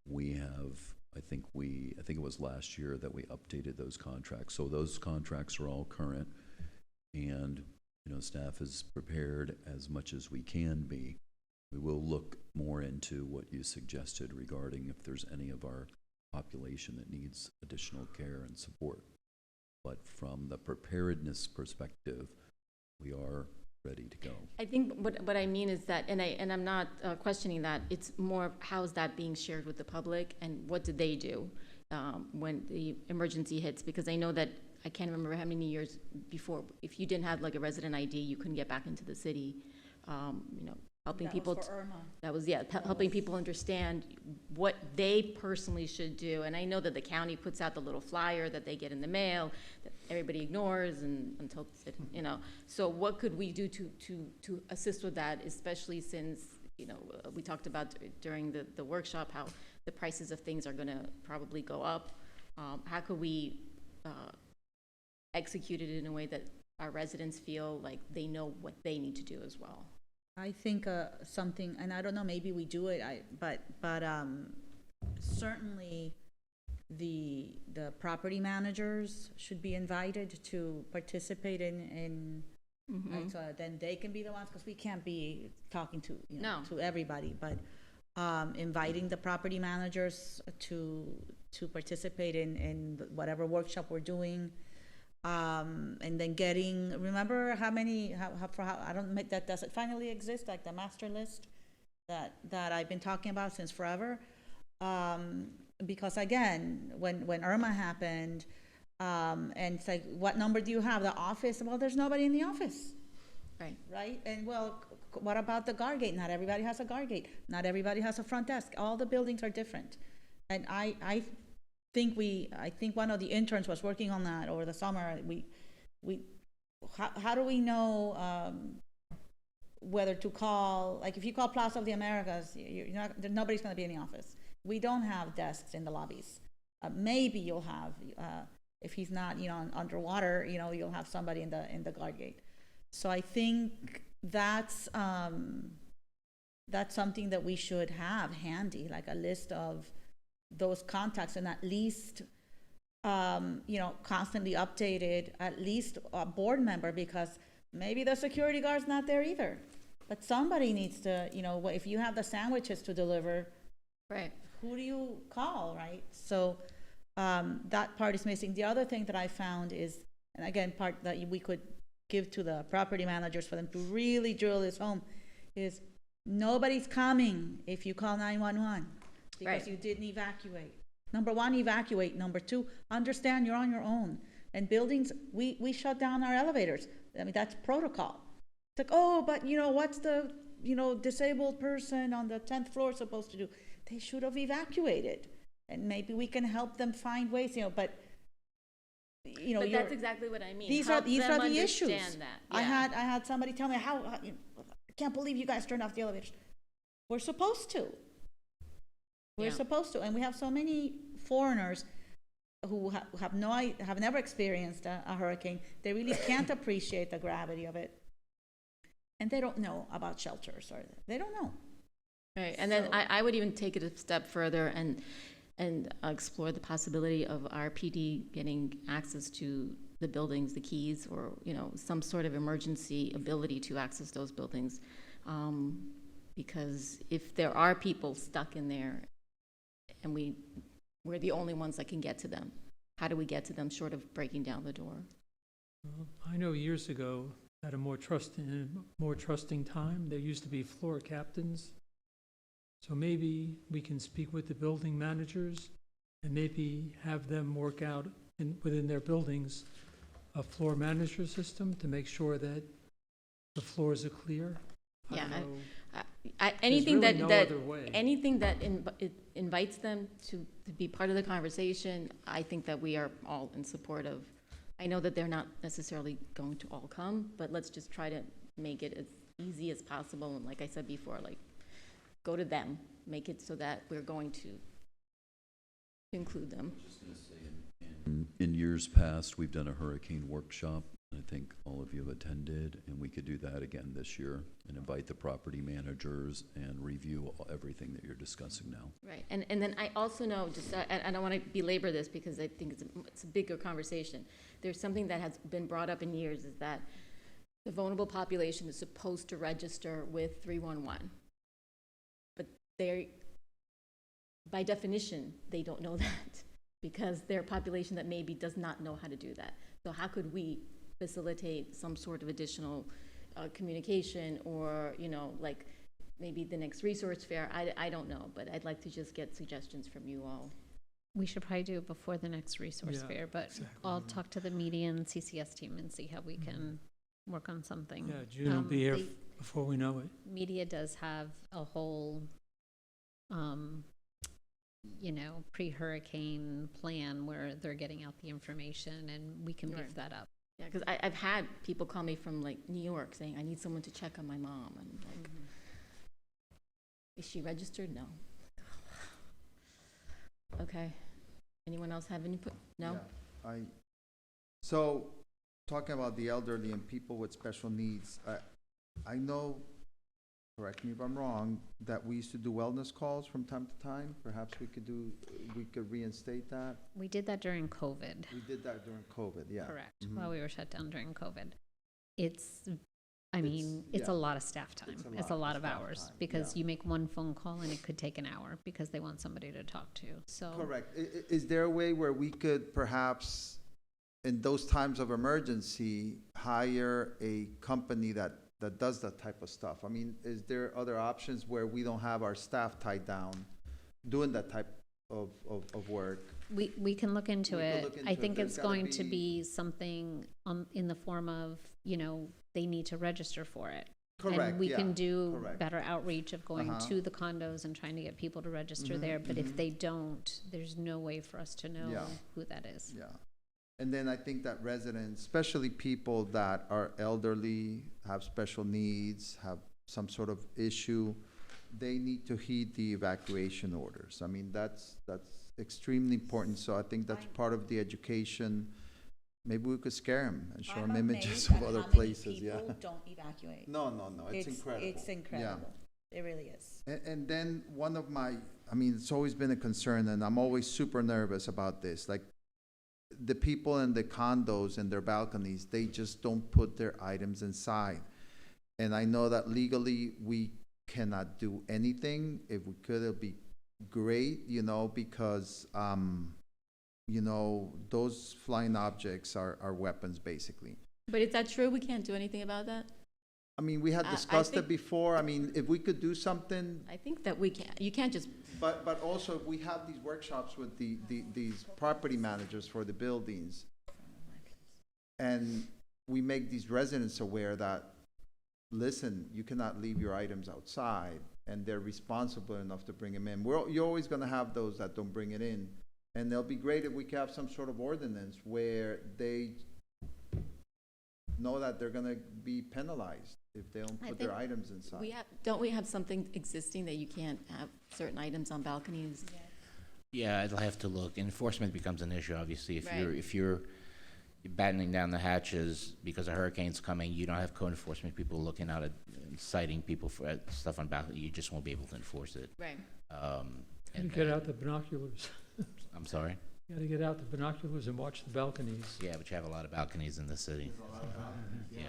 [SPEAKER 15] We have, I think it was last year that we updated those contracts. So those contracts are all current, and staff is prepared as much as we can be. We will look more into what you suggested regarding if there's any of our population that needs additional care and support. But from the preparedness perspective, we are ready to go.
[SPEAKER 1] I think what I mean is that, and I'm not questioning that, it's more how is that being shared with the public and what did they do when the emergency hits? Because I know that, I can't remember how many years before, if you didn't have like a resident ID, you couldn't get back into the city. Helping people.
[SPEAKER 8] Was for Irma.
[SPEAKER 1] That was, helping people understand what they personally should do. And I know that the county puts out the little flyer that they get in the mail that everybody ignores and until it, So what could we do to assist with that, especially since, we talked about during the workshop how the prices of things are going to probably go up. How could we execute it in a way that our residents feel like they know what they need to do as well?
[SPEAKER 8] I think something, and I don't know, maybe we do it, but certainly the property managers should be invited to participate in right, so then they can be the ones, because we can't be talking to to everybody, but inviting the property managers to participate in whatever workshop we're doing. And then remember how I don't make that, does it finally exist, like the master list that I've been talking about since forever? Because again, when Irma happened, and it's like, what number do you have? The office? Well, there's nobody in the office. Right? And well, what about the guard gate? Not everybody has a guard gate. Not everybody has a front desk. All the buildings are different. And I think one of the interns was working on that over the summer. How do we know whether to call? Like if you call Plaza of the Americas, nobody's going to be in the office. We don't have desks in the lobbies. Maybe you'll have, if he's not, underwater, you'll have somebody in the guard gate. So I think that's something that we should have handy, like a list of those contacts, and at least constantly updated, at least a board member, because maybe the security guard's not there either, but somebody needs to, if you have the sandwiches to deliver,
[SPEAKER 1] right,
[SPEAKER 8] who do you call, right? So that part is missing. The other thing that I found is, and again, part that we could give to the property managers for them to really drill this home, is nobody's coming if you call 911 because
[SPEAKER 1] Right.
[SPEAKER 8] you didn't evacuate. Number one, evacuate. Number two, understand you're on your own. And buildings, we shut down our elevators. I mean, that's protocol. It's like, oh, but what's the, disabled person on the 10th floor supposed to do? They should have evacuated. And maybe we can help them find ways, but
[SPEAKER 1] But that's exactly what I mean.
[SPEAKER 8] these
[SPEAKER 1] Help
[SPEAKER 8] are the
[SPEAKER 1] them
[SPEAKER 8] issues.
[SPEAKER 1] understand that.
[SPEAKER 8] I
[SPEAKER 1] Yeah.
[SPEAKER 8] had somebody tell me I can't believe you guys turned off the elevators. We're supposed to. We're
[SPEAKER 1] Yeah.
[SPEAKER 8] supposed to, and we have so many foreigners who have never experienced a hurricane. They really can't appreciate the gravity of it, and they don't know about shelters, or they don't know.
[SPEAKER 1] Right, and then
[SPEAKER 8] So-
[SPEAKER 1] I would even take it a step further and explore the possibility of our PD getting access to the buildings, the keys, or, some sort of emergency ability to access those buildings. Because if there are people stuck in there and we're the only ones that can get to them, how do we get to them short of breaking down the door?
[SPEAKER 14] I know years ago, at a more trusting time, there used to be floor captains. So maybe we can speak with the building managers and maybe have them work out within their buildings a floor manager system to make sure that the floors are clear. I
[SPEAKER 1] Yeah,
[SPEAKER 14] don't know.
[SPEAKER 1] Anything
[SPEAKER 14] really
[SPEAKER 1] that,
[SPEAKER 14] no
[SPEAKER 1] that
[SPEAKER 14] other way.
[SPEAKER 1] anything that it invites them to be part of the conversation, I think that we are all in support of. I know that they're not necessarily going to all come, but let's just try to make it as easy as possible. And like I said before, go to them, make it so that we're going to include them.
[SPEAKER 15] In years past, we've done a hurricane workshop. I think all of you have attended, and we could do that again this year and invite the property managers and review everything that you're discussing now.
[SPEAKER 1] Right, and then I also know, I don't want to belabor this because I think it's a bigger conversation. There's something that has been brought up in years, is that the vulnerable population is supposed to register with 311. But by definition, they don't know that because they're a population that maybe does not know how to do that. So how could we facilitate some sort of additional communication, or maybe the next resource fair? I don't know, but I'd like to just get suggestions from you all.
[SPEAKER 13] We should probably do it before the next resource
[SPEAKER 14] Yeah,
[SPEAKER 13] fair, but
[SPEAKER 14] exactly.
[SPEAKER 13] I'll talk to the media and CCS team and see how we can work on something.
[SPEAKER 14] Yeah, June will be here
[SPEAKER 13] the
[SPEAKER 14] before we know it.
[SPEAKER 13] Media does have a whole, pre-hurricane plan where they're getting out the information, and we can beef
[SPEAKER 1] Right.
[SPEAKER 13] that up.
[SPEAKER 1] Yeah, because I've had people call me from New York saying, I need someone to check on my mom. And is she registered? No. Okay. Anyone else have any input? No?
[SPEAKER 3] Yeah, so, talking about the elderly and people with special needs, I know, correct me if I'm wrong, that we used to do wellness calls from time to time. Perhaps we could reinstate that.
[SPEAKER 13] We did that during COVID.
[SPEAKER 3] We did that during COVID, yeah.
[SPEAKER 13] Correct,
[SPEAKER 3] Mhm.
[SPEAKER 13] while we were shut down during COVID. It's
[SPEAKER 3] yeah.
[SPEAKER 13] a lot of staff time. It's a lot of
[SPEAKER 3] staff
[SPEAKER 13] hours,
[SPEAKER 3] time,
[SPEAKER 13] because
[SPEAKER 3] yeah.
[SPEAKER 13] you make one phone call and it could take an hour because they want somebody to talk to, so.
[SPEAKER 3] Correct. Is there a way where we could perhaps, in those times of emergency, hire a company that does that type of stuff? I mean, is there other options where we don't have our staff tied down doing that type of work?
[SPEAKER 13] We can look into
[SPEAKER 3] We could
[SPEAKER 13] it.
[SPEAKER 3] look into
[SPEAKER 13] I
[SPEAKER 3] it.
[SPEAKER 13] think
[SPEAKER 3] There's
[SPEAKER 13] it's
[SPEAKER 3] gotta
[SPEAKER 13] going to
[SPEAKER 3] be-
[SPEAKER 13] be something in the form of, they need to register for it.
[SPEAKER 3] Correct,
[SPEAKER 13] And we
[SPEAKER 3] yeah,
[SPEAKER 13] can do
[SPEAKER 3] correct.
[SPEAKER 13] better outreach of going
[SPEAKER 3] Uh-huh.
[SPEAKER 13] to the condos and trying to get people to register there. But if they don't, there's no way for us to know
[SPEAKER 3] Yeah.
[SPEAKER 13] who that is.
[SPEAKER 3] Yeah. And then I think that residents, especially people that are elderly, have special needs, have some sort of issue, they need to heed the evacuation orders. I mean, that's extremely important. So I think that's part of the education. Maybe we could scare them and show them
[SPEAKER 8] I'm
[SPEAKER 3] images
[SPEAKER 8] amazed
[SPEAKER 3] of
[SPEAKER 8] at
[SPEAKER 3] other
[SPEAKER 8] how many
[SPEAKER 3] places, yeah.
[SPEAKER 8] people don't evacuate.
[SPEAKER 3] No, it's incredible.
[SPEAKER 8] It's incredible. It really is.
[SPEAKER 3] And then one of it's always been a concern, and I'm always super nervous about this. Like, the people in the condos and their balconies, they just don't put their items inside. And I know that legally we cannot do anything. If we could, it'd be great, because, those flying objects are weapons, basically.
[SPEAKER 1] But is that true? We can't do anything about that?
[SPEAKER 3] I mean, we had
[SPEAKER 1] I
[SPEAKER 3] discussed it
[SPEAKER 1] think-
[SPEAKER 3] before. I mean, if we could do something,
[SPEAKER 1] I think that you can't just,
[SPEAKER 3] but also if we have these workshops with these property managers for the buildings, and we make these residents aware that, listen, you cannot leave your items outside, and they're responsible enough to bring them in. You're always gonna have those that don't bring it in. And it'll be great if we could have some sort of ordinance where they know that they're gonna be penalized if they don't
[SPEAKER 1] I
[SPEAKER 3] put their
[SPEAKER 1] think
[SPEAKER 3] items inside.
[SPEAKER 1] don't we have something existing that you can't have certain items on balconies?
[SPEAKER 16] Yeah, I'll have to look. Enforcement becomes an issue, obviously.
[SPEAKER 1] Right.
[SPEAKER 16] If you're battening down the hatches because a hurricane's coming, you don't have code enforcement people looking out at citing people for stuff on balcony. You just won't be able to enforce it.
[SPEAKER 1] Right.
[SPEAKER 14] You get out the binoculars.
[SPEAKER 16] I'm sorry?
[SPEAKER 14] You gotta get out the binoculars and watch the balconies.
[SPEAKER 16] Yeah, but you have a lot of balconies in the city. Yeah.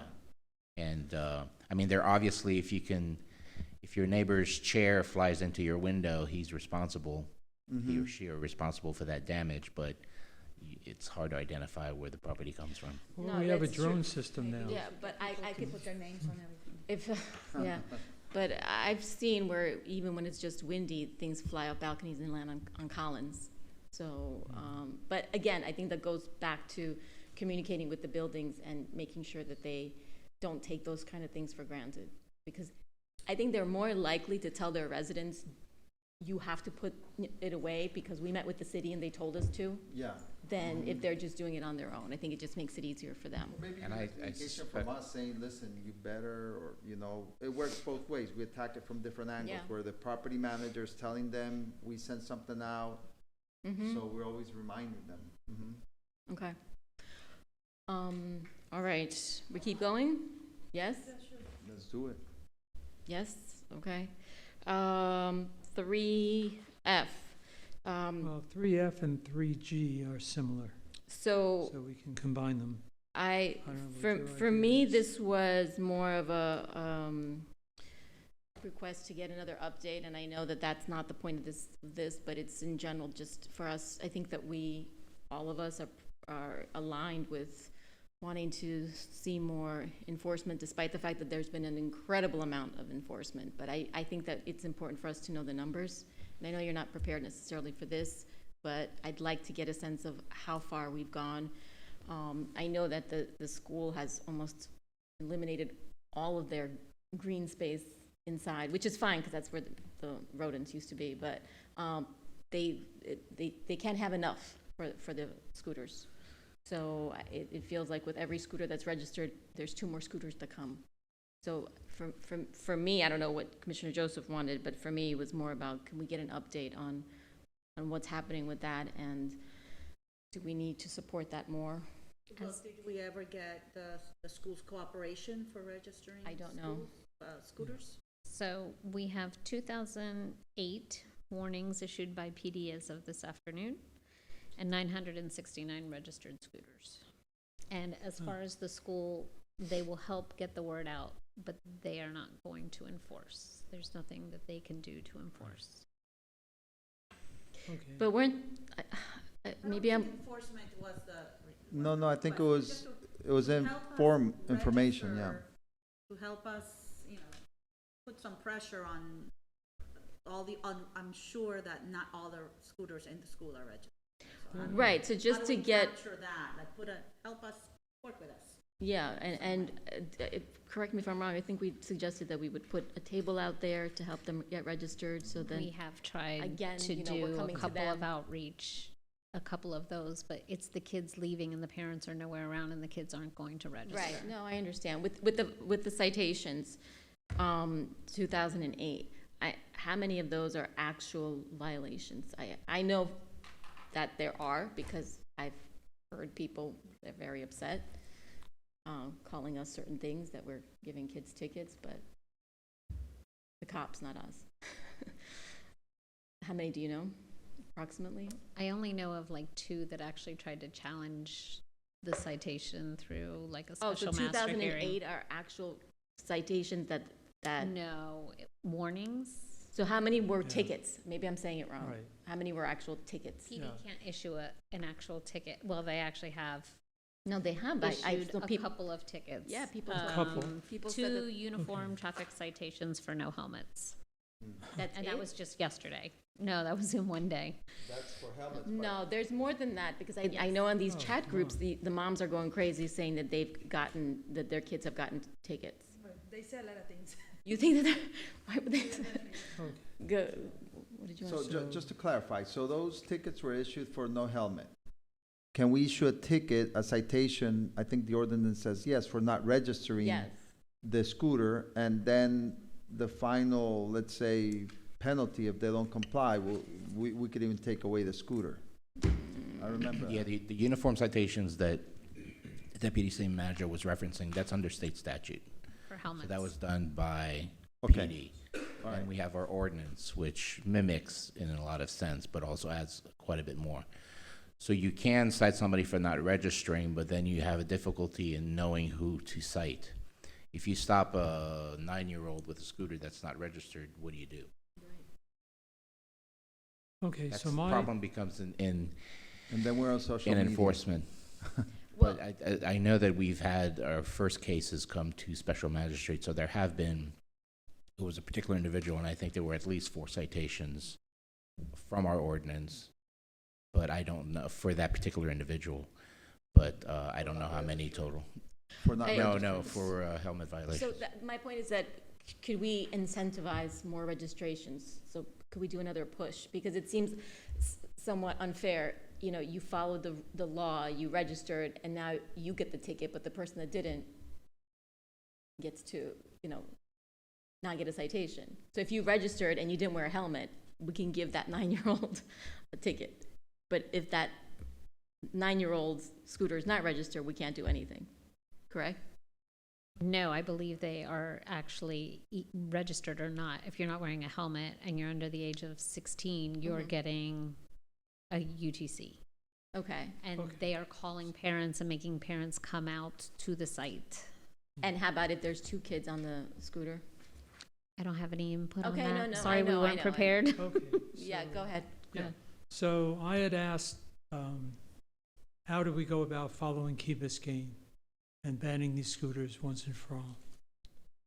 [SPEAKER 16] And, I mean, they're obviously, if your neighbor's chair flies into your window, he's responsible. He or she are responsible for that damage, but it's hard to identify where the property comes from.
[SPEAKER 14] Well,
[SPEAKER 1] No,
[SPEAKER 14] we have a
[SPEAKER 1] that's true.
[SPEAKER 14] drone system now.
[SPEAKER 1] Yeah, but I could
[SPEAKER 8] Put their names on everything.
[SPEAKER 1] If, yeah, but I've seen where even when it's just windy, things fly off balconies and land on Collins. So, but again, I think that goes back to communicating with the buildings and making sure that they don't take those kind of things for granted. Because I think they're more likely to tell their residents, you have to put it away because we met with the city and they told us to,
[SPEAKER 3] Yeah.
[SPEAKER 1] than if they're just doing it on their own. I think it just makes it easier for them.
[SPEAKER 3] Maybe
[SPEAKER 16] And
[SPEAKER 3] even
[SPEAKER 16] I
[SPEAKER 3] communication
[SPEAKER 16] suspect-
[SPEAKER 3] from us saying, listen, you better, or, it works both ways. We attack it from different angles,
[SPEAKER 1] Yeah.
[SPEAKER 3] where the property manager's telling them, we sent something out, so we're always reminding them.
[SPEAKER 1] Okay. All right, we keep going? Yes?
[SPEAKER 3] Let's do it.
[SPEAKER 1] Yes, okay. 3F.
[SPEAKER 14] Well, 3F and 3G are similar,
[SPEAKER 1] So
[SPEAKER 14] so we can combine them.
[SPEAKER 1] I
[SPEAKER 14] don't know what your
[SPEAKER 1] for
[SPEAKER 14] idea
[SPEAKER 1] me,
[SPEAKER 14] is.
[SPEAKER 1] this was more of a request to get another update, and I know that that's not the point of this, but it's in general just for us. I think that all of us are aligned with wanting to see more enforcement, despite the fact that there's been an incredible amount of enforcement. But I think that it's important for us to know the numbers. And I know you're not prepared necessarily for this, but I'd like to get a sense of how far we've gone. I know that the school has almost eliminated all of their green space inside, which is fine because that's where the rodents used to be. But they can't have enough for the scooters. So it feels like with every scooter that's registered, there's 2 more scooters to come. So for me, I don't know what Commissioner Joseph wanted, but for me, it was more about, can we get an update on what's happening with that, and do we need to support that more?
[SPEAKER 8] Did we ever get the school's cooperation for registering?
[SPEAKER 1] I don't know.
[SPEAKER 8] Scooters?
[SPEAKER 13] So we have 2008 warnings issued by PD as of this afternoon, and 969 registered scooters. And as far as the school, they will help get the word out, but they are not going to enforce. There's nothing that they can do to enforce.
[SPEAKER 14] Okay.
[SPEAKER 1] But maybe I'm,
[SPEAKER 8] Enforcement was the.
[SPEAKER 3] No, I think it was information, yeah.
[SPEAKER 8] To help us, put some pressure on I'm sure that not all the scooters in the school are registered. So how do we-
[SPEAKER 1] right, so just
[SPEAKER 8] how do
[SPEAKER 1] to
[SPEAKER 8] we
[SPEAKER 1] get,
[SPEAKER 8] capture that, help us work with us.
[SPEAKER 1] yeah, and correct me if I'm wrong, I think we suggested that we would put a table out there to help them get registered, so then.
[SPEAKER 13] We have tried
[SPEAKER 1] again,
[SPEAKER 13] to
[SPEAKER 1] we're
[SPEAKER 13] do a
[SPEAKER 1] coming to
[SPEAKER 13] couple of
[SPEAKER 1] them.
[SPEAKER 13] outreach, a couple of those, but it's the kids leaving and the parents are nowhere around and the kids aren't going to register.
[SPEAKER 1] Right, no, I understand. With the citations, 2008, how many of those are actual violations? I know that there are, because I've heard people, they're very upset, calling us certain things, that we're giving kids tickets, but the cops, not us. How many do you know, approximately?
[SPEAKER 13] I only know of like 2 that actually tried to challenge the citation through like a
[SPEAKER 1] Oh, so
[SPEAKER 13] special master hearing.
[SPEAKER 1] 2008 are actual citations that.
[SPEAKER 13] No, warnings.
[SPEAKER 1] So how many were tickets? Maybe I'm saying it wrong.
[SPEAKER 14] Right.
[SPEAKER 1] How many were actual tickets?
[SPEAKER 13] PD can't issue an actual ticket. Well, they actually have
[SPEAKER 1] No, they have.
[SPEAKER 13] issued a
[SPEAKER 1] people,
[SPEAKER 13] couple of tickets.
[SPEAKER 1] Yeah, people
[SPEAKER 14] A couple.
[SPEAKER 1] people said
[SPEAKER 13] Two
[SPEAKER 1] that
[SPEAKER 13] uniform traffic citations for no helmets.
[SPEAKER 1] that's
[SPEAKER 13] And
[SPEAKER 1] it?
[SPEAKER 13] that was just yesterday. No, that was in one day.
[SPEAKER 3] That's for helmets.
[SPEAKER 1] No, there's more than that, because I know on these chat groups, the moms are going crazy saying that that their kids have gotten tickets.
[SPEAKER 7] They say a lot of things.
[SPEAKER 1] You think that why would they go, what did you want
[SPEAKER 3] So
[SPEAKER 1] to say?
[SPEAKER 3] just to clarify, so those tickets were issued for no helmet. Can we issue a ticket, a citation, I think the ordinance says yes, for not registering
[SPEAKER 1] Yes.
[SPEAKER 3] the scooter, and then the final, let's say, penalty if they don't comply, we could even take away the scooter. I remember
[SPEAKER 16] Yeah,
[SPEAKER 3] that.
[SPEAKER 16] the uniform citations that the deputy city manager was referencing, that's under state statute.
[SPEAKER 13] For
[SPEAKER 16] So
[SPEAKER 13] helmets.
[SPEAKER 16] that was done by
[SPEAKER 3] Okay.
[SPEAKER 16] PD.
[SPEAKER 3] All right.
[SPEAKER 16] And we have our ordinance, which mimics in a lot of sense, but also adds quite a bit more. So you can cite somebody for not registering, but then you have a difficulty in knowing who to cite. If you stop a 9-year-old with a scooter that's not registered, what do you do?
[SPEAKER 14] Okay,
[SPEAKER 16] That's
[SPEAKER 14] so
[SPEAKER 16] the
[SPEAKER 14] my,
[SPEAKER 16] problem becomes in
[SPEAKER 3] And then we're on social
[SPEAKER 16] in
[SPEAKER 3] media.
[SPEAKER 16] enforcement.
[SPEAKER 1] Well,
[SPEAKER 16] But I know that we've had our first cases come to special magistrates, so there have been, it was a particular individual, and I think there were at least 4 citations from our ordinance, but I don't know, for that particular individual, but I don't know how many total.
[SPEAKER 3] For not
[SPEAKER 1] Hey,
[SPEAKER 16] No,
[SPEAKER 3] registering.
[SPEAKER 16] no, for helmet
[SPEAKER 1] So
[SPEAKER 16] violations.
[SPEAKER 1] my point is that could we incentivize more registrations? So could we do another push? Because it seems somewhat unfair. You know, you followed the law, you registered, and now you get the ticket, but the person that didn't gets to, not get a citation. So if you registered and you didn't wear a helmet, we can give that 9-year-old a ticket. But if that 9-year-old's scooter is not registered, we can't do anything. Correct?
[SPEAKER 13] No, I believe they are actually registered or not. If you're not wearing a helmet and you're under the age of 16, you're
[SPEAKER 1] Mhm.
[SPEAKER 13] getting a UTC.
[SPEAKER 1] Okay.
[SPEAKER 13] And
[SPEAKER 14] Okay.
[SPEAKER 13] they are calling parents and making parents come out to the site.
[SPEAKER 1] And how about if there's 2 kids on the scooter?
[SPEAKER 13] I don't have any input on
[SPEAKER 1] Okay,
[SPEAKER 13] that.
[SPEAKER 1] no,
[SPEAKER 13] Sorry,
[SPEAKER 1] I know,
[SPEAKER 13] we
[SPEAKER 1] I
[SPEAKER 13] weren't
[SPEAKER 1] know.
[SPEAKER 13] prepared.
[SPEAKER 14] okay.
[SPEAKER 1] Yeah,
[SPEAKER 14] so-
[SPEAKER 1] go ahead. Go
[SPEAKER 14] Yeah.
[SPEAKER 1] ahead.
[SPEAKER 14] So I had asked, how do we go about following Key Biscayne and banning these scooters once and for all?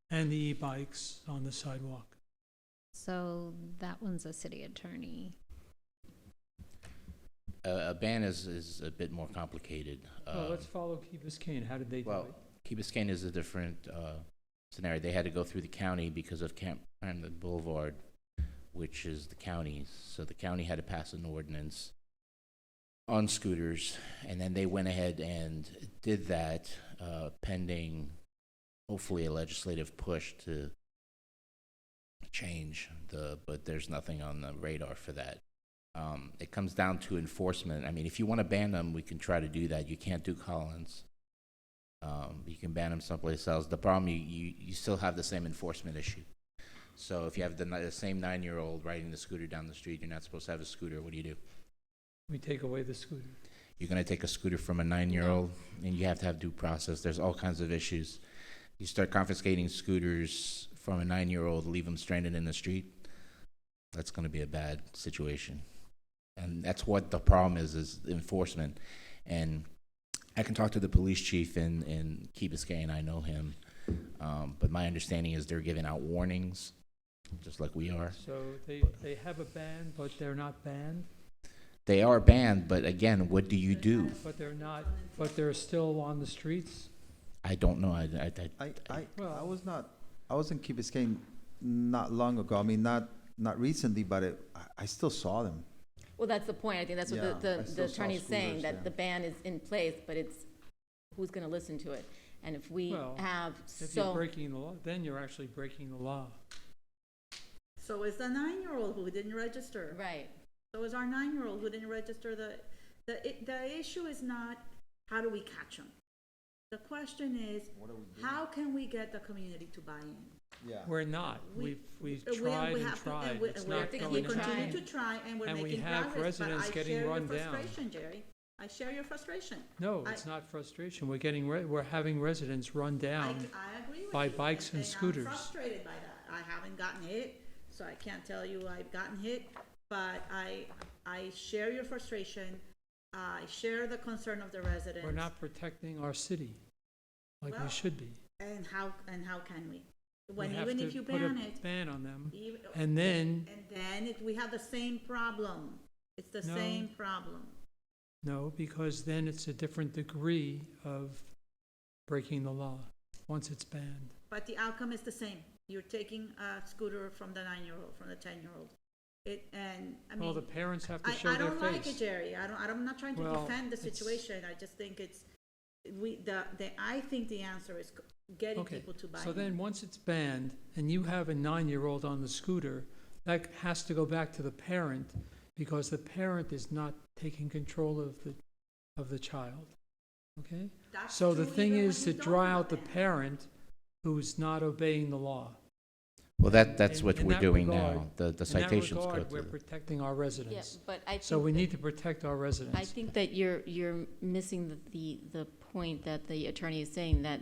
[SPEAKER 14] And the e-bikes on the sidewalk?
[SPEAKER 13] So that one's a city attorney.
[SPEAKER 16] A ban is a bit more complicated.
[SPEAKER 14] Well, let's follow Key Biscayne. How did they do
[SPEAKER 16] Well,
[SPEAKER 14] it?
[SPEAKER 16] Key Biscayne is a different scenario. They had to go through the county because of Camp Hamlin Boulevard, which is the county's. So the county had to pass an ordinance on scooters, and then they went ahead and did that pending, hopefully, a legislative push to change but there's nothing on the radar for that. It comes down to enforcement. I mean, if you want to ban them, we can try to do that. You can't do Collins. You can ban them someplace else. The problem, you still have the same enforcement issue. So if you have the same 9-year-old riding the scooter down the street, you're not supposed to have a scooter. What do?
[SPEAKER 14] We take away the scooter.
[SPEAKER 16] You're going to take a scooter from a 9-year-old, and you have to have due process. There's all kinds of issues. You start confiscating scooters from a 9-year-old, leave them stranded in the street, that's going to be a bad situation. And that's what the problem is enforcement. And I can talk to the police chief in Key Biscayne, I know him. But my understanding is they're giving out warnings, just like we are.
[SPEAKER 14] So they have a ban, but they're not banned?
[SPEAKER 16] They are banned, but again, what do you do?
[SPEAKER 14] But they're not, but they're still on the streets?
[SPEAKER 16] I don't know.
[SPEAKER 3] I was in Key Biscayne not long ago. I mean, not recently, but I still saw them.
[SPEAKER 1] Well, that's the point. I think that's what
[SPEAKER 3] Yeah, I
[SPEAKER 1] the
[SPEAKER 3] still saw
[SPEAKER 1] attorney's saying,
[SPEAKER 3] scooters,
[SPEAKER 1] that
[SPEAKER 3] yeah.
[SPEAKER 1] the ban is in place, but it's who's going to listen to it? And if we
[SPEAKER 14] Well,
[SPEAKER 1] have
[SPEAKER 14] If you're
[SPEAKER 1] so,
[SPEAKER 14] breaking the law, then you're actually breaking the law.
[SPEAKER 8] So is the 9-year-old who didn't register.
[SPEAKER 1] right,
[SPEAKER 8] So is our 9-year-old who didn't register. The issue is not how do we catch them. The question is, how can we get the community to buy in?
[SPEAKER 3] Yeah.
[SPEAKER 14] We're not.
[SPEAKER 8] We-
[SPEAKER 14] We've
[SPEAKER 8] We-
[SPEAKER 14] tried
[SPEAKER 8] we
[SPEAKER 14] and
[SPEAKER 8] have to-
[SPEAKER 14] tried.
[SPEAKER 8] and we-
[SPEAKER 14] It's
[SPEAKER 8] we
[SPEAKER 14] not
[SPEAKER 8] have to-
[SPEAKER 14] going
[SPEAKER 8] We
[SPEAKER 14] anywhere.
[SPEAKER 8] continue to try, and we're
[SPEAKER 14] And we
[SPEAKER 8] making
[SPEAKER 14] have
[SPEAKER 8] progress, but
[SPEAKER 14] residents
[SPEAKER 8] I
[SPEAKER 14] getting
[SPEAKER 8] share your
[SPEAKER 14] run down.
[SPEAKER 8] frustration, Jerry. I share your frustration.
[SPEAKER 14] No, it's not frustration. We're having residents run down.
[SPEAKER 8] I agree with
[SPEAKER 14] by
[SPEAKER 8] you.
[SPEAKER 14] bikes and scooters.
[SPEAKER 8] I'm frustrated by that. I haven't gotten hit, so I can't tell you I've gotten hit, but I share your frustration. I share the concern of the residents.
[SPEAKER 14] We're not protecting our city like we
[SPEAKER 8] Well,
[SPEAKER 14] should be.
[SPEAKER 8] And how can we?
[SPEAKER 14] We
[SPEAKER 8] When
[SPEAKER 14] have
[SPEAKER 8] even
[SPEAKER 14] to
[SPEAKER 8] if you
[SPEAKER 14] put
[SPEAKER 8] ban
[SPEAKER 14] a
[SPEAKER 8] it.
[SPEAKER 14] ban on them,
[SPEAKER 8] even-
[SPEAKER 14] and then,
[SPEAKER 8] we have the same problem. It's the
[SPEAKER 14] No.
[SPEAKER 8] same problem.
[SPEAKER 14] no, because then it's a different degree of breaking the law, once it's banned.
[SPEAKER 8] But the outcome is the same. You're taking a scooter from the 9-year-old, from the 10-year-old.
[SPEAKER 14] Well, the parents have to show
[SPEAKER 8] I
[SPEAKER 14] their
[SPEAKER 8] don't like it,
[SPEAKER 14] face.
[SPEAKER 8] Jerry. I'm not trying to
[SPEAKER 14] Well,
[SPEAKER 8] defend the
[SPEAKER 14] it's-
[SPEAKER 8] situation. I just think I think the answer is getting
[SPEAKER 14] Okay,
[SPEAKER 8] people to buy
[SPEAKER 14] so
[SPEAKER 8] in.
[SPEAKER 14] then, once it's banned, and you have a 9-year-old on the scooter, that has to go back to the parent, because the parent is not taking control of the child, okay?
[SPEAKER 8] That's
[SPEAKER 14] So the
[SPEAKER 8] true
[SPEAKER 14] thing
[SPEAKER 8] even
[SPEAKER 14] is
[SPEAKER 8] when
[SPEAKER 14] to
[SPEAKER 8] you
[SPEAKER 14] draw
[SPEAKER 8] don't
[SPEAKER 14] out the
[SPEAKER 8] ban it.
[SPEAKER 14] parent who's not obeying the law.
[SPEAKER 16] Well, that's what
[SPEAKER 14] In
[SPEAKER 16] we're
[SPEAKER 14] that
[SPEAKER 16] doing
[SPEAKER 14] regard-
[SPEAKER 16] now. The citations
[SPEAKER 14] In
[SPEAKER 16] go
[SPEAKER 14] that regard, we're
[SPEAKER 16] to.
[SPEAKER 14] protecting our
[SPEAKER 1] Yeah,
[SPEAKER 14] residents.
[SPEAKER 1] but I
[SPEAKER 14] So
[SPEAKER 1] think
[SPEAKER 14] we
[SPEAKER 1] that-
[SPEAKER 14] need to protect our residents.
[SPEAKER 1] I think that you're missing the point that the attorney is saying, that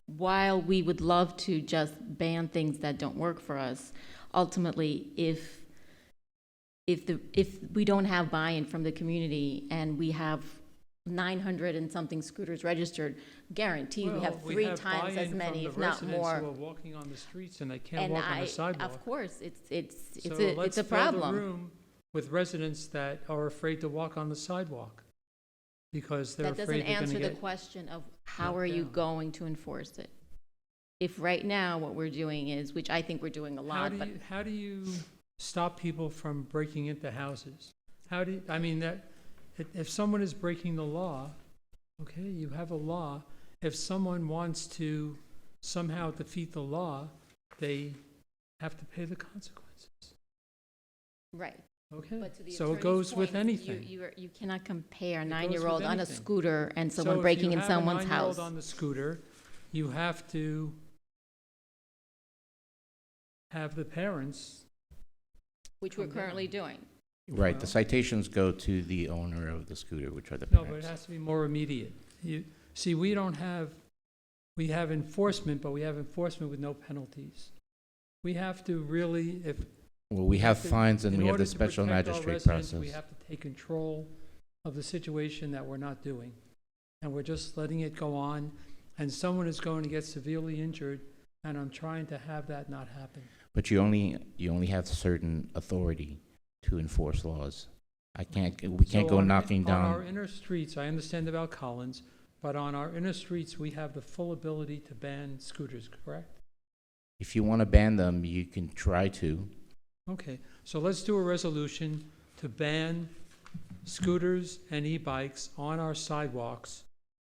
[SPEAKER 1] while we would love to just ban things that don't work for us, ultimately, if we don't have buy-in from the community and we have 900 and something scooters registered, guaranteed we have
[SPEAKER 14] Well,
[SPEAKER 1] 3 times as
[SPEAKER 14] buy-in
[SPEAKER 1] many,
[SPEAKER 14] from
[SPEAKER 1] if
[SPEAKER 14] the
[SPEAKER 1] not
[SPEAKER 14] residents
[SPEAKER 1] more.
[SPEAKER 14] who are walking on the streets and they can't
[SPEAKER 1] And
[SPEAKER 14] walk on the sidewalk.
[SPEAKER 1] of course, it's
[SPEAKER 14] So
[SPEAKER 1] a
[SPEAKER 14] let's fill the
[SPEAKER 1] problem.
[SPEAKER 14] room with residents that are afraid to walk on the sidewalk because they're
[SPEAKER 1] That doesn't
[SPEAKER 14] afraid they're going
[SPEAKER 1] answer
[SPEAKER 14] to
[SPEAKER 1] the
[SPEAKER 14] get.
[SPEAKER 1] question of how
[SPEAKER 14] knocked
[SPEAKER 1] are you
[SPEAKER 14] down.
[SPEAKER 1] going to enforce it? If right now what we're doing is, which I think we're doing a lot, but
[SPEAKER 14] How do you stop people from breaking into houses? I mean, if someone is breaking the law, okay, you have a law. If someone wants to somehow defeat the law, they have to pay the consequences.
[SPEAKER 1] right.
[SPEAKER 14] Okay,
[SPEAKER 1] But to the
[SPEAKER 14] so it
[SPEAKER 1] attorney's
[SPEAKER 14] goes with
[SPEAKER 1] point,
[SPEAKER 14] anything.
[SPEAKER 1] You cannot compare a
[SPEAKER 14] It goes
[SPEAKER 1] 9-year-old
[SPEAKER 14] with
[SPEAKER 1] on a
[SPEAKER 14] anything.
[SPEAKER 1] scooter and
[SPEAKER 14] So
[SPEAKER 1] someone
[SPEAKER 14] if
[SPEAKER 1] breaking
[SPEAKER 14] you
[SPEAKER 1] in
[SPEAKER 14] have a
[SPEAKER 1] someone's
[SPEAKER 14] 9-year-old
[SPEAKER 1] house,
[SPEAKER 14] on the scooter, you have to have the parents.
[SPEAKER 1] which we're
[SPEAKER 14] come
[SPEAKER 1] currently
[SPEAKER 14] down.
[SPEAKER 1] doing.
[SPEAKER 16] Right, the
[SPEAKER 14] Well-
[SPEAKER 16] citations go to the owner of the scooter, which are the
[SPEAKER 14] No,
[SPEAKER 16] parents.
[SPEAKER 14] but it has to be more immediate. See, we have enforcement, but we have enforcement with no penalties. We have to really,
[SPEAKER 16] Well, we have
[SPEAKER 14] to-
[SPEAKER 16] fines and
[SPEAKER 14] in
[SPEAKER 16] we have
[SPEAKER 14] order
[SPEAKER 16] the
[SPEAKER 14] to
[SPEAKER 16] special
[SPEAKER 14] protect our
[SPEAKER 16] magistrate
[SPEAKER 14] residents, We
[SPEAKER 16] process.
[SPEAKER 14] have to take control of the situation that we're not doing. And we're just letting it go on, and someone is going to get severely injured, and I'm trying to have that not happen.
[SPEAKER 16] But you only have certain authority to enforce laws. We can't
[SPEAKER 14] So
[SPEAKER 16] go
[SPEAKER 14] on-
[SPEAKER 16] knocking
[SPEAKER 14] On our
[SPEAKER 16] down.
[SPEAKER 14] inner streets, I understand about Collins, but on our inner streets, we have the full ability to ban scooters, correct?
[SPEAKER 16] If you want to ban them, you can try to.
[SPEAKER 14] Okay, so let's do a resolution to ban scooters and e-bikes on our sidewalks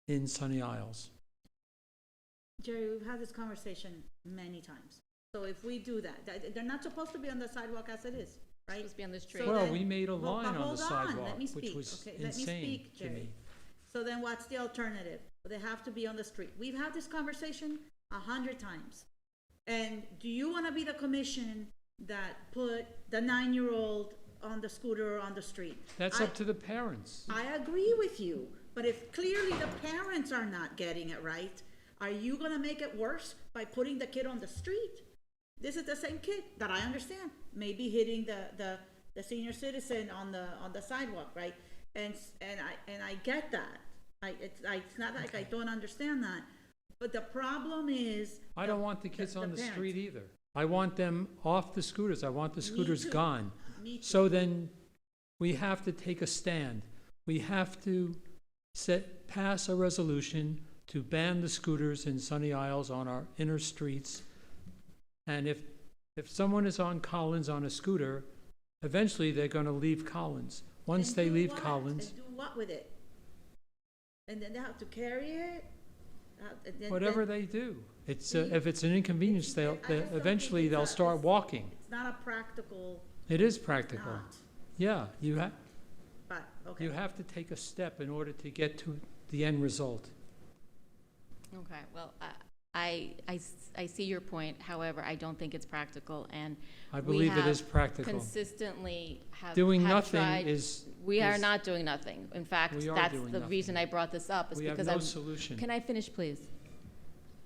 [SPEAKER 14] in Sunny Isles.
[SPEAKER 8] Jerry, we've had this conversation many times. So if we do that, they're not supposed to be on the sidewalk as it is, right?
[SPEAKER 1] Supposed to be on the street.
[SPEAKER 8] So
[SPEAKER 14] Well,
[SPEAKER 8] then-
[SPEAKER 14] we made a
[SPEAKER 8] Well,
[SPEAKER 14] line
[SPEAKER 8] but
[SPEAKER 14] on the
[SPEAKER 8] hold on,
[SPEAKER 14] sidewalk,
[SPEAKER 8] let me
[SPEAKER 14] which
[SPEAKER 8] speak,
[SPEAKER 14] was
[SPEAKER 8] okay? Let me
[SPEAKER 14] insane
[SPEAKER 8] speak,
[SPEAKER 14] to
[SPEAKER 8] Jerry.
[SPEAKER 14] me.
[SPEAKER 8] So then what's the alternative? They have to be on the street. We've had this conversation 100 times. And do you want to be the commission that put the 9-year-old on the scooter or on the street?
[SPEAKER 14] That's up to the parents.
[SPEAKER 8] I agree with you, but if clearly the parents are not getting it right, are you gonna make it worse by putting the kid on the street? This is the same kid that I understand, maybe hitting the senior citizen on the sidewalk, right? And I get that. It's not like I don't understand that, but the problem is.
[SPEAKER 14] I don't want the kids on the
[SPEAKER 8] parents.
[SPEAKER 14] street either. I want them off the scooters. I want the scooters
[SPEAKER 8] too.
[SPEAKER 14] gone.
[SPEAKER 8] Me too.
[SPEAKER 14] So then, we have to take a stand. We have to pass a resolution to ban the scooters in Sunny Isles on our inner streets. And if someone is on Collins on a scooter, eventually they're gonna leave Collins. Once
[SPEAKER 8] And
[SPEAKER 14] they
[SPEAKER 8] do
[SPEAKER 14] leave
[SPEAKER 8] what?
[SPEAKER 14] Collins,
[SPEAKER 8] And do what with it? And then they have to carry it?
[SPEAKER 14] whatever they do, if it's an inconvenience, eventually they'll start walking.
[SPEAKER 8] It's not a practical,
[SPEAKER 14] It is practical.
[SPEAKER 8] not,
[SPEAKER 14] Yeah,
[SPEAKER 8] but, okay.
[SPEAKER 14] you have to take a step in order to get to the end result.
[SPEAKER 1] Okay, well, I see your point. However, I don't think it's practical, and
[SPEAKER 14] I
[SPEAKER 1] we
[SPEAKER 14] believe it
[SPEAKER 1] have
[SPEAKER 14] is practical.
[SPEAKER 1] consistently have
[SPEAKER 14] Doing
[SPEAKER 1] have
[SPEAKER 14] nothing
[SPEAKER 1] tried-
[SPEAKER 14] is.
[SPEAKER 1] We are
[SPEAKER 14] is-
[SPEAKER 1] not doing nothing. In fact,
[SPEAKER 14] We are
[SPEAKER 1] that's
[SPEAKER 14] doing
[SPEAKER 1] the
[SPEAKER 14] nothing.
[SPEAKER 1] reason I brought this up, is
[SPEAKER 14] We have
[SPEAKER 1] because
[SPEAKER 14] no
[SPEAKER 1] I.
[SPEAKER 14] solution.
[SPEAKER 1] Can I finish, please?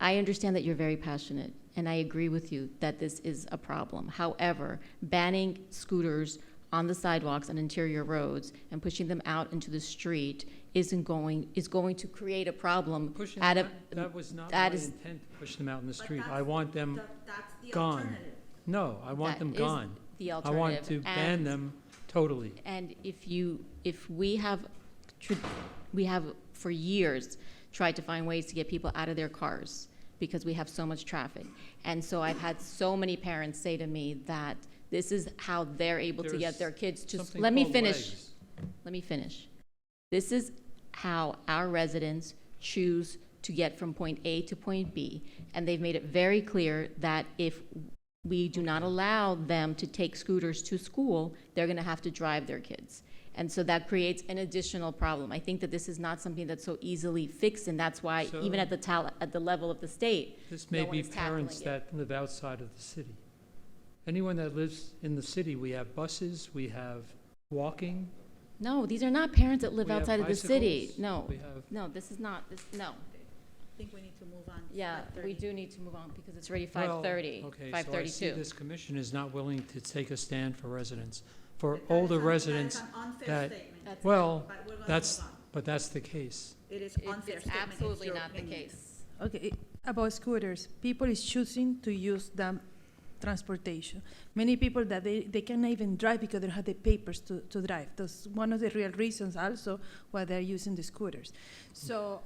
[SPEAKER 1] I understand that you're very passionate, and I agree with you that this is a problem. However, banning scooters on the sidewalks and interior roads and pushing them out into the street is going to create a problem.
[SPEAKER 14] Pushing
[SPEAKER 1] out
[SPEAKER 14] them
[SPEAKER 1] of,
[SPEAKER 14] out- That was not my
[SPEAKER 1] that is-
[SPEAKER 14] intent, to push them out in the street. I want them
[SPEAKER 8] That's the
[SPEAKER 14] gone.
[SPEAKER 8] alternative.
[SPEAKER 14] No, I want
[SPEAKER 1] That
[SPEAKER 14] them
[SPEAKER 1] is
[SPEAKER 14] gone.
[SPEAKER 1] the
[SPEAKER 14] I want to
[SPEAKER 1] alternative.
[SPEAKER 14] ban
[SPEAKER 1] And-
[SPEAKER 14] them totally.
[SPEAKER 1] And if we have for years tried to find ways to get people out of their cars because we have so much traffic. And so I've had so many parents say to me that this is how they're able to get
[SPEAKER 14] There's
[SPEAKER 1] their kids to,
[SPEAKER 14] something
[SPEAKER 1] let me
[SPEAKER 14] called
[SPEAKER 1] finish.
[SPEAKER 14] legs.
[SPEAKER 1] Let me finish. This is how our residents choose to get from point A to point B. And they've made it very clear that if we do not allow them to take scooters to school, they're going to have to drive their kids. And so that creates an additional problem. I think that this is not something that's so easily fixed, and that's why even at the level of the state,
[SPEAKER 14] This
[SPEAKER 1] no
[SPEAKER 14] may
[SPEAKER 1] one
[SPEAKER 14] be
[SPEAKER 1] is tackling
[SPEAKER 14] parents
[SPEAKER 1] it.
[SPEAKER 14] that live outside of the city. Anyone that lives in the city, we have buses, we have walking.
[SPEAKER 1] No, these are not parents that live
[SPEAKER 14] We have
[SPEAKER 1] outside of the city.
[SPEAKER 14] bicycles,
[SPEAKER 1] No,
[SPEAKER 14] we have-
[SPEAKER 1] no, this is not, no.
[SPEAKER 8] I think we need to move on.
[SPEAKER 1] Yeah,
[SPEAKER 8] 5:30.
[SPEAKER 1] we do need to move on because it's already
[SPEAKER 14] Well,
[SPEAKER 1] 5:30,
[SPEAKER 14] Okay, so I see
[SPEAKER 1] 5:32.
[SPEAKER 14] this commission is not willing to take a stand for residents, for
[SPEAKER 8] That is
[SPEAKER 14] older
[SPEAKER 8] an-
[SPEAKER 14] residents
[SPEAKER 8] That is an unfair
[SPEAKER 14] that,
[SPEAKER 8] statement.
[SPEAKER 14] well,
[SPEAKER 8] But we're gonna
[SPEAKER 14] that's,
[SPEAKER 8] move on.
[SPEAKER 14] but that's the case.
[SPEAKER 8] It is
[SPEAKER 1] It's
[SPEAKER 8] unfair statement. It's
[SPEAKER 1] absolutely
[SPEAKER 8] your
[SPEAKER 1] not the
[SPEAKER 8] opinion.
[SPEAKER 1] case.
[SPEAKER 7] Okay, about scooters, people is choosing to use them transportation. Many people that they cannot even drive because they don't have the papers to drive. That's one of the real reasons also why they're using the scooters. So,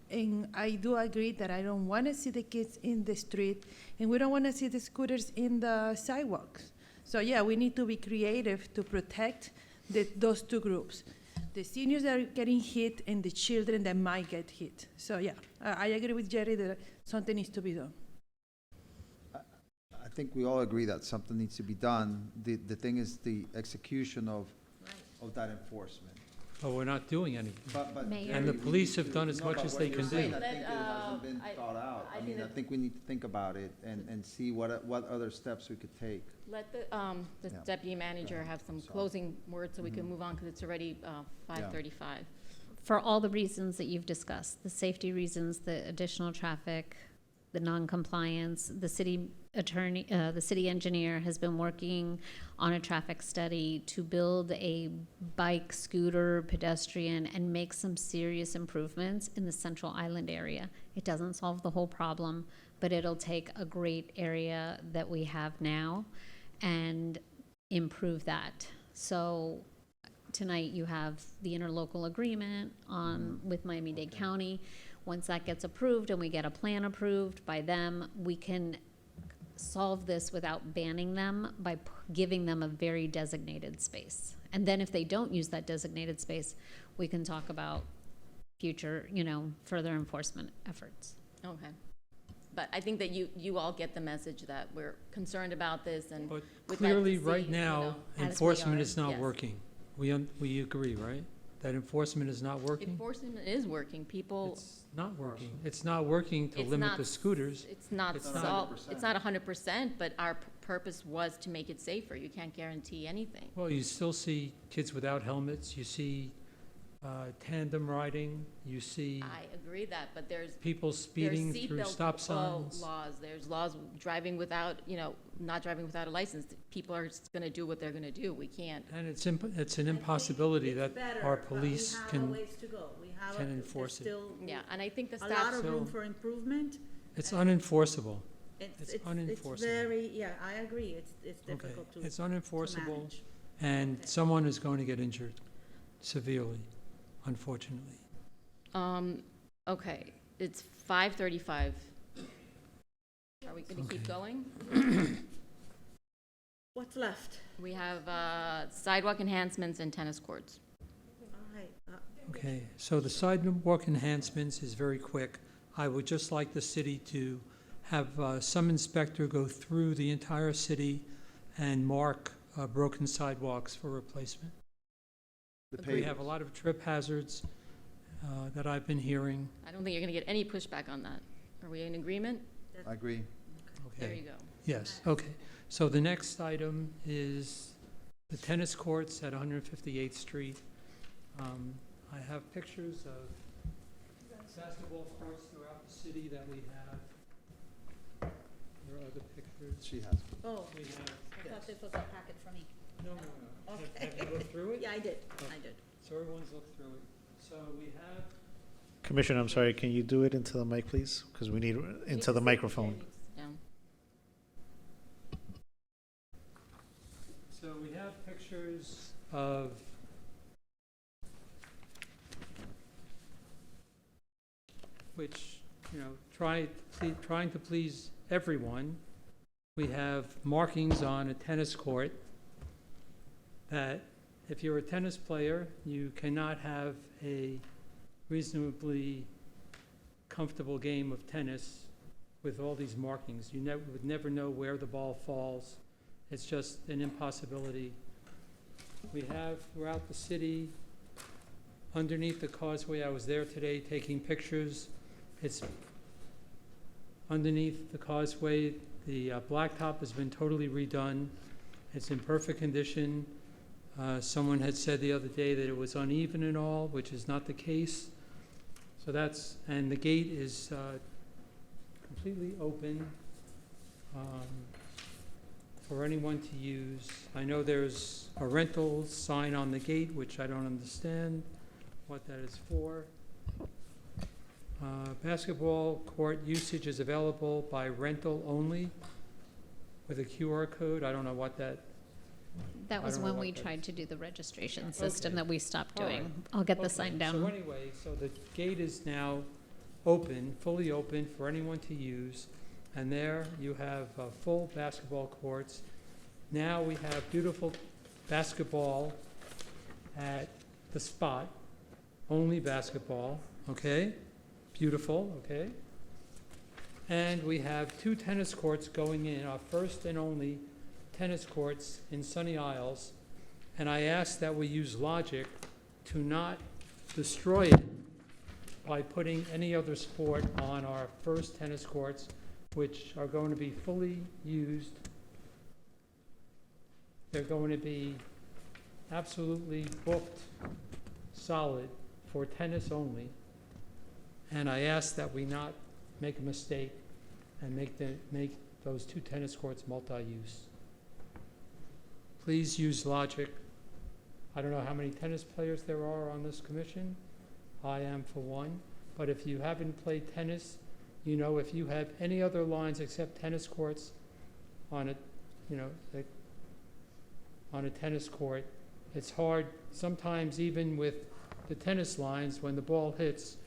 [SPEAKER 7] and I do agree that I don't want to see the kids in the street, and we don't want to see the scooters in the sidewalks. So yeah, we need to be creative to protect those two groups. The seniors that are getting hit and the children that might get hit. So yeah, I agree with Jerry that something needs to be done.
[SPEAKER 3] I think we all agree that something needs to be done. The thing is the execution of that enforcement.
[SPEAKER 14] But we're not doing anything.
[SPEAKER 3] But
[SPEAKER 13] Mayor.
[SPEAKER 14] And the
[SPEAKER 3] Jerry,
[SPEAKER 14] police
[SPEAKER 3] we-
[SPEAKER 14] have done as
[SPEAKER 3] no,
[SPEAKER 14] much
[SPEAKER 3] but
[SPEAKER 14] as
[SPEAKER 3] what
[SPEAKER 14] they
[SPEAKER 3] you're
[SPEAKER 14] can
[SPEAKER 3] saying,
[SPEAKER 14] do.
[SPEAKER 3] I think it hasn't been
[SPEAKER 1] I-
[SPEAKER 3] thought out.
[SPEAKER 1] I
[SPEAKER 3] I
[SPEAKER 1] think
[SPEAKER 3] mean, I
[SPEAKER 1] that-
[SPEAKER 3] think we need to think about it and see what other steps we could take.
[SPEAKER 1] Let the
[SPEAKER 3] Yeah.
[SPEAKER 1] deputy manager have some
[SPEAKER 3] So-
[SPEAKER 1] closing words so we can move on because it's already 5:35.
[SPEAKER 13] For all the reasons that you've discussed, the safety reasons, the additional traffic, the non-compliance, the city attorney, the city engineer has been working on a traffic study to build a bike, scooter, pedestrian, and make some serious improvements in the Central Island area. It doesn't solve the whole problem, but it'll take a great area that we have now and improve that. So tonight you have the interlocal agreement on, with Miami-Dade County. Once that gets approved and we get a plan approved by them, we can solve this without banning them by giving them a very designated space. And then if they don't use that designated space, we can talk about future, further enforcement efforts.
[SPEAKER 1] Okay. But I think that you all get the message that we're concerned about this and
[SPEAKER 14] But
[SPEAKER 1] we'd like to
[SPEAKER 14] clearly,
[SPEAKER 1] see,
[SPEAKER 14] right
[SPEAKER 1] you
[SPEAKER 14] now,
[SPEAKER 1] know,
[SPEAKER 14] enforcement
[SPEAKER 1] are,
[SPEAKER 14] is not
[SPEAKER 1] yes.
[SPEAKER 14] working. We agree, right? That enforcement is not working?
[SPEAKER 1] Enforcement is working. People,
[SPEAKER 14] It's not working. It's not working to
[SPEAKER 1] it's
[SPEAKER 14] limit
[SPEAKER 1] not
[SPEAKER 14] the scooters.
[SPEAKER 1] It's not
[SPEAKER 14] It's
[SPEAKER 1] sol-
[SPEAKER 3] 100%.
[SPEAKER 1] it's not 100%, but our purpose was to make it safer. You can't guarantee anything.
[SPEAKER 14] Well, you still see kids without helmets, you see tandem riding, you see
[SPEAKER 1] I agree that, but there's
[SPEAKER 14] people speeding through
[SPEAKER 1] seatbelt
[SPEAKER 14] stop signs.
[SPEAKER 1] laws. There's laws driving without, not driving without a license. People are going to do what they're going to do. We can't.
[SPEAKER 14] And it's an impossibility that our police
[SPEAKER 8] We
[SPEAKER 14] can,
[SPEAKER 8] have a ways to go. We have
[SPEAKER 14] can
[SPEAKER 8] there's
[SPEAKER 14] enforce it.
[SPEAKER 8] still
[SPEAKER 1] Yeah, and I think the
[SPEAKER 8] a
[SPEAKER 1] staff.
[SPEAKER 8] lot of room
[SPEAKER 14] So-
[SPEAKER 8] for improvement.
[SPEAKER 14] it's unenforceable.
[SPEAKER 8] It's
[SPEAKER 14] It's unenforceable.
[SPEAKER 8] very, yeah, I agree. It's
[SPEAKER 14] Okay,
[SPEAKER 8] difficult to
[SPEAKER 14] it's unenforceable,
[SPEAKER 8] manage.
[SPEAKER 14] and someone is going to get injured severely, unfortunately.
[SPEAKER 1] Okay, it's 5:35. Are we going to keep
[SPEAKER 14] Okay.
[SPEAKER 1] going?
[SPEAKER 8] What's left?
[SPEAKER 1] We have sidewalk enhancements and tennis courts.
[SPEAKER 8] All right.
[SPEAKER 14] Okay, so the sidewalk enhancements is very quick. I would just like the city to have some inspector go through the entire city and mark broken sidewalks for replacement. We have a lot of trip hazards that I've been hearing.
[SPEAKER 1] I don't think you're going to get any pushback on that. Are we in agreement?
[SPEAKER 3] I agree.
[SPEAKER 1] There
[SPEAKER 14] Okay.
[SPEAKER 1] you go.
[SPEAKER 14] Yes, okay. So the next item is the tennis courts at 158th Street. I have pictures of basketball courts throughout the city that we have. There are other pictures.
[SPEAKER 3] She has.
[SPEAKER 8] Oh,
[SPEAKER 14] We have,
[SPEAKER 8] I thought this was a packet for me.
[SPEAKER 14] No. Have you looked through it?
[SPEAKER 8] Yeah, I did, I did.
[SPEAKER 14] So everyone's looked through it. So we have,
[SPEAKER 2] Commissioner, I'm sorry, can you do it into the mic, please? Because we need into the microphone.
[SPEAKER 1] Down.
[SPEAKER 14] so we have pictures of which, trying to please everyone. We have markings on a tennis court that if you're a tennis player, you cannot have a reasonably comfortable game of tennis with all these markings. You would never know where the ball falls. It's just an impossibility. We have throughout the city, underneath the causeway, I was there today taking pictures. It's underneath the causeway. The blacktop has been totally redone. It's in perfect condition. Someone had said the other day that it was uneven and all, which is not the case. So and the gate is completely open for anyone to use. I know there's a rental sign on the gate, which I don't understand what that is for. Basketball court usage is available by rental only with a QR code. I don't know what that.
[SPEAKER 13] That was when we tried to do the registration system that we stopped doing.
[SPEAKER 14] Right.
[SPEAKER 13] I'll get the sign down.
[SPEAKER 14] So anyway, so the gate is now open, fully open for anyone to use. And there you have full basketball courts. Now we have beautiful basketball at the spot, only basketball, okay? Beautiful, okay? And we have 2 tennis courts going in, our first and only tennis courts in Sunny Isles. And I ask that we use logic to not destroy it by putting any other sport on our first tennis courts, which are going to be fully used. They're going to be absolutely booked solid for tennis only. And I ask that we not make a mistake and make those 2 tennis courts multi-use. Please use logic. I don't know how many tennis players there are on this commission. I am for one. But if you haven't played tennis, you know, if you have any other lines except tennis courts on a, on a tennis court, it's hard. Sometimes even with the tennis lines, when the ball hits,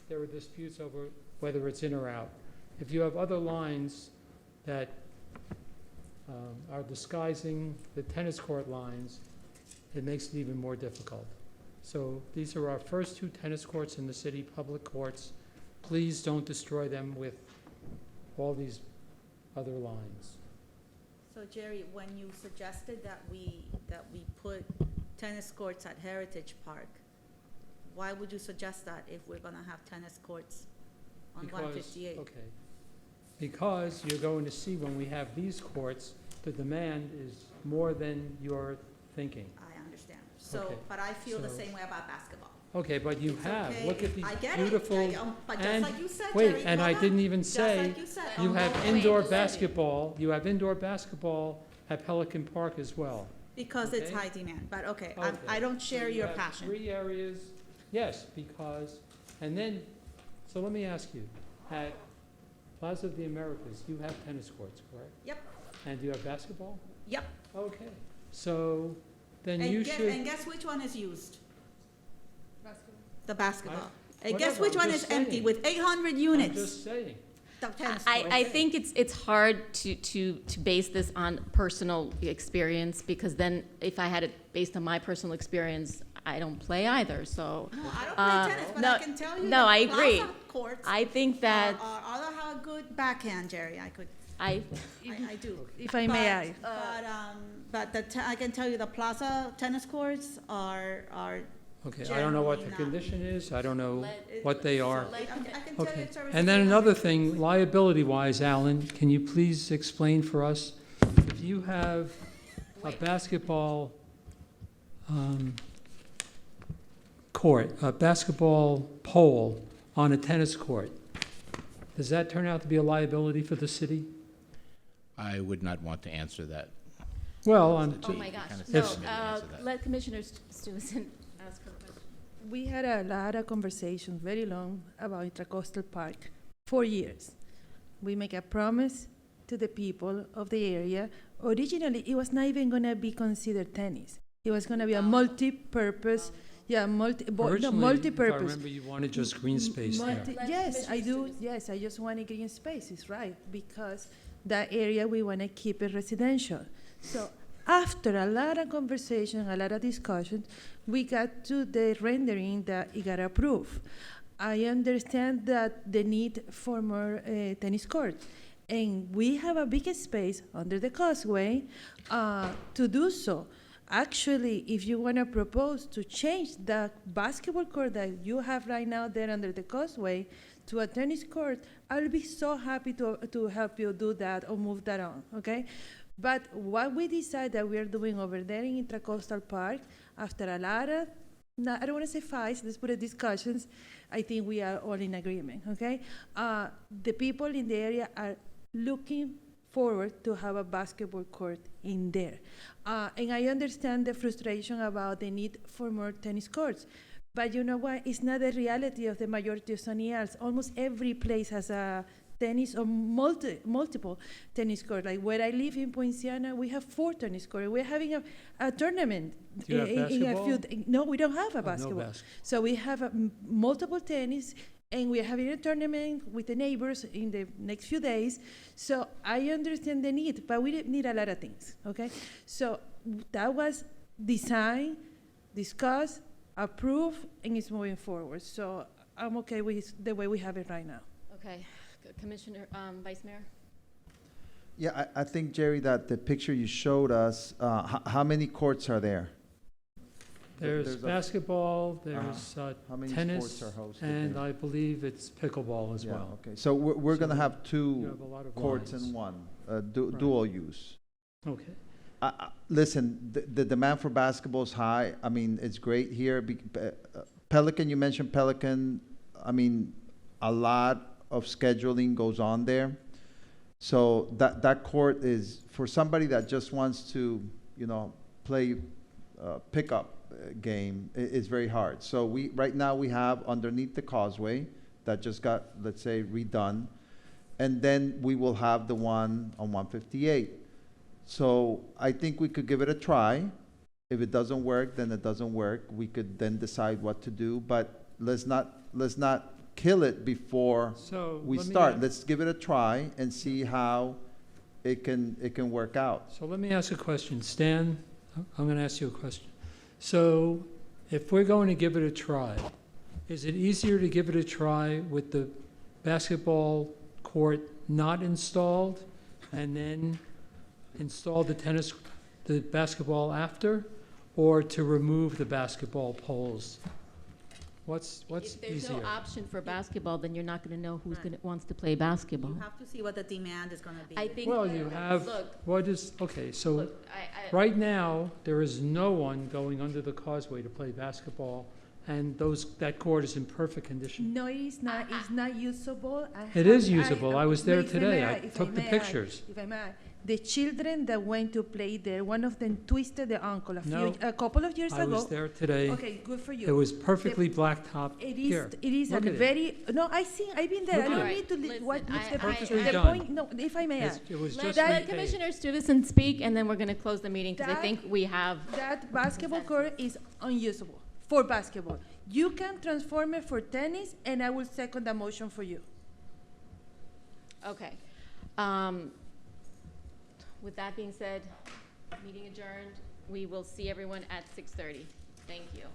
[SPEAKER 14] there are disputes over whether it's in or out. If you have other lines that are disguising the tennis court lines, it makes it even more difficult. So these are our first 2 tennis courts in the city, public courts. Please don't destroy them with all these other lines.
[SPEAKER 8] So Jerry, when you suggested that we put tennis courts at Heritage Park, why would you suggest that if we're gonna have tennis courts on 158?
[SPEAKER 14] Okay. Because you're going to see when we have these courts, the demand is more than you're thinking.
[SPEAKER 8] I understand. So,
[SPEAKER 14] Okay.
[SPEAKER 8] but I feel the
[SPEAKER 14] So-
[SPEAKER 8] same way about basketball.
[SPEAKER 14] Okay, but you
[SPEAKER 8] It's
[SPEAKER 14] have,
[SPEAKER 8] okay.
[SPEAKER 14] look at these
[SPEAKER 8] I get
[SPEAKER 14] beautiful.
[SPEAKER 8] it. But just
[SPEAKER 14] and
[SPEAKER 8] like you said,
[SPEAKER 14] wait,
[SPEAKER 8] Jerry,
[SPEAKER 14] and I
[SPEAKER 8] hold on.
[SPEAKER 14] didn't even
[SPEAKER 8] Just
[SPEAKER 14] say,
[SPEAKER 8] like you said,
[SPEAKER 14] you
[SPEAKER 8] on
[SPEAKER 14] have
[SPEAKER 8] both
[SPEAKER 14] indoor
[SPEAKER 8] ways.
[SPEAKER 14] basketball, you have indoor basketball at Pelican Park as well.
[SPEAKER 8] Because it's
[SPEAKER 14] Okay.
[SPEAKER 8] high demand, but okay,
[SPEAKER 14] Okay.
[SPEAKER 8] I don't share
[SPEAKER 14] So you
[SPEAKER 8] your
[SPEAKER 14] have
[SPEAKER 8] passion.
[SPEAKER 14] 3 areas, yes, because, and then, so let me ask you, at Plaza of the Americas, you have tennis courts, correct?
[SPEAKER 8] Yep,
[SPEAKER 14] And do you have basketball?
[SPEAKER 8] yep.
[SPEAKER 14] Okay, so then
[SPEAKER 8] And
[SPEAKER 14] you
[SPEAKER 8] guess,
[SPEAKER 14] should.
[SPEAKER 8] and guess which one is used? The basketball.
[SPEAKER 14] I-
[SPEAKER 8] And guess
[SPEAKER 14] whatever,
[SPEAKER 8] which
[SPEAKER 14] I'm
[SPEAKER 8] one
[SPEAKER 14] just
[SPEAKER 8] is empty
[SPEAKER 14] saying.
[SPEAKER 8] with 800
[SPEAKER 14] I'm
[SPEAKER 8] units?
[SPEAKER 14] just saying.
[SPEAKER 8] The tennis
[SPEAKER 1] I
[SPEAKER 8] court.
[SPEAKER 1] think it's hard to base this on personal experience, because then if I had it based on my personal experience, I don't play either, so.
[SPEAKER 8] No, I don't
[SPEAKER 1] uh,
[SPEAKER 8] play tennis, but
[SPEAKER 1] no,
[SPEAKER 8] I can tell you
[SPEAKER 1] no, I
[SPEAKER 8] the
[SPEAKER 1] agree.
[SPEAKER 8] Plaza courts
[SPEAKER 1] I think that,
[SPEAKER 8] are have a good backhand, Jerry. I do.
[SPEAKER 7] If I may,
[SPEAKER 8] I can tell you the Plaza tennis courts are
[SPEAKER 14] Okay, I don't know what the
[SPEAKER 8] generally not.
[SPEAKER 14] condition is, I don't know what they are.
[SPEAKER 8] I can tell you
[SPEAKER 14] Okay,
[SPEAKER 8] it's already
[SPEAKER 14] and then another
[SPEAKER 8] 800
[SPEAKER 14] thing,
[SPEAKER 8] units.
[SPEAKER 14] liability-wise, Alan, can you please explain for us, if you have a basketball court, a basketball pole on a tennis court, does that turn out to be a liability for the city?
[SPEAKER 16] I would not want to answer that.
[SPEAKER 14] Well,
[SPEAKER 1] Oh my gosh,
[SPEAKER 16] Kinda
[SPEAKER 1] no,
[SPEAKER 16] subcommittee answer that.
[SPEAKER 1] let Commissioner Stewart ask her question.
[SPEAKER 7] We had a lot of conversations, very long, about Intracoastal Park for years. We make a promise to the people of the area. Originally, it was not even gonna be considered tennis. It was gonna be a multi-purpose,
[SPEAKER 14] Originally, if I
[SPEAKER 7] multi-purpose.
[SPEAKER 14] remember, you wanted just green space there.
[SPEAKER 7] Yes, I do. Yes, I just want a green spaces, right? Because that area we want to keep it residential. So after a lot of conversation, a lot of discussion, we got to the rendering that it got approved. I understand that the need for more tennis courts, and we have a big space under the causeway to do so. Actually, if you want to propose to change the basketball court that you have right now there under the causeway to a tennis court, I'll be so happy to help you do that or move that on, okay? But what we decide that we are doing over there in Intracoastal Park, after a lot of, I don't want to say fights, let's put it discussions, I think we are all in agreement, okay? The people in the area are looking forward to have a basketball court in there. And I understand the frustration about the need for more tennis courts. But you know what? It's not the reality of the majority of Sunny Isles. Almost every place has a tennis or multiple tennis courts. Like where I live in Poinciana, we have 4 tennis courts. We're having a tournament.
[SPEAKER 14] Do you have basketball?
[SPEAKER 7] No, we don't have a
[SPEAKER 14] Oh, no
[SPEAKER 7] basketball.
[SPEAKER 14] basketball.
[SPEAKER 7] So we have multiple tennis, and we're having a tournament with the neighbors in the next few days. So I understand the need, but we need a lot of things, okay? So that was designed, discussed, approved, and it's moving forward. So I'm okay with the way we have it right now.
[SPEAKER 1] Okay, Commissioner, Vice Mayor?
[SPEAKER 3] Yeah, I think, Jerry, that the picture you showed us, how many courts are there?
[SPEAKER 14] There's
[SPEAKER 3] There's a-
[SPEAKER 14] basketball, there's
[SPEAKER 3] How many
[SPEAKER 14] tennis,
[SPEAKER 3] sports are hosted
[SPEAKER 14] and
[SPEAKER 3] there?
[SPEAKER 14] I believe it's pickleball as
[SPEAKER 3] Yeah,
[SPEAKER 14] well.
[SPEAKER 3] okay. So we're gonna
[SPEAKER 14] So
[SPEAKER 3] have
[SPEAKER 14] you have
[SPEAKER 3] 2
[SPEAKER 14] a lot of
[SPEAKER 3] courts
[SPEAKER 14] lines.
[SPEAKER 3] in one,
[SPEAKER 14] Right.
[SPEAKER 3] dual use.
[SPEAKER 14] Okay.
[SPEAKER 3] Listen, the demand for basketball is high. I mean, it's great here. Pelican, you mentioned Pelican. I mean, a lot of scheduling goes on there. So that court is, for somebody that just wants to, play pickup game, it's very hard. So right now we have underneath the causeway that just got, let's say, redone. And then we will have the one on 158. So I think we could give it a try. If it doesn't work, then it doesn't work. We could then decide what to do, but let's not kill it before
[SPEAKER 14] So
[SPEAKER 3] we
[SPEAKER 14] let me
[SPEAKER 3] start.
[SPEAKER 14] a-
[SPEAKER 3] Let's give it a try and see how it can work out.
[SPEAKER 14] So let me ask a question. Stan, I'm going to ask you a question. So if we're going to give it a try, is it easier to give it a try with the basketball court not installed and then install the basketball after, or to remove the basketball poles? What's
[SPEAKER 1] If there's
[SPEAKER 14] easier?
[SPEAKER 1] no option for basketball, then you're not gonna know who's wants to play basketball.
[SPEAKER 8] You have to see what the demand is gonna be.
[SPEAKER 1] I think.
[SPEAKER 14] Well, you have,
[SPEAKER 1] Look,
[SPEAKER 14] okay, so
[SPEAKER 1] look,
[SPEAKER 14] right now, there is no one going under the causeway to play basketball, and that court is in perfect condition.
[SPEAKER 7] No, it's not. It's not usable.
[SPEAKER 14] It is usable. I was there
[SPEAKER 7] if
[SPEAKER 14] today.
[SPEAKER 7] may
[SPEAKER 14] I
[SPEAKER 7] if
[SPEAKER 14] took the
[SPEAKER 7] may
[SPEAKER 14] pictures.
[SPEAKER 7] If I may, the children that went to play there, one of them twisted the ankle
[SPEAKER 14] No,
[SPEAKER 7] a couple of years
[SPEAKER 14] I
[SPEAKER 7] ago.
[SPEAKER 14] was there today.
[SPEAKER 7] Okay, good for you.
[SPEAKER 14] It was perfectly blacktop.
[SPEAKER 7] It
[SPEAKER 14] Here,
[SPEAKER 7] is a
[SPEAKER 14] look at it.
[SPEAKER 7] very, no, I've been there.
[SPEAKER 14] Look
[SPEAKER 7] I
[SPEAKER 14] at
[SPEAKER 7] don't
[SPEAKER 14] it.
[SPEAKER 7] need to
[SPEAKER 1] Listen,
[SPEAKER 7] watch the
[SPEAKER 14] Perfectly
[SPEAKER 7] the
[SPEAKER 14] done.
[SPEAKER 7] point, no, if I may add.
[SPEAKER 14] It was
[SPEAKER 1] let
[SPEAKER 14] just
[SPEAKER 1] let
[SPEAKER 14] repaid.
[SPEAKER 1] Commissioner Stuyvesant speak, and then we're gonna close the meeting, because I
[SPEAKER 7] That-
[SPEAKER 1] think we have.
[SPEAKER 7] That basketball court is unusable for basketball. You can transform it for tennis, and I will second the motion for you.
[SPEAKER 1] Okay. With that being said, meeting adjourned. We will see everyone at 6:30. Thank you.